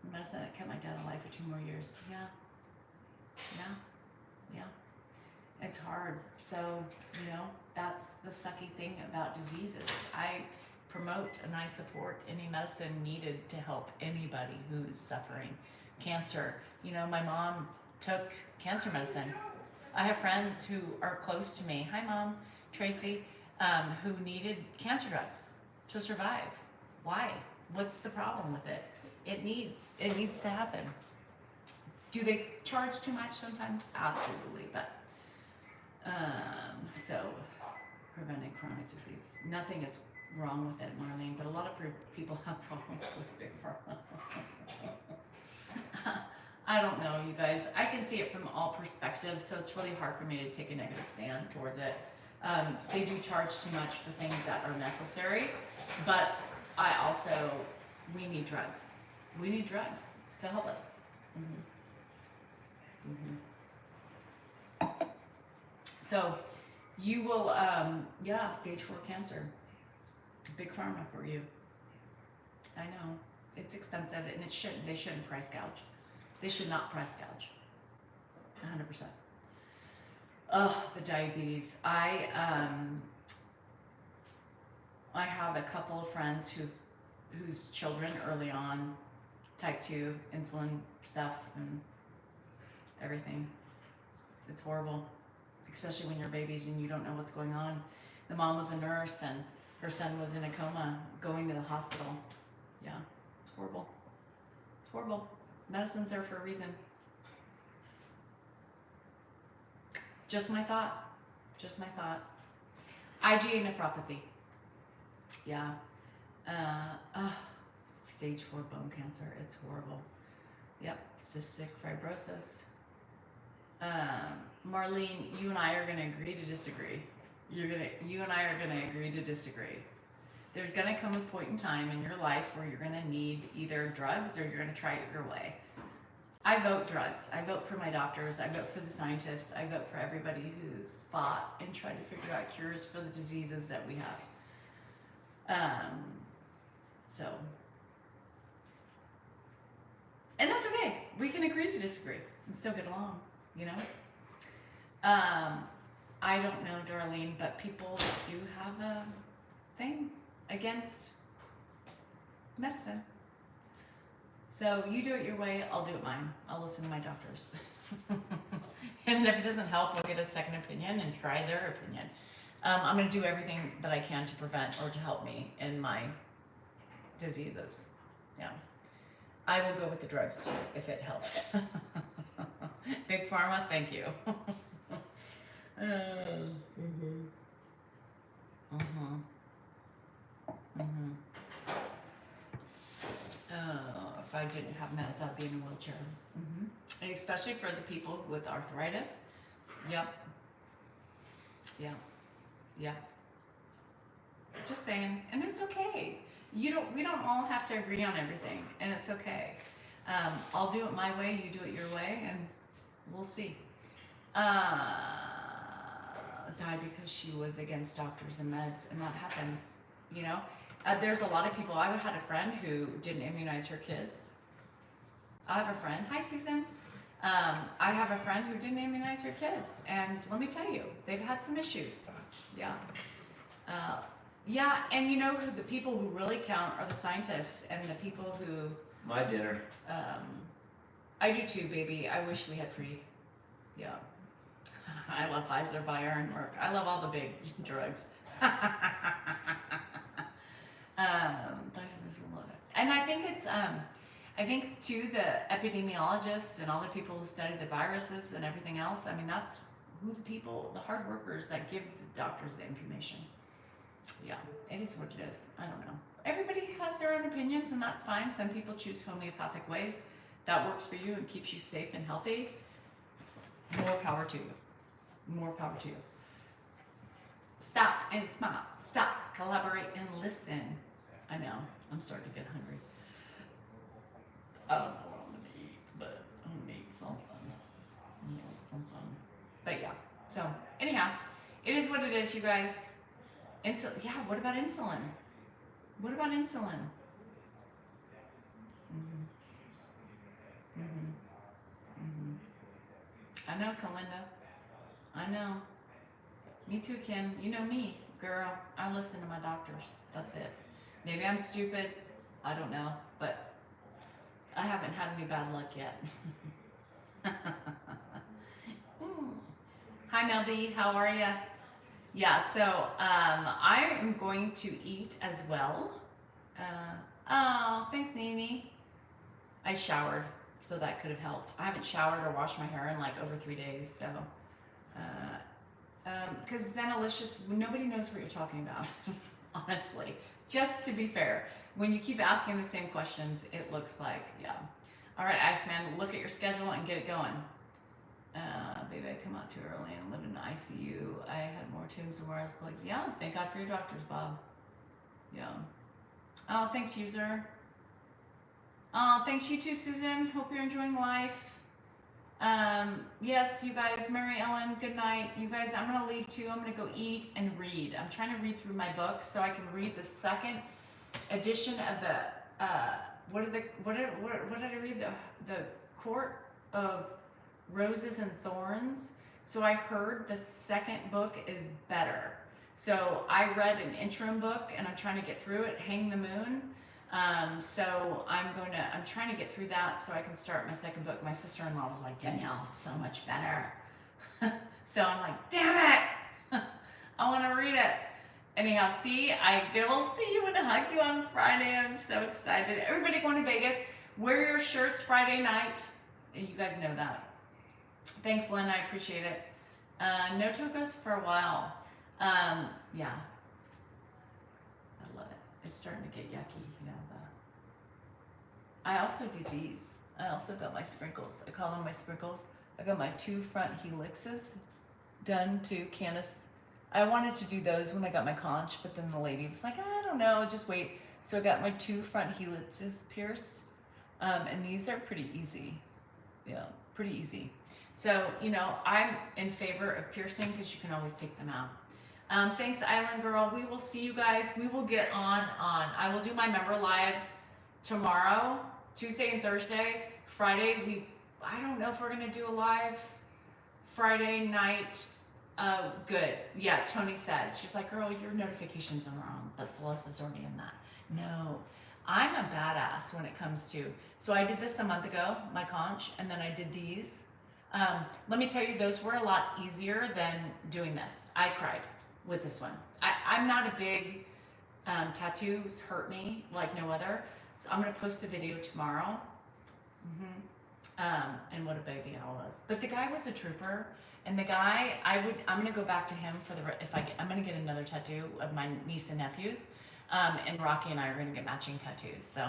Speaker 2: The medicine that kept my dad alive for 2 more years. Yeah. It's hard. So, you know, that's the sucky thing about diseases. I promote and I support any medicine needed to help anybody who is suffering cancer. You know, my mom took cancer medicine. I have friends who are close to me. Hi, Mom. Tracy, who needed cancer drugs to survive. Why? What's the problem with it? It needs to happen. Do they charge too much sometimes? Absolutely, but so preventing chronic disease. Nothing is wrong with it, Marlene, but a lot of people have problems with big pharma. I don't know, you guys. I can see it from all perspectives, so it's really hard for me to take a negative stand towards it. They do charge too much for things that are necessary, but we need drugs. We need drugs to help us. So you will, stage 4 cancer. Big pharma for you. I know. It's expensive, and they shouldn't price gouge. They should not price gouge. 100%. Ugh, the diabetes. I have a couple of friends whose children early on, type 2, insulin stuff and everything. It's horrible, especially when you're babies and you don't know what's going on. The mom was a nurse and her son was in a coma going to the hospital. Yeah, it's horrible. It's horrible. Medicine's there for a reason. Just my thought. Just my thought. IgA nephropathy. Yeah. Stage 4 bone cancer. It's horrible. Yep. Cystic fibrosis. Marlene, you and I are going to agree to disagree. You and I are going to agree to disagree. There's going to come a point in time in your life where you're going to need either drugs or you're going to try it your way. I vote drugs. I vote for my doctors. I vote for the scientists. I vote for everybody who's fought and tried to figure out cures for the diseases that we have. And that's okay. We can agree to disagree and still get along, you know? I don't know, Darlene, but people do have a thing against medicine. So you do it your way, I'll do it mine. I'll listen to my doctors. And if it doesn't help, we'll get a second opinion and try their opinion. I'm going to do everything that I can to prevent or to help me in my diseases. Yeah. I will go with the drugs too, if it helps. Big Pharma, thank you. If I didn't have meds, I'd be in a wheelchair. And especially for the people with arthritis. Yep. Just saying, and it's okay. We don't all have to agree on everything, and it's okay. I'll do it my way, you do it your way, and we'll see. Died because she was against doctors and meds, and that happens, you know. There's a lot of people. I had a friend who didn't immunize her kids. I have a friend. Hi, Susan. I have a friend who didn't immunize her kids, and let me tell you, they've had some issues. Yeah. And you know, the people who really count are the scientists and the people who.
Speaker 1: My dinner.
Speaker 2: I do too, baby. I wish we had free. Yeah. I love Pfizer, Bayer, and Merck. I love all the big drugs. And I think it's, I think too, the epidemiologists and all the people who study the viruses and everything else, I mean, that's who the hard workers that give the doctors the information. Yeah, it is what it is. I don't know. Everybody has their own opinions, and that's fine. Some people choose homeopathic ways. That works for you and keeps you safe and healthy. More power to you. More power to you. Stop and smile. Stop, collaborate, and listen. I know. I'm starting to get hungry. I don't know what I'm going to eat, but I'm going to eat something. But yeah. So anyhow, it is what it is, you guys. Yeah, what about insulin? What about insulin? Mm-hmm. Mm-hmm. Mm-hmm. I know, Kalinda. I know. Me too, Kim. You know me, girl. I listen to my doctors. That's it. Maybe I'm stupid. I don't know. But I haven't had any bad luck yet. Hi, Mel B. How are ya? Yeah, so I'm going to eat as well. Oh, thanks, Nini. I showered, so that could have helped. I haven't showered or washed my hair in like over 3 days, so. Because Zenalicious, nobody knows what you're talking about, honestly. Just to be fair, when you keep asking the same questions, it looks like, yeah. All right, Iceman, look at your schedule and get it going. Baby, I come out too early and live in the ICU. I had more tubes than wires plugs. Yeah, thank God for your doctors, Bob. Yeah. Oh, thanks, user. Oh, thanks you too, Susan. Hope you're enjoying life. Yes, you guys, Mary Ellen, good night. You guys, I'm gonna leave too. I'm gonna go eat and read. I'm trying to read through my book so I can read the second edition of the, what did I read? The Court of Roses and Thorns. So I heard the second book is better. So I read an interim book and I'm trying to get through it, Hang the Moon. So I'm trying to get through that so I can start my second book. My sister-in-law was like, Danielle, it's so much better. So I'm like, damn it. I want to read it. Anyhow, see, I will see you and hug you on Friday. I'm so excited. Everybody going to Vegas, wear your shirts Friday night. You guys know that. Thanks, Lynn. I appreciate it. No tacos for a while. Yeah. I love it. It's starting to get yucky, you know. I also did these. I also got my sprinkles. I call them my sprinkles. I got my 2 front helixes done to Candace. I wanted to do those when I got my conch, but then the lady was like, I don't know, just wait. So I got my 2 front helixes pierced. And these are pretty easy. Yeah, pretty easy. So, you know, I'm in favor of piercing because you can always take them out. Thanks, Island Girl. We will see you guys. We will get on. I will do my member lives tomorrow, Tuesday and Thursday. Friday, I don't know if we're going to do a live Friday night. Good. Yeah, Tony said. She's like, girl, your notifications are wrong, but Celeste's already in that. No, I'm a badass when it comes to, so I did this a month ago, my conch, and then I did these. Let me tell you, those were a lot easier than doing this. I cried with this one. I'm not a big, tattoos hurt me like no other. So I'm going to post a video tomorrow. And what a baby I was. But the guy was a trooper. And the guy, I'm going to go back to him for I'm going to get another tattoo of my niece and nephews. And Rocky and I are going to get matching tattoos. So,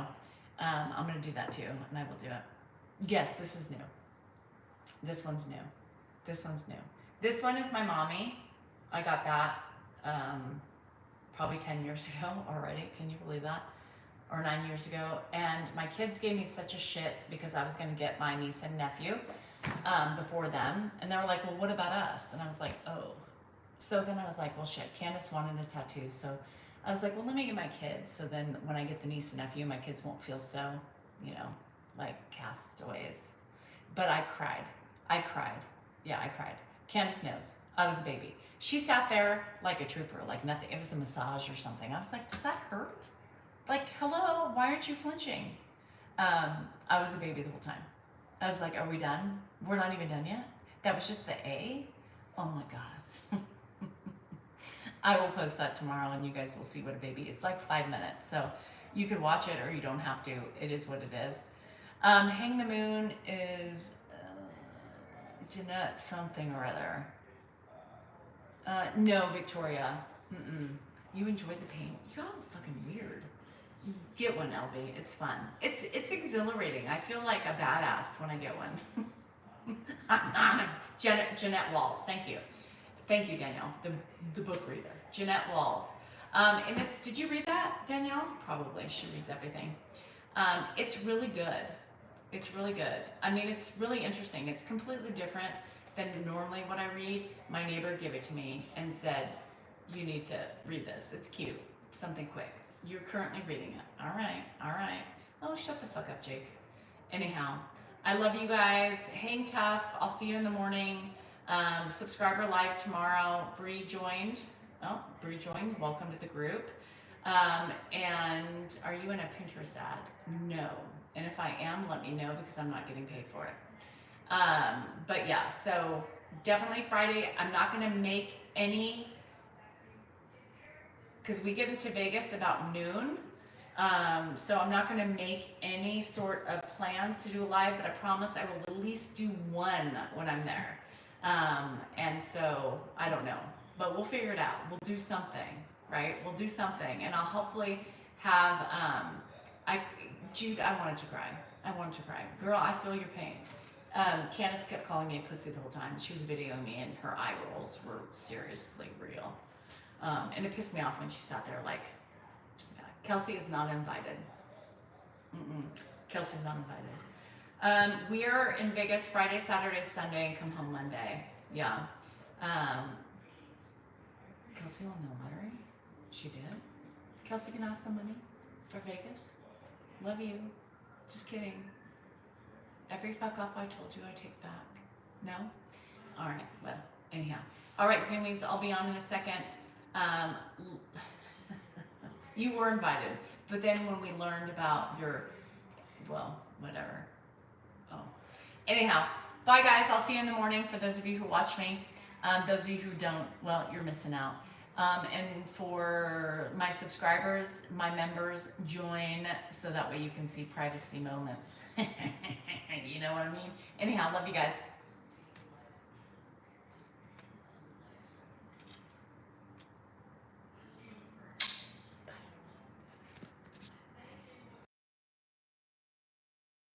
Speaker 2: I'm going to do that too. And I will do it. Yes, this is new. This one's new. This one's new. This one is my mommy. I got that, probably 10 years ago already. Can you believe that? Or 9 years ago. And my kids gave me such a shit because I was going to get my niece and nephew before them. And they were like, well, what about us? And I was like, oh. So then I was like, well, shit, Candace wanted a tattoo. So I was like, well, let me get my kids. So then when I get the niece and nephew, my kids won't feel so, you know, like castaways. But I cried. Yeah, I cried. Candace knows. I was a baby. She sat there like a trooper, like nothing. It was a massage or something. I was like, does that hurt? Like, hello, why aren't you flinching? I was a baby the whole time. I was like, are we done? We're not even done yet? That was just the A? Oh my God. I will post that tomorrow and you guys will see what a baby is. It's like 5 minutes. So you could watch it or you don't have to. It is what it is. Hang the Moon is Jeanette something or other. No, Victoria. You enjoyed the paint. You're all fucking weird. Get one, LV. It's fun. It's exhilarating. I feel like a badass when I get one. I'm not a Jeanette Walls. Thank you. Thank you, Danielle. The book reader. Jeanette Walls. And did you read that, Danielle? Probably. She reads everything. It's really good. It's really good. I mean, it's really interesting. It's completely different. than normally what I read. My neighbor gave it to me and said, you need to read this. It's cute. Something quick. You're currently reading it. All right. All right. Oh, shut the fuck up, Jake. Anyhow, I love you guys. Hang tough. I'll see you in the morning. Subscriber live tomorrow. Bree joined. Oh, Bree joined. Welcome to the group. And are you in a Pinterest ad? No. And if I am, let me know because I'm not getting paid for it. But yeah, so definitely Friday. I'm not going to make any, because we get into Vegas about noon. So I'm not going to make any sort of plans to do a live, but I promise I will at least do one when I'm there. And so I don't know, but we'll figure it out. We'll do something, right? We'll do something, and I'll hopefully have, Jude, I wanted to cry. I wanted to cry. Girl, I feel your pain. Candace kept calling me a pussy the whole time. She was videoing me, and her eye rolls were seriously real. And it pissed me off when she sat there like, Kelsey is not invited. Kelsey's not invited. We are in Vegas Friday, Saturday, Sunday, and come home Monday. Yeah. Kelsey won the lottery? She did? Kelsey can have some money for Vegas? Love you. Just kidding. Every fuck off I told you I take back. No? Alright, well, anyhow. Alright, Zoomies, I'll be on in a second. You were invited, but then when we learned about your, well, whatever. Oh. Anyhow, bye guys. I'll see you in the morning for those of you who watch me. Those of you who don't, well, you're missing out. And for my subscribers, my members, join so that way you can see privacy moments. You know what I mean? Anyhow, love you guys.